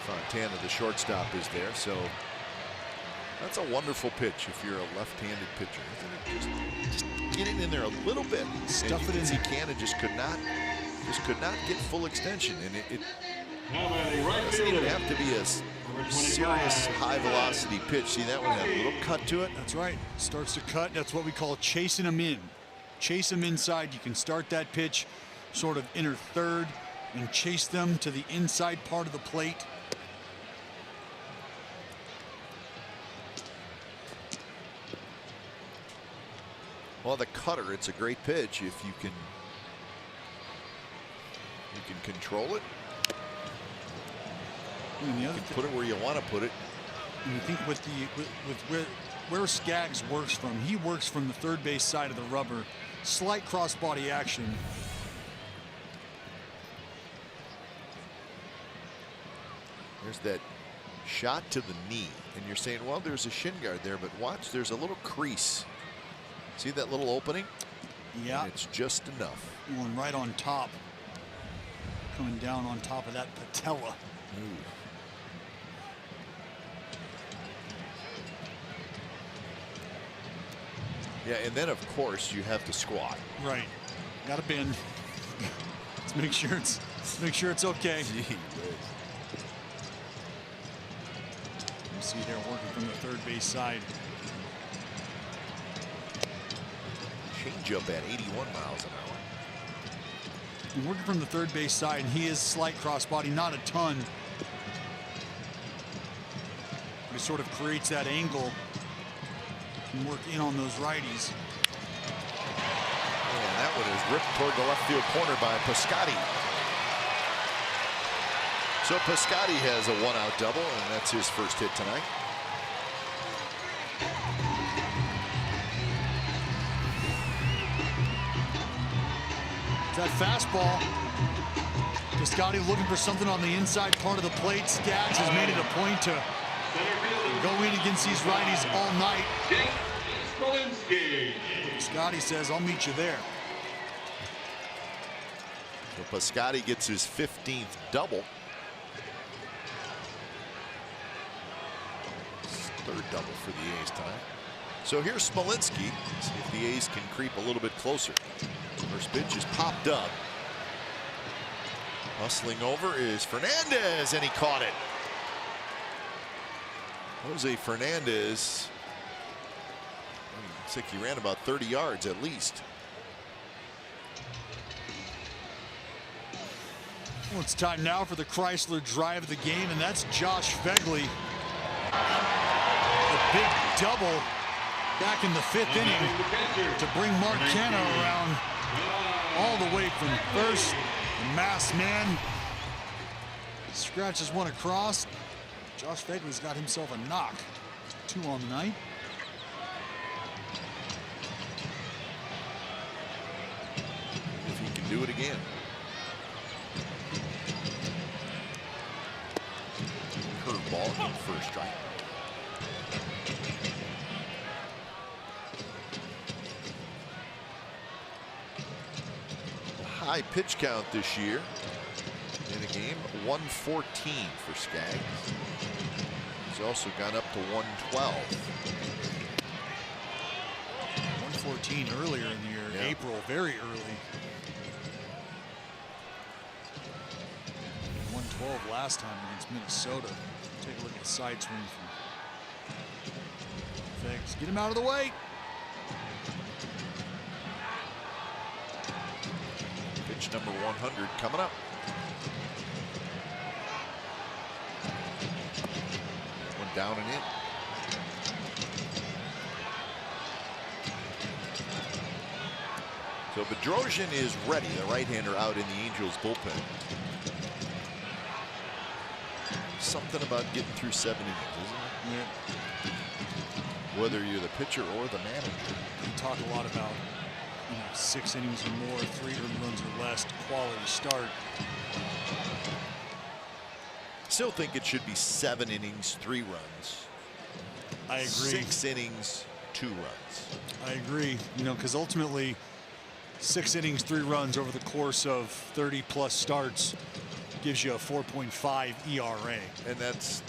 Fontana, the shortstop, is there, so that's a wonderful pitch if you're a left-handed pitcher. Just get it in there a little bit. Stuff it in. Canna just could not get full extension, and it doesn't even have to be a serious high-velocity pitch. See, that one had a little cut to it. That's right. Starts to cut. That's what we call chasing them in. Chase them inside. You can start that pitch sort of inner third and chase them to the inside part of the plate. Well, the cutter, it's a great pitch if you can control it. You can put it where you want to put it. And I think with where Skaggs works from, he works from the third base side of the rubber. Slight cross-body action. There's that shot to the knee, and you're saying, well, there's a shin guard there, but watch, there's a little crease. See that little opening? Yeah. And it's just enough. Going right on top. Coming down on top of that patella. Ooh. Yeah, and then of course you have to squat. Right. Got to bend. Let's make sure it's okay. Gee whiz. You see they're working from the third base side. Change up at 81 miles an hour. And working from the third base side, and he is slight crossbody, not a ton. But he sort of creates that angle and work in on those righties. And that one is ripped toward the left field corner by Piscotty. So Piscotty has a 1-out double, and that's his first hit tonight. That fastball. Piscotty looking for something on the inside part of the plate. Skaggs has made it a point to go in against these righties all night. Piscotty says, I'll meet you there. So Piscotty gets his 15th double. Third double for the A's tonight. So here's Smolinski. See if the A's can creep a little bit closer. First pitch is popped up. Hustling over is Fernandez, and he caught it. Jose Fernandez, looks like he ran about 30 yards at least. Well, it's time now for the Chrysler drive of the game, and that's Josh Fegley. A big double back in the 5th inning to bring Mark Canha around all the way from first. The masked man scratches one across. Josh Fegley's got himself a knock. 2 on the night. If he can do it again. Curveball in first strike. High pitch count this year in a game, 114 for Skaggs. He's also gone up to 112. 114 earlier in the year, Yeah. April, very early. 112 last time against Minnesota. Take a look at the side swing from Fegs. Get him out of the way. Pitch number 100 coming up. One down and in. So Bedrosian is ready, the right-hander out in the Angels bullpen. Something about getting through 7 innings, isn't it? Yeah. Whether you're the pitcher or the manager. We talk a lot about 6 innings or more, 3 earned runs or less, quality start. Still think it should be 7 innings, 3 runs. I agree. 6 innings, 2 runs. I agree. Because ultimately 6 innings, 3 runs over the course of 30+ starts gives you a 4.5 ERA. And that's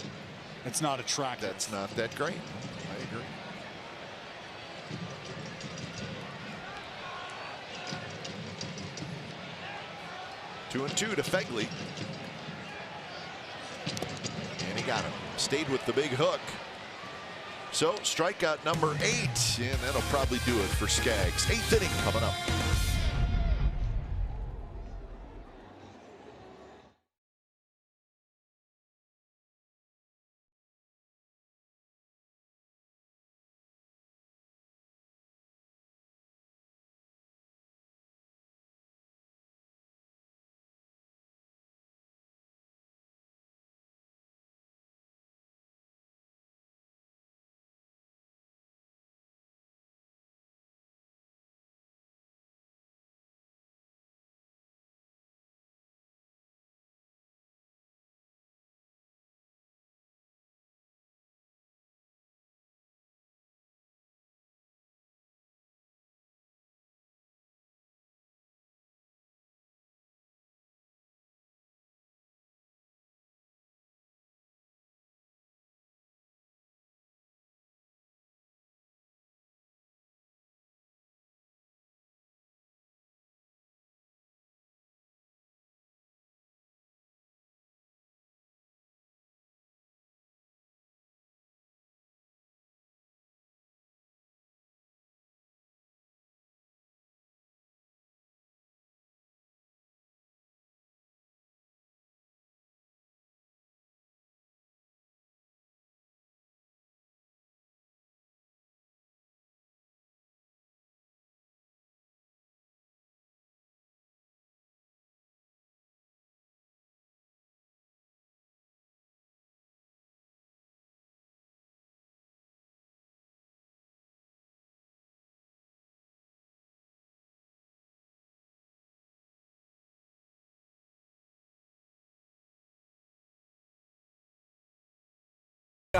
not attractive. That's not that great. I agree. Two and 2 to Fegley. And he got him. Stayed with the big hook. So strikeout number 8, and that'll probably do it for Skaggs. 8th inning coming up.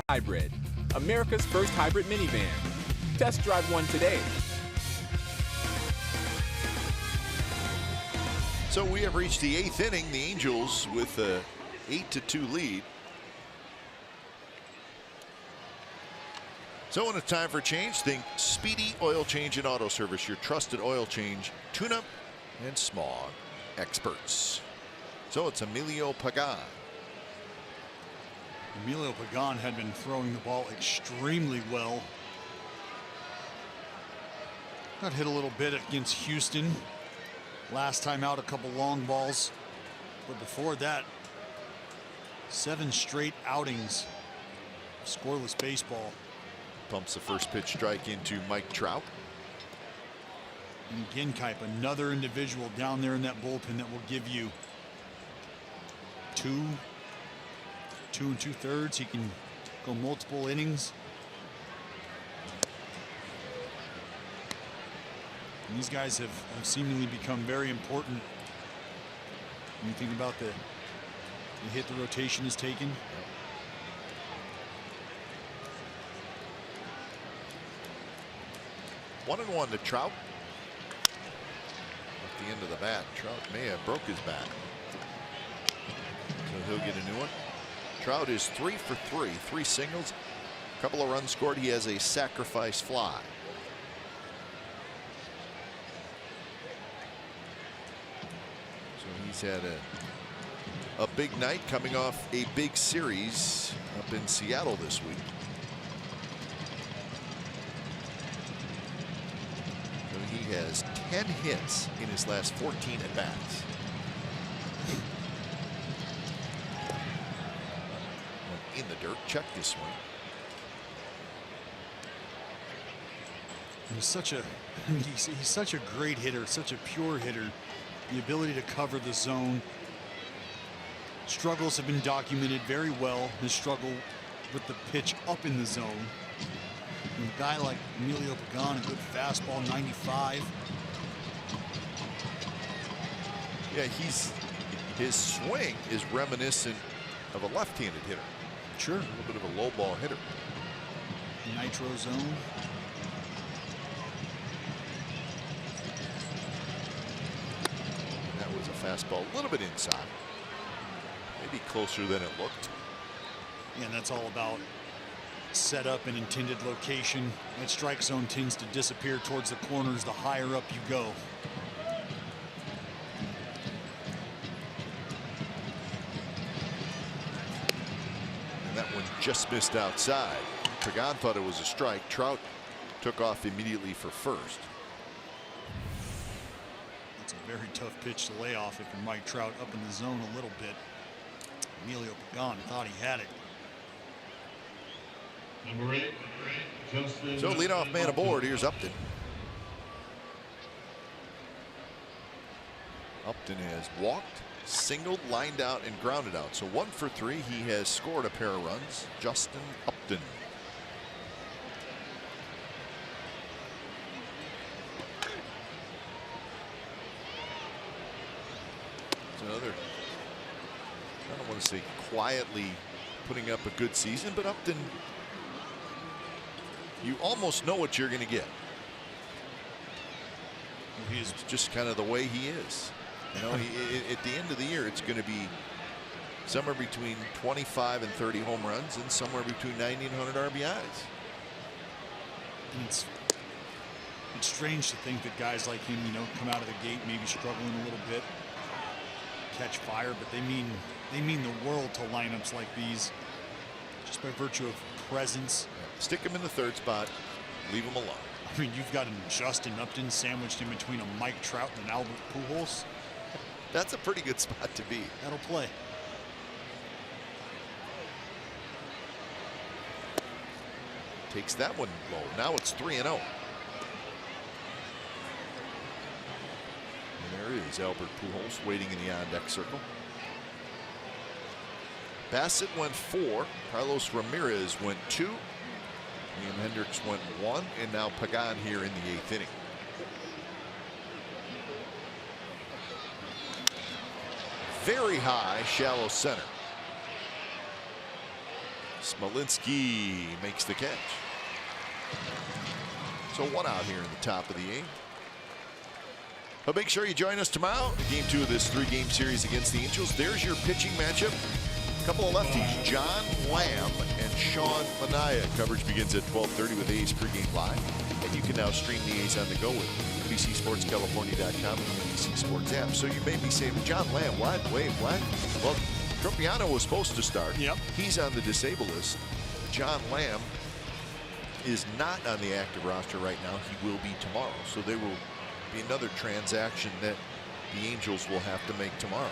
Hybrid, America's first hybrid minivan. Test drive one today. So we have reached the 8th inning. The Angels with a 8-2 lead. So when it's time for change, think Speedy Oil Change and Auto Service, your trusted oil change, tune-up, and smog experts. So it's Emilio Pagan. Emilio Pagan had been throwing the ball extremely well. Got hit a little bit against Houston. Last time out, a couple long balls. But before that, 7 straight outings of scoreless baseball. Pumps the first pitch strike into Mike Trout. And again, Kipe, another individual down there in that bullpen that will give you 2 2 2/3. He can go multiple innings. And these guys have seemingly become very important when you think about the hit the rotation is taken. 1-1 to Trout. At the end of the bat, Trout may have broke his bat. So he'll get a new one. Trout is 3 for 3, 3 singles, a couple of runs scored. He has a sacrifice fly. So he's had a big night coming off a big series up in Seattle this week. So he has 10 hits in his last 14 at bats. In the dirt, check this one. He's such a great hitter, such a pure hitter. The ability to cover the zone. Struggles have been documented very well. His struggle with the pitch up in the zone. And a guy like Emilio Pagan, a good fastball, 95. Yeah, his swing is reminiscent of a left-handed hitter. Sure. A little bit of a low ball hitter. Nitro zone. That was a fastball a little bit inside. Maybe closer than it looked. Yeah, and that's all about setup and intended location. That strike zone tends to disappear towards the corners the higher up you go. That one just missed outside. Pagan thought it was a strike. Trout took off immediately for first. It's a very tough pitch to lay off if you're Mike Trout up in the zone a little bit. Emilio Pagan thought he had it. Number 8, Justin. So leadoff man aboard. Here's Upton. Upton has walked, singled, lined out, and grounded out. So 1 for 3. He has scored a pair of runs. Justin Upton. It's another, I don't want to say quietly putting up a good season, but Upton, you almost know what you're going to get. He's just kind of the way he is. You know, at the end of the year, it's going to be somewhere between 25 and 30 home runs and somewhere between 90 and 100 RBIs. And it's strange to think that guys like him, you know, come out of the gate maybe struggling a little bit, catch fire, but they mean the world to lineups like these just by virtue of presence. Stick him in the third spot, leave him alone. I mean, you've got a Justin Upton sandwiched in between a Mike Trout and an Albert Pujols. That's a pretty good spot to be. That'll play. Takes that one low. Now it's 3-0. And there is Albert Pujols waiting in the on-deck circle. Bassett went 4. Carlos Ramirez went 2. Liam Hendricks went 1. And now Pagan here in the 8th inning. Very high, shallow center. Smolinski makes the catch. So 1 out here in the top of the 8th. But make sure you join us tomorrow. Game 2 of this 3-game series against the Angels. There's your pitching matchup. A couple of lefties, John Lamb and Sean Manaea. Coverage begins at 12:30 with A's pregame live. And you can now stream the A's on the go with NBCSportsCalifornia.com and the NBC Sports app. So you may be saying, John Lamb, what? Wait, what? Well, Tropiano was supposed to start. Yep. He's on the disabled list. John Lamb is not on the active roster right now. He will be tomorrow. So there will be another transaction that the Angels will have to make tomorrow.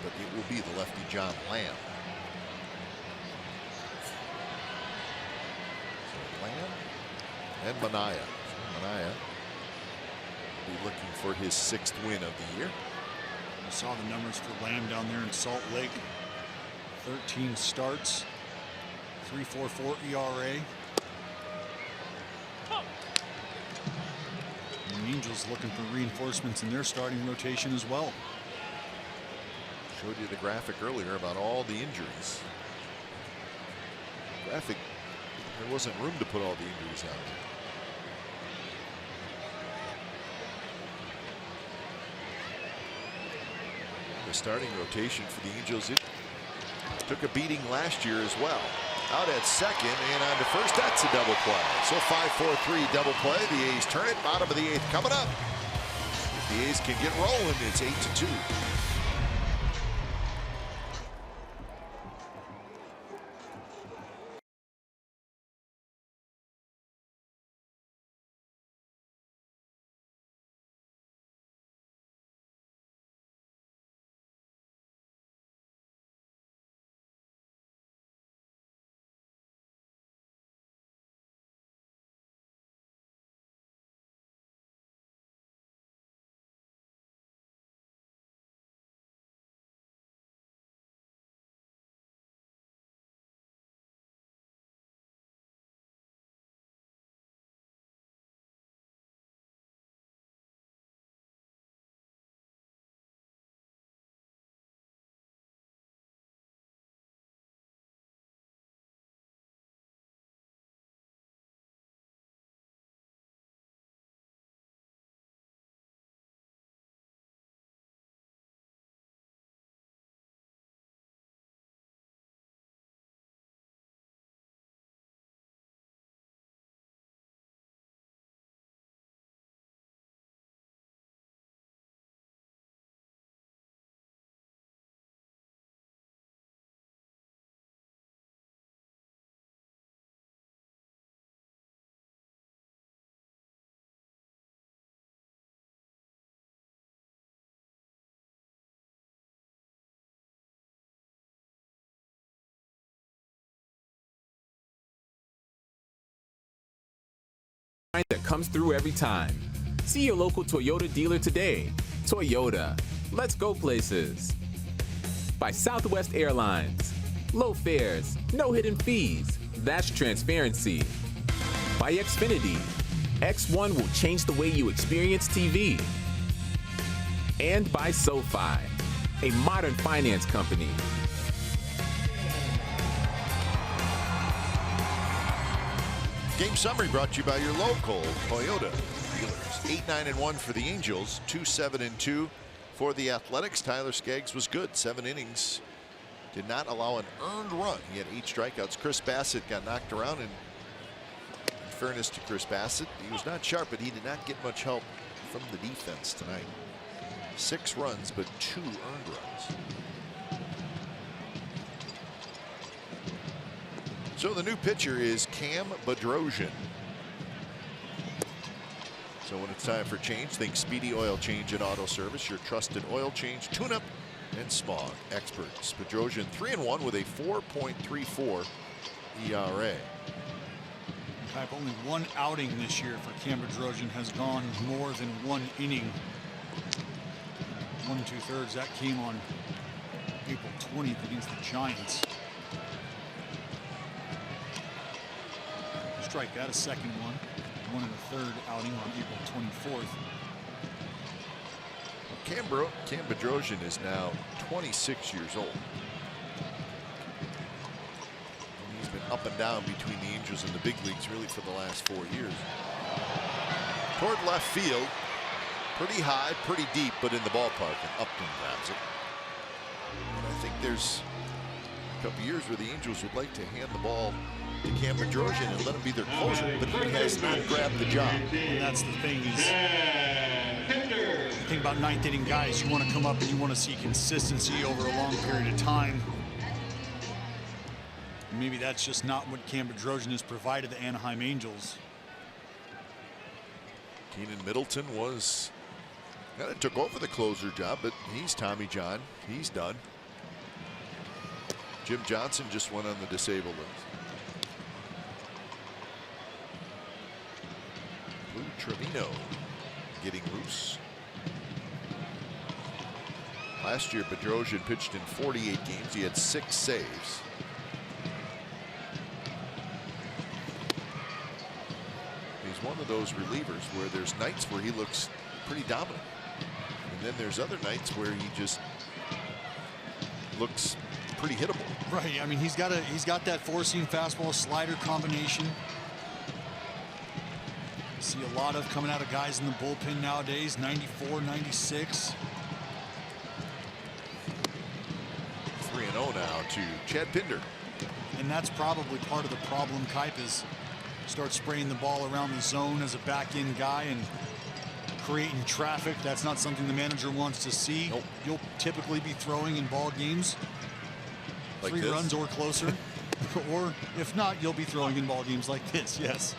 But it will be the lefty John Lamb. So Lamb and Manaya. So Manaya will be looking for his 6th win of the year. I saw the numbers for Lamb down there in Salt Lake. 13 starts, 3.44 ERA. And the Angels looking for reinforcements in their starting rotation as well. Showed you the graphic earlier about all the injuries. Graphic, there wasn't room to put all the injuries out. The starting rotation for the Angels, it took a beating last year as well. Out at second and on to first, that's a double play. So 5-4-3 double play. The A's turn it. Bottom of the 8th coming up. If the A's can get rolling, it's 8-2. That comes through every time. See your local Toyota dealer today. Toyota, let's go places. By Southwest Airlines. Low fares, no hidden fees. That's transparency. By Xfinity. X1 will change the way you experience TV. And by SoFi, a modern finance company. Game summary brought to you by your local Toyota dealers. 8-9-1 for the Angels, 2-7-2 for the Athletics. Tyler Skaggs was good. 7 innings. Did not allow an earned run. He had 8 strikeouts. Chris Bassett got knocked around, and in fairness to Chris Bassett, he was not sharp, but he did not get much help from the defense tonight. 6 runs, but 2 earned runs. So the new pitcher is Cam Bedrosian. So when it's time for change, think Speedy Oil Change and Auto Service, your trusted oil change, tune-up, and smog experts. Bedrosian 3-1 with a 4.34 ERA. In fact, only 1 outing this year for Cam Bedrosian has gone more than 1 inning. 1 2/3. That came on April 20th against the Giants. Strike that, a second one. 1 in the 3rd outing on April 24th. Cam Bedrosian is now 26 years old. And he's been up and down between the Angels and the big leagues really for the last 4 years. Toward left field, pretty high, pretty deep, but in the ballpark, and Upton grabs it. And I think there's a couple years where the Angels would like to hand the ball to Cam Bedrosian and let him be their closer, but he has not grabbed the job. And that's the thing, he's think about ninth inning guys, you want to come up and you want to see consistency over a long period of time. Maybe that's just not what Cam Bedrosian has provided the Anaheim Angels. Keenan Middleton kind of took over the closer job, but he's Tommy John. He's done. Jim Johnson just went on the disabled list. Lou Trevino getting loose. Last year, Bedrosian pitched in 48 games. He had 6 saves. He's one of those relievers where there's nights where he looks pretty dominant, and then there's other nights where he just looks pretty hittable. Right. I mean, he's got that four-seam fastball slider combination. See a lot of coming out of guys in the bullpen nowadays. 94, 96. 3-0 now to Chad Pinder. And that's probably part of the problem. Kipe is start spraying the ball around the zone as a back-end guy and creating traffic. That's not something the manager wants to see. Nope. You'll typically be throwing in ball games Like 3 this? runs or closer. Or if not, you'll be throwing in ball games like this. Yes.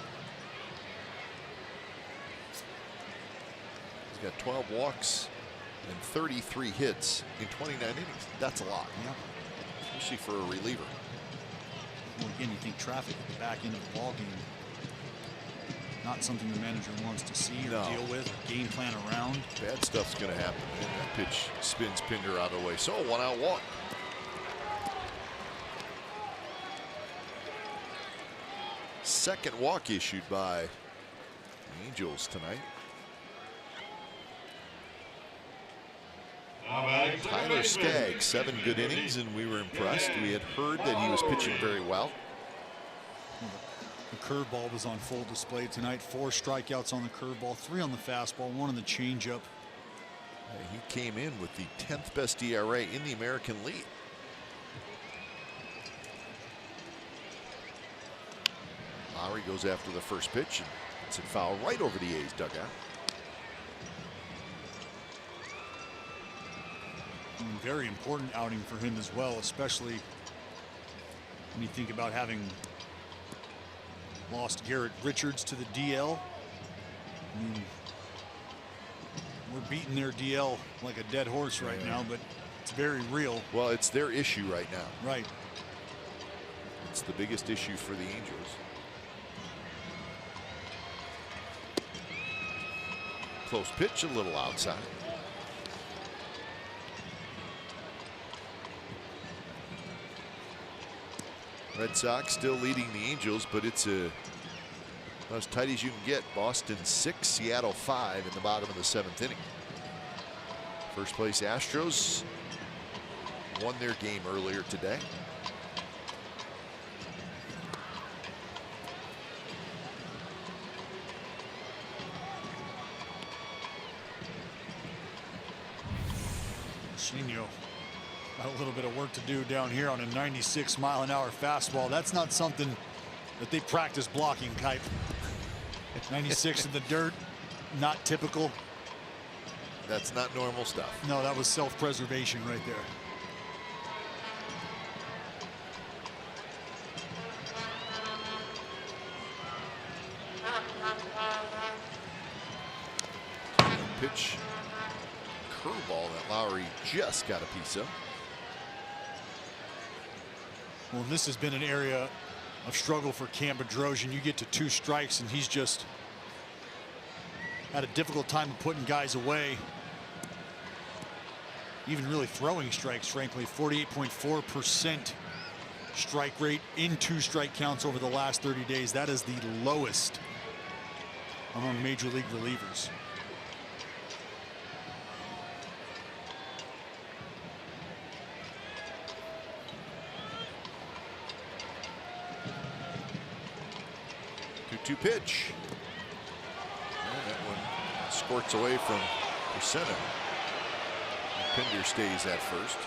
He's got 12 walks and 33 hits in 29 innings. That's a lot. Yeah. Especially for a reliever. Well, again, you think traffic at the back end of the ball game. Not something the manager wants to see or No. deal with or game plan around. Bad stuff's going to happen. And that pitch spins Pinder out of the way. So 1-out walk. Second walk issued by the Angels tonight. Tyler Skaggs, 7 good innings, and we were impressed. We had heard that he was pitching very well. The curveball was on full display tonight. 4 strikeouts on the curveball, 3 on the fastball, 1 on the changeup. He came in with the 10th best ERA in the American League. Lowry goes after the first pitch and hits it foul right over the A's dugout. Very important outing for him as well, especially when you think about having lost Garrett Richards to the DL. I mean, we're beating their DL like a dead horse right now, but it's very real. Well, it's their issue right now. Right. It's the biggest issue for the Angels. Close pitch, a little outside. Red Sox still leading the Angels, but it's about as tight as you can get. Boston 6, Seattle 5 in the bottom of the 7th inning. First place Astros won their game earlier today. Chino got a little bit of work to do down here on a 96-mile-an-hour fastball. That's not something that they practice blocking, Kipe. 96 in the dirt, not typical. That's not normal stuff. No, that was self-preservation right there. Pitch, curveball that Lowry just got a piece of. Well, this has been an area of struggle for Cam Bedrosian. You get to 2 strikes and he's just had a difficult time of putting guys away. Even really throwing strikes, frankly. 48.4% strike rate in 2 strike counts over the last 30 days. That is the lowest among major league relievers. Two pitch. And that one squirts away from Porcena. Pinder stays at first.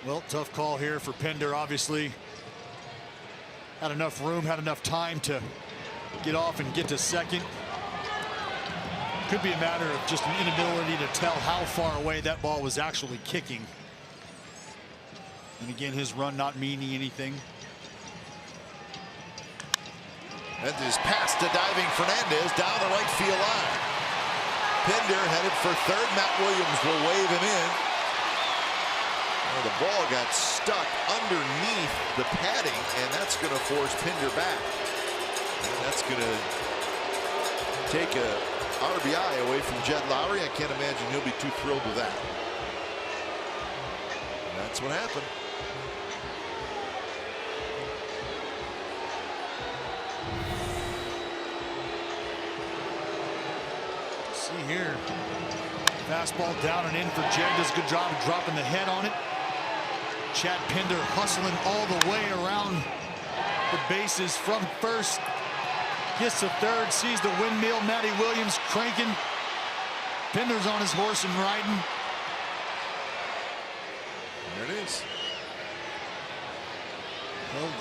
Well, tough call here for Pinder. Obviously, had enough room, had enough time to get off and get to second. Could be a matter of just an inability to tell how far away that ball was actually kicking. And again, his run not meaning anything. And his pass to diving Fernandez down the right field line. Pinder headed for third. Matt Williams will wave him in. And the ball got stuck underneath the padding, and that's going to force Pinder back. And that's going to take a RBI away from Jed Lowry. I can't imagine he'll be too thrilled with that. And that's what happened. See here, fastball down and in for Jed. Does a good job of dropping the head on it. Chad Pinder hustling all the way around the bases from first. Gets to third, sees the windmill. Matty Williams cranking. Pinder's on his horse and riding. There it is. Hold up.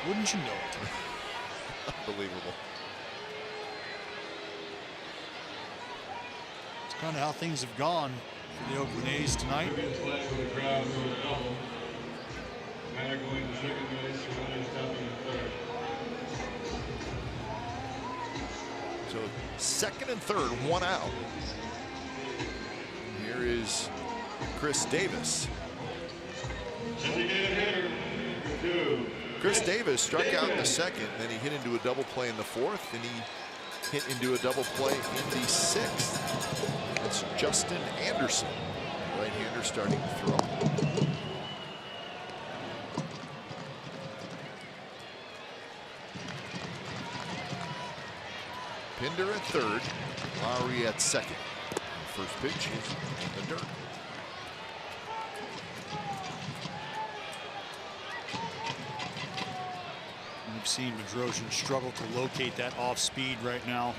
Wouldn't you know it? Unbelievable. It's kind of how things have gone for the Oakland A's tonight. Flag for the crowd for an elbow. Matter going to second base, runner stopping at third. So second and third, one out. Here is Chris Davis. Designated hitter, number 2. Chris Davis struck out in the second, then he hit into a double play in the fourth, and he hit into a double play in the sixth. That's Justin Anderson, right-hander starting to throw. Pinder at third, Lowry at second. The first pitch is in the dirt. We've seen Bedrosian struggle to locate that off speed right now.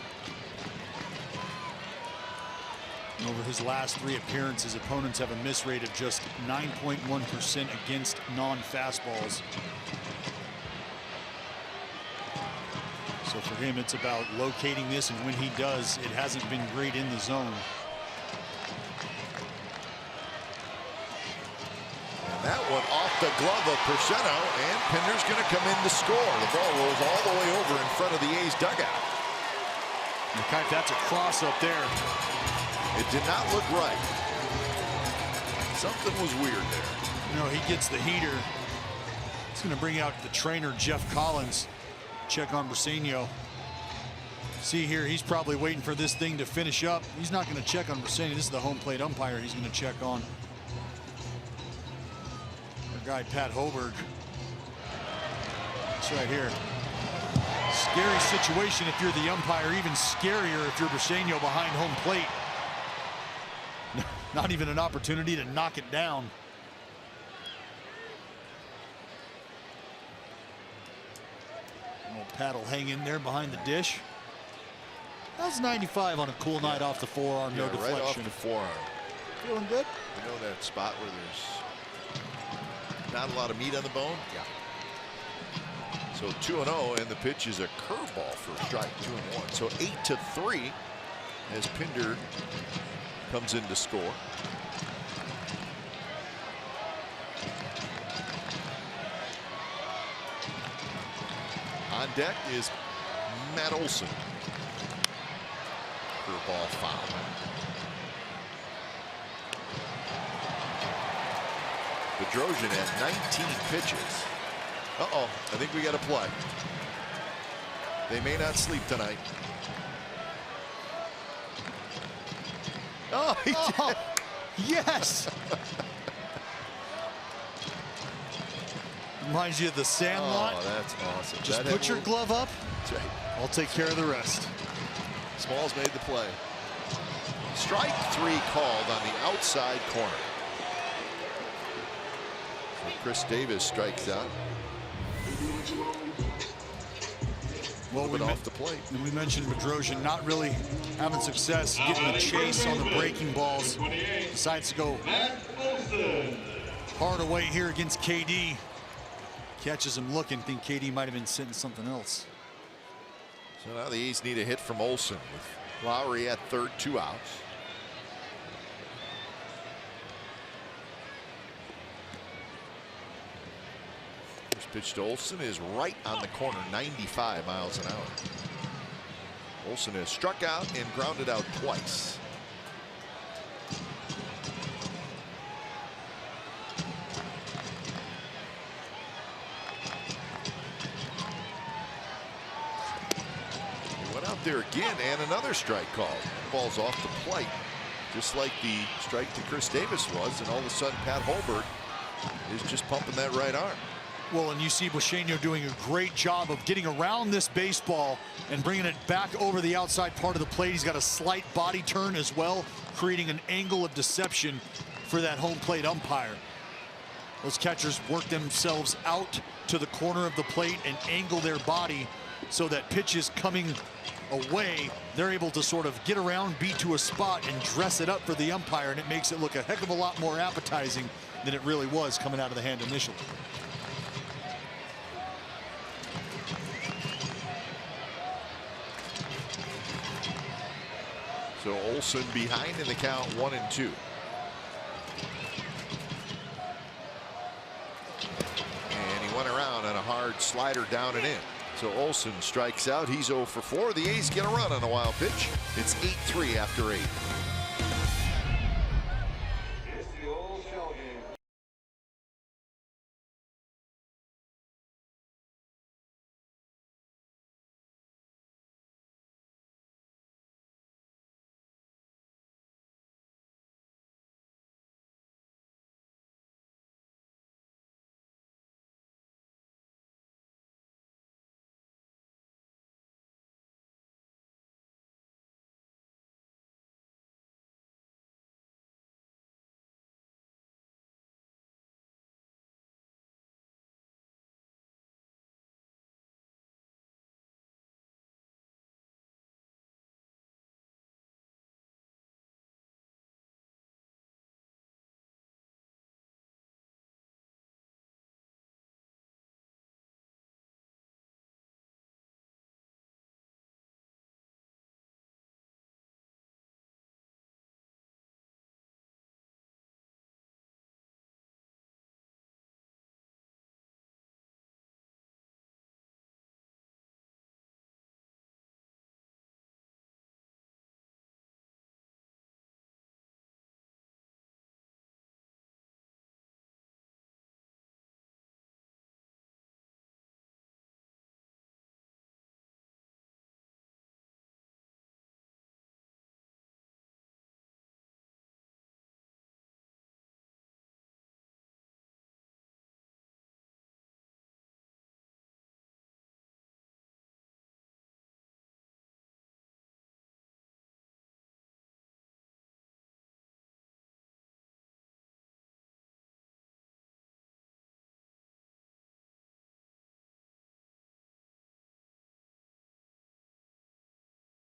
Over his last 3 appearances, opponents have a miss rate of just 9.1% against non-fastballs. So for him, it's about locating this, and when he does, it hasn't been great in the zone. And that one off the glove of Purcell, and Pinder's going to come in to score. The ball rolls all the way over in front of the A's dugout. In fact, that's a cross up there. It did not look right. Something was weird there. You know, he gets the heater. He's going to bring out the trainer, Jeff Collins. Check on Briseño. See here, he's probably waiting for this thing to finish up. He's not going to check on Briseño. This is the home plate umpire he's going to check on. Our guy, Pat Hoberg. It's right here. Scary situation if you're the umpire. Even scarier if you're Briseño behind home plate. Not even an opportunity to knock it down. Old Pat will hang in there behind the dish. That's 95 on a cool night off the forearm, no deflection. Right off the forearm. Feeling good? You know that spot where there's not a lot of meat on the bone? Yeah. So 2-0, and the pitch is a curveball for a strike, 2-1. So 8-3 as Pinder comes in to score. On deck is Matt Olson. Curveball foul. Bedrosian at 19 pitches. Uh-oh, I think we got a play. They may not sleep tonight. Oh, he did. Yes! Reminds you of the Sandlot. Oh, that's awesome. Just that put your glove up. That's right. I'll take care of the rest. Smalls made the play. Strike 3 called on the outside corner. So Chris Davis strikes out. Well, we off the plate. We mentioned Bedrosian not really having success getting the chase on the breaking balls. Decides to go hard away here against KD. Catches him looking, think KD might have been sitting something else. So now the A's need a hit from Olson with Lowry at third, 2 outs. First pitch to Olson is right on the corner, 95 miles an hour. Olson has struck out and grounded out twice. There again, and another strike call. Ball's off the plate, just like the strike to Chris Davis was, and all of a sudden Pat Holbert is just pumping that right arm. Well, and you see Busheno doing a great job of getting around this baseball and bringing it back over the outside part of the plate. He's got a slight body turn as well, creating an angle of deception for that home plate umpire. Those catchers work themselves out to the corner of the plate and angle their body so that pitches coming away, they're able to sort of get around, beat to a spot, and dress it up for the umpire, and it makes it look a heck of a lot more appetizing than it really was coming out of the hand initially. So Olson behind in the count, 1-2. And he went around on a hard slider down and in. So Olson strikes out. He's 0 for 4. The A's get a run on a wild pitch. It's 8-3 after 8. It's the old shell game.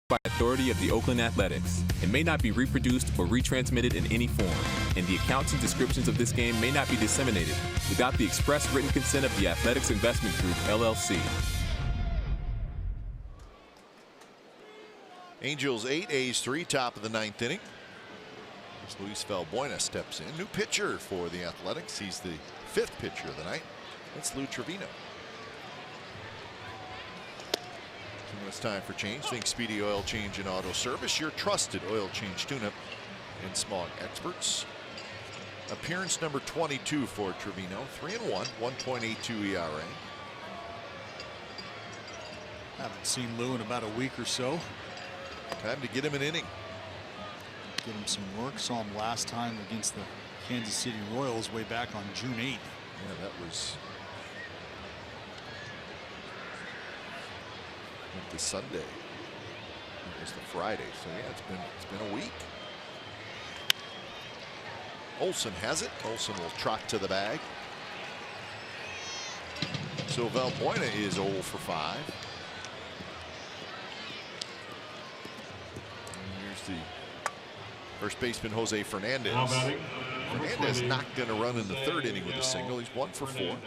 By authority of the Oakland Athletics. It may not be reproduced or retransmitted in any form, and the accounts and descriptions of this game may not be disseminated without the express written consent of the Athletics Investment Group, LLC. Angels 8, A's 3, top of the 9th inning. As Luis Valbuena steps in. New pitcher for the Athletics. He's the 5th pitcher of the night. That's Lou Trevino. So when it's time for change, think Speedy Oil Change and Auto Service, your trusted oil change tune-up and smog experts. Appearance number 22 for Trevino. 3-1, 1.82 ERA. Haven't seen Lou in about a week or so. Time to get him an inning. Get him some work. Saw him last time against the Kansas City Royals way back on June 8th. Yeah, that was the Sunday. It was the Friday. So yeah, it's been a week. Olson has it. Olson will trot to the bag. So Valbuena is 0 for 5. And here's the first baseman, Jose Fernandez. Now batting, number Fernandez 20, knocked in a run in the 3rd inning with a single. He's 1 for 4. Fernandez.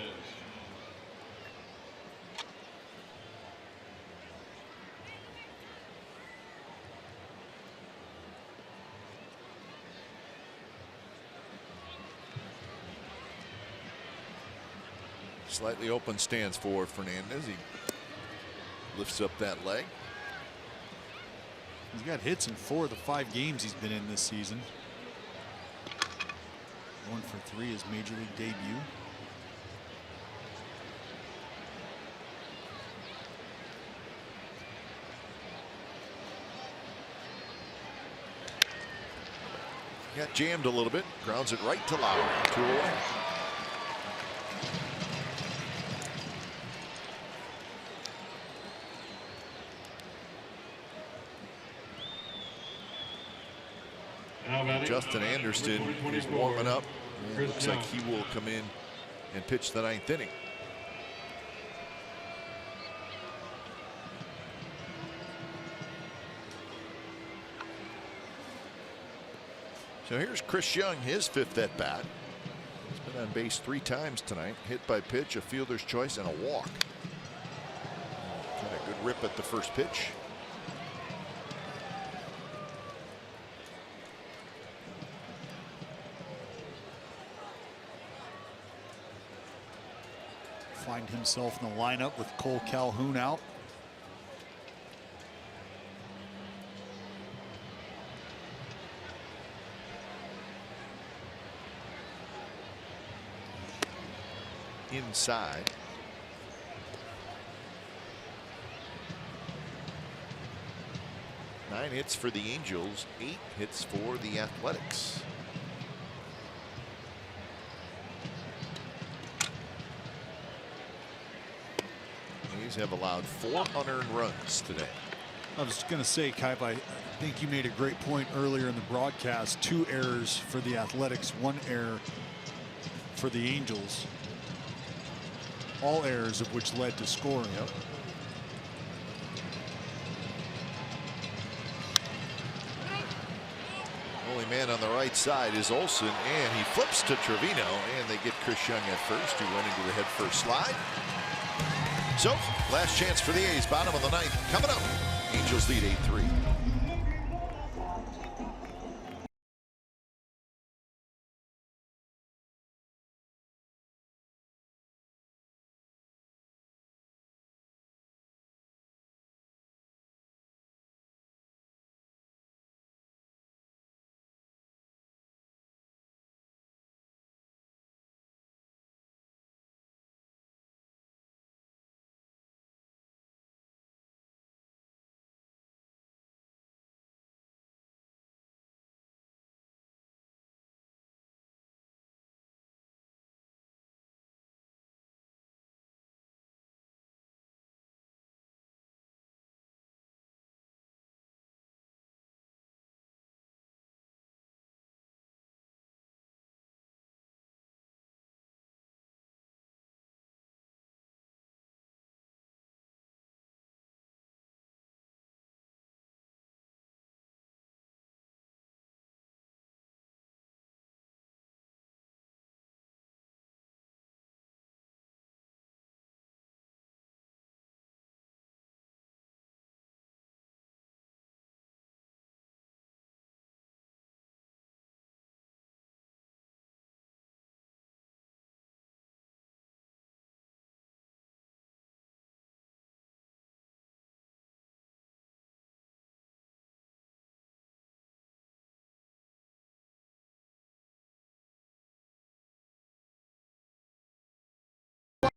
Slightly open stance for Fernandez. He lifts up that leg. He's got hits in 4 of the 5 games he's been in this season. 1 for 3 his major league debut. Got jammed a little bit. Grounds it right to Lowry. 2 away. Justin Anderson is warming up. It looks like he will come in and pitch the 9th inning. So here's Chris Young, his 5th at bat. He's been on base 3 times tonight. Hit by pitch, a fielder's choice, and a walk. Got a good rip at the first pitch. Find himself in the lineup with Cole Calhoun out. Inside. Nine hits for the Angels, 8 hits for the Athletics. A's have allowed 4 unearned runs today. I was going to say, Kai, I think you made a great point earlier in the broadcast. 2 errors for the Athletics, 1 error for the Angels. All errors of which led to scoring. Yep. Only man on the right side is Olsen, and he flips to Trevino, and they get Chris Young at first, who went into the head first slide. So, last chance for the A's, bottom of the 9th. Coming up, Angels lead 8-3.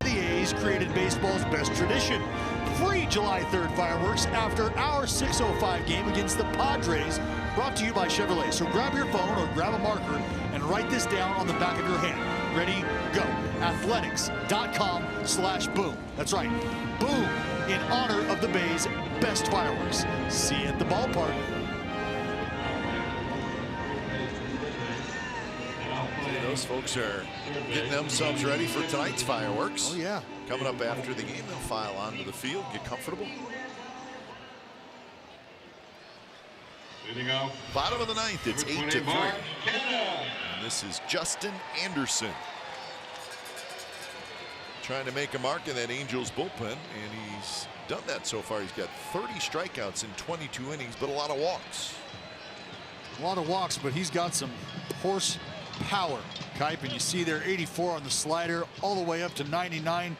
The A's created baseball's best tradition. Free July 3rd fireworks after our 6:05 game against the Padres, brought to you by Chevrolet. So grab your phone or grab a marker and write this down on the back of your hand. Ready, go. Athletics.com/boom. That's right, boom, in honor of the Bay's best fireworks. See you at the ballpark. Those folks are getting themselves ready for tonight's fireworks. Oh, yeah. Coming up after the game, they'll file onto the field, get comfortable. Leading off, Bottom of the 9th, it's 8-3. Mark. And this is Justin Anderson trying to make a mark in that Angels bullpen, and he's done that so far. He's got 30 strikeouts in 22 innings, but a lot of walks. A lot of walks, but he's got some horse power, Kipe, and you see there 84 on the slider, all the way up to 99.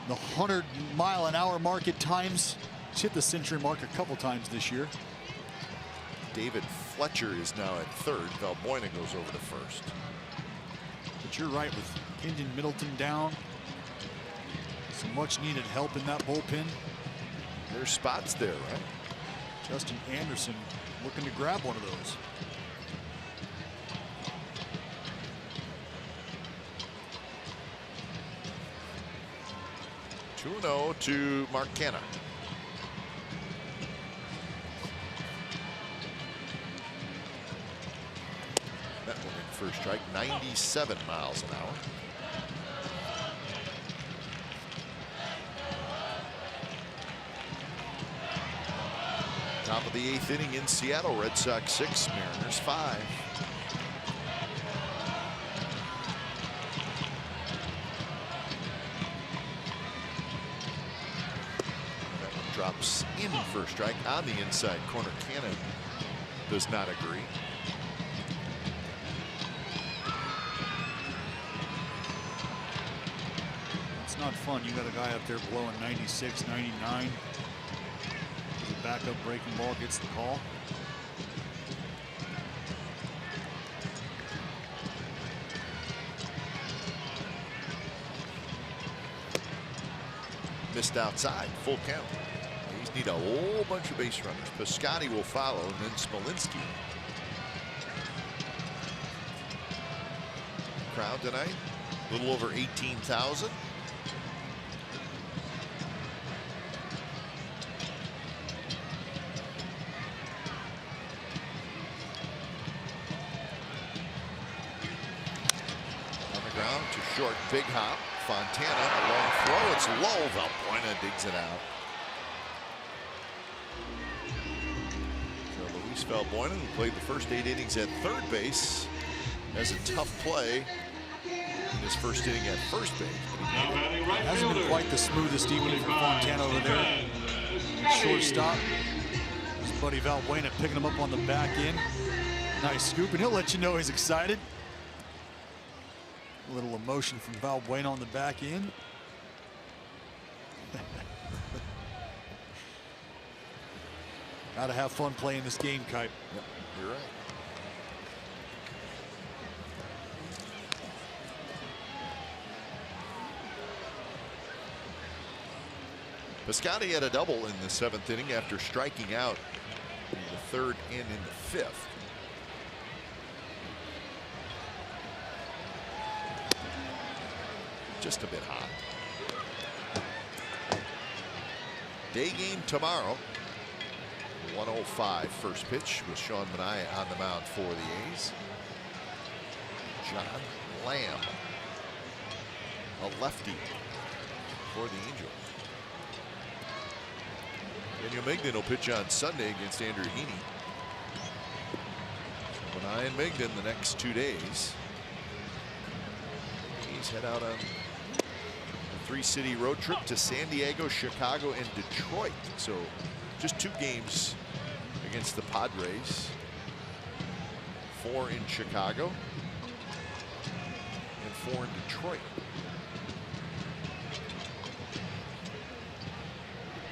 The 100-mile-an-hour mark at times. He's hit the century mark a couple times this year. David Fletcher is now at third. Valbuena goes over to first. But you're right, with Kenyon Middleton down, some much-needed help in that bullpen. There's spots there, right? Justin Anderson looking to grab one of those. Two-0 to Mark Canna. That one in first strike, 97 miles an hour. Top of the 8th inning in Seattle. Red Sox 6, Mariners 5. That one drops in first strike on the inside corner. Cannon does not agree. It's not fun. You got a guy up there blowing 96, 99. The backup breaking ball gets the call. Missed outside, full count. These need a whole bunch of base runners. Piscotty will follow, and then Smolinski. Crowd tonight, a little over 18,000. Short, big hop. Fontana, a long throw. It's low. Valbuena digs it out. So Luis Valbuena, who played the first 8 innings at third base, has a tough play in his first inning at first base. But he hasn't been quite the smoothest evening for Fontana over there. Shortstop. His buddy Valbuena picking him up on the back end. Nice scoop, and he'll let you know he's excited. A little emotion from Valbuena on the back end. Gotta have fun playing this game, Kipe. Yep, you're right. Piscotty had a double in the 7th inning after striking out in the 3rd and in the 5th. Just a bit hot. Day game tomorrow. 1:05 first pitch with Sean Manaea on the mound for the A's. John Lamb, a lefty for the Angels. Daniel Migden will pitch on Sunday against Andrew Heaney. Manaea and Migden the next 2 days. A's head out on a 3-city road trip to San Diego, Chicago, and Detroit. So just 2 games against the Padres. 4 in Chicago and 4 in Detroit.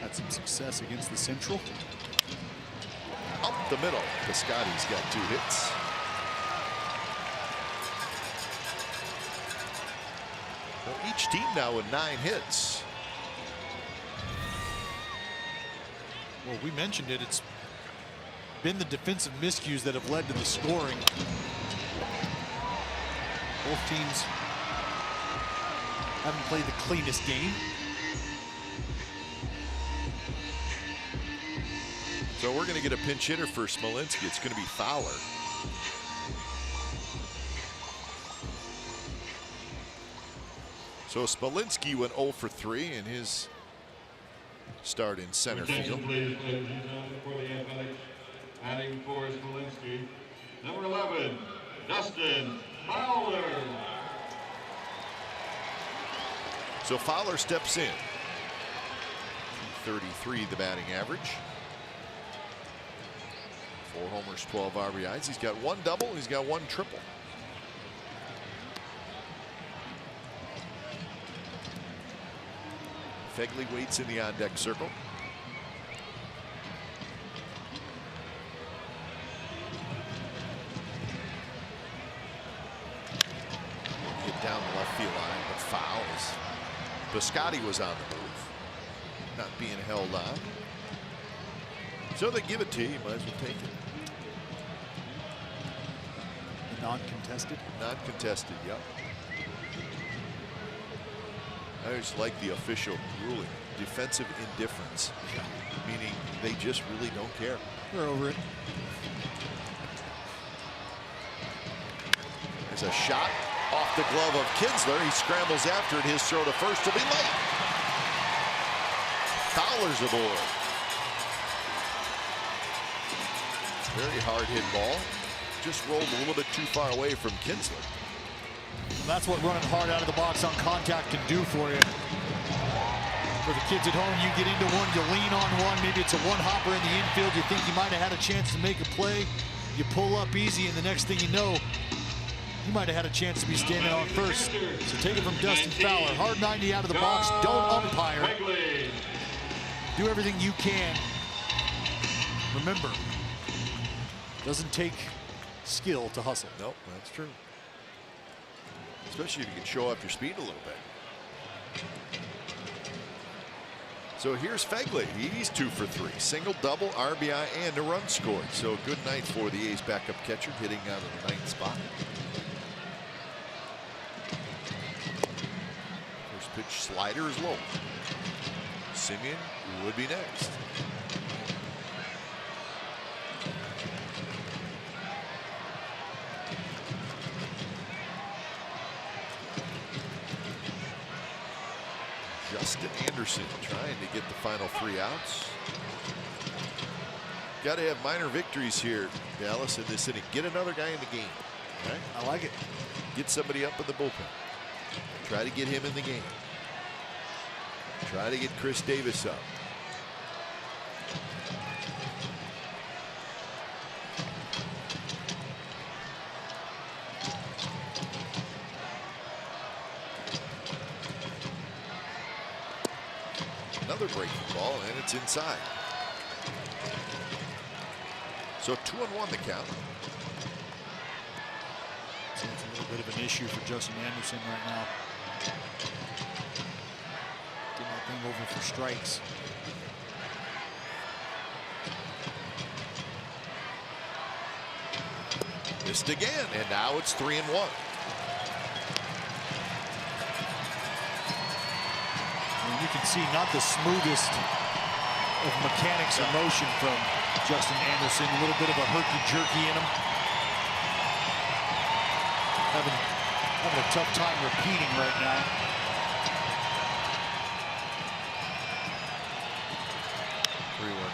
Had some success against the Central. Up the middle, Piscotty's got 2 hits. Well, each team now with 9 hits. Well, we mentioned it. It's been the defensive miscues that have led to the scoring. Both teams haven't played the cleanest game. So we're going to get a pinch hitter for Smolinski. It's going to be Fowler. So Smolinski went 0 for 3 in his start in center field. Please, ladies and gentlemen, for the Athletics, adding for Smolinski, number 11, Dustin Fowler. So Fowler steps in. 33 the batting average. 4 homers, 12 RBIs. He's got 1 double. He's got 1 triple. Fegley waits in the on-deck circle. Hit down the left field line, but foul as Biscotti was on the move, not being held on. So they give it to you, you might as well take it. Non-contested? Non-contested, yep. I just like the official ruling. Defensive indifference. Yeah. Meaning they just really don't care. We're over it. There's a shot off the glove of Kinsler. He scrambles after it. His throw to first will be late. Fowler's aboard. Very hard hit ball. Just rolled a little bit too far away from Kinsler. And that's what running hard out of the box on contact can do for you. For the kids at home, you get into one, you lean on one, maybe it's a one-hopper in the infield, you think you might have had a chance to make a play, you pull up easy, and the next thing you know, you might have had a chance to be standing on first. So take it from Dustin Fowler. Hard 90 out of the box, don't umpire. Do everything you can. Remember, doesn't take skill to hustle. Nope, that's true. Especially if you can show off your speed a little bit. So here's Fegley. He's 2 for 3. Single, double, RBI, and a run scored. So good night for the A's backup catcher, hitting out of the 9th spot. First pitch slider is low. Simeon would be next. Justin Anderson trying to get the final 3 outs. Got to have minor victories here, Dallas, in this inning. Get another guy in the game. Right? I like it. Get somebody up in the bullpen. Try to get him in the game. Try to get Chris Davis up. Another breaking ball, and it's inside. So 2-1 the count. So it's a little bit of an issue for Justin Anderson right now. Getting that thing over for strikes. Missed again, and now it's 3-1. You can see not the smoothest of mechanics or motion from Justin Anderson. A little bit of a herky-jerky in him. Having a tough time repeating right now.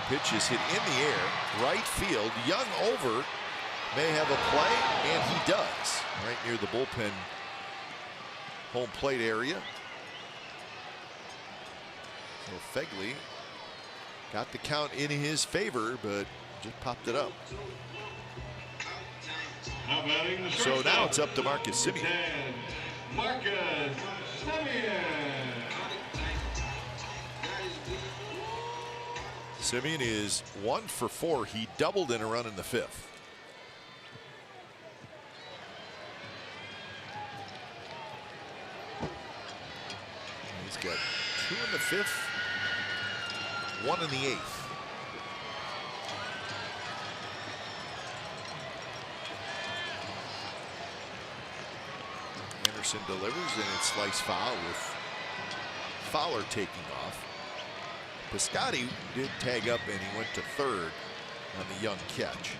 Pitch is hit in the air, right field. Young over, may have a play, and he does. Right near the bullpen home plate area. So Fegley got the count in his favor, but just popped it up. So now it's up to Marcus Simeon. Marcus Simeon. Simeon is 1 for 4. He doubled in a run in the 5th. He's got 2 in the 5th, 1 in the 8th. Anderson delivers, and it's sliced foul with Fowler taking off. Piscotti did tag up, and he went to third on the Young catch.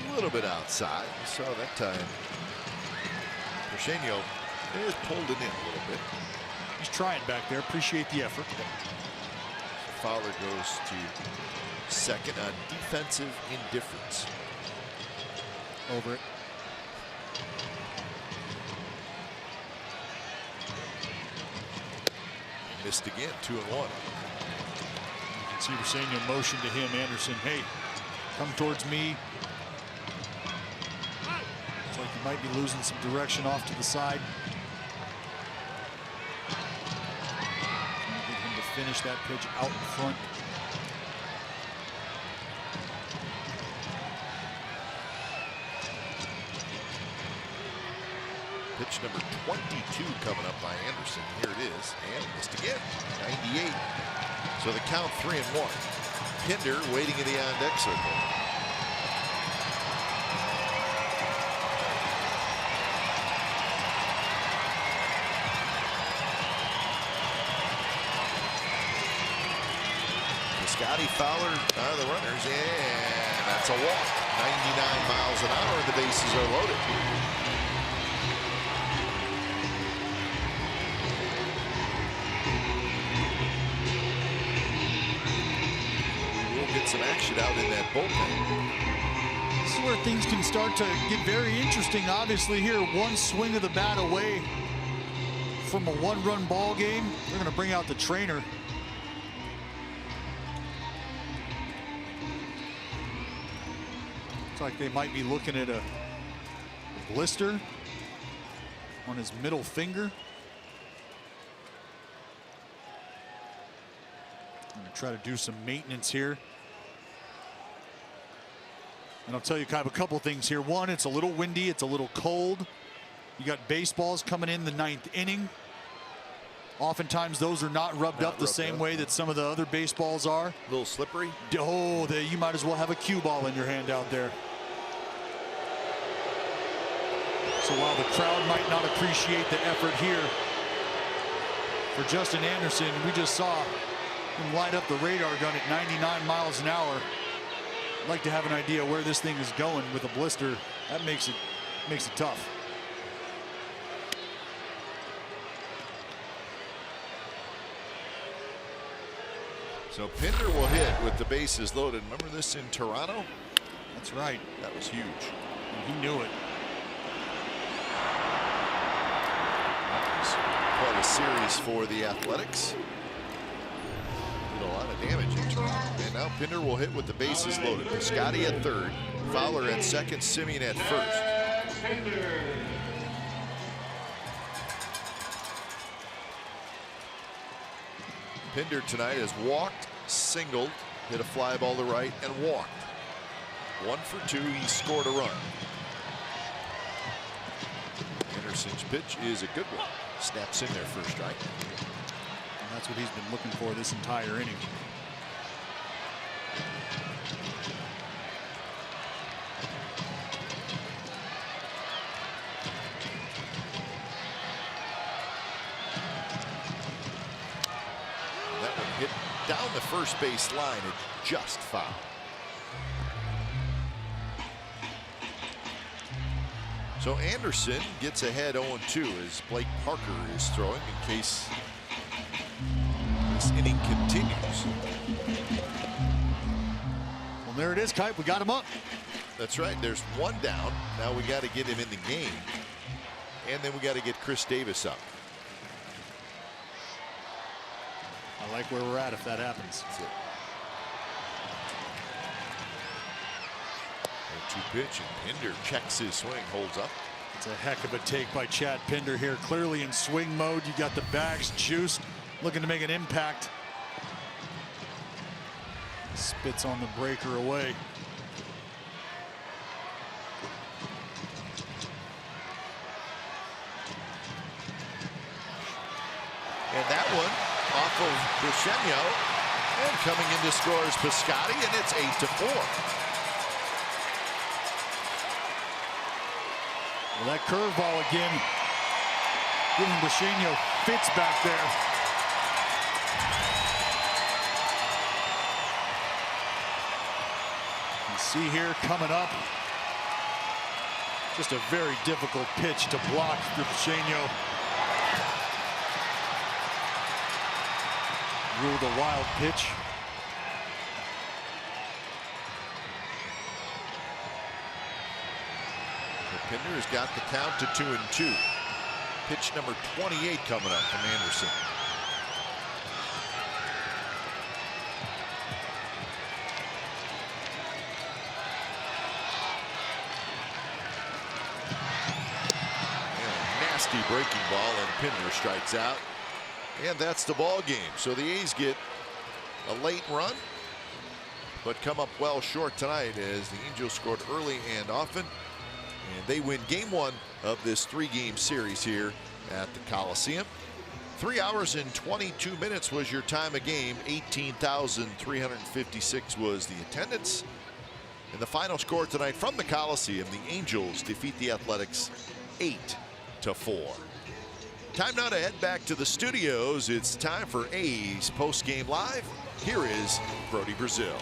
A little bit outside. We saw that time. Perseño is pulled it in a little bit. He's trying back there. Appreciate the effort. Fowler goes to second on defensive indifference. Over it. Missed again, 2-1. You can see Briseño motion to him, Anderson. Hey, come towards me. Looks like he might be losing some direction off to the side. Trying to get him to finish that pitch out in front. Pitch number 22 coming up by Anderson. Here it is, and missed again. 98. So the count 3-1. Pinder waiting in the on-deck circle. Scotty Fowler are the runners, and that's a walk. 99 miles an hour, and the bases are loaded. Get some action out in that bullpen. This is where things can start to get very interesting. Obviously here, one swing of the bat away from a one-run ball game. They're going to bring out the trainer. Looks like they might be looking at a blister on his middle finger. I'm going to try to do some maintenance here. And I'll tell you kind of a couple things here. One, it's a little windy, it's a little cold. You got baseballs coming in the 9th inning. Oftentimes those are not rubbed up the same way that some of the other baseballs are. A little slippery. Oh, you might as well have a cue ball in your hand out there. So while the crowd might not appreciate the effort here for Justin Anderson, we just saw him light up the radar gun at 99 miles an hour. I'd like to have an idea where this thing is going with a blister. That makes it tough. So Pinder will hit with the bases loaded. Remember this in Toronto? That's right. That was huge. And he knew it. Quite a series for the Athletics. Did a lot of damage in Toronto. And now Pinder will hit with the bases loaded. Scotty at third, Fowler at second, Simeon at first. Pinder tonight has walked, singled, hit a fly ball to right, and walked. 1 for 2. He scored a run. Anderson's pitch is a good one. Snaps in there for a strike. And that's what he's been looking for this entire inning. That one hit down the first base line. It just fouled. So Anderson gets ahead 0-2 as Blake Parker is throwing in case this inning continues. Well, there it is, Kite. We got him up. That's right. There's one down. Now we got to get him in the game. And then we got to get Chris Davis up. I like where we're at if that happens. That's it. 0-2 pitch, and Pinder checks his swing, holds up. It's a heck of a take by Chad Pinder here. Clearly in swing mode. You got the bags juiced, looking to make an impact. Spits on the breaker away. And that one off of Briseño, and coming in to score is Piscotty, and it's 8-4. Well, that curveball again, giving Briseño fits back there. You see here coming up, just a very difficult pitch to block for Briseño. Ruled a wild pitch. Pinder has got the count to 2-2. Pitch number 28 coming up from Anderson. nasty breaking ball, and Pinder strikes out. And that's the ball game. So the A's get a late run, but come up well short tonight as the Angels scored early and often. And they win game 1 of this 3-game series here at the Coliseum. 3 hours and 22 minutes was your time of game. 18,356 was the attendance. And the final score tonight from the Coliseum, the Angels defeat the Athletics 8-4. Time now to head back to the studios. It's time for A's Post Game Live. Here is Brody Brazil.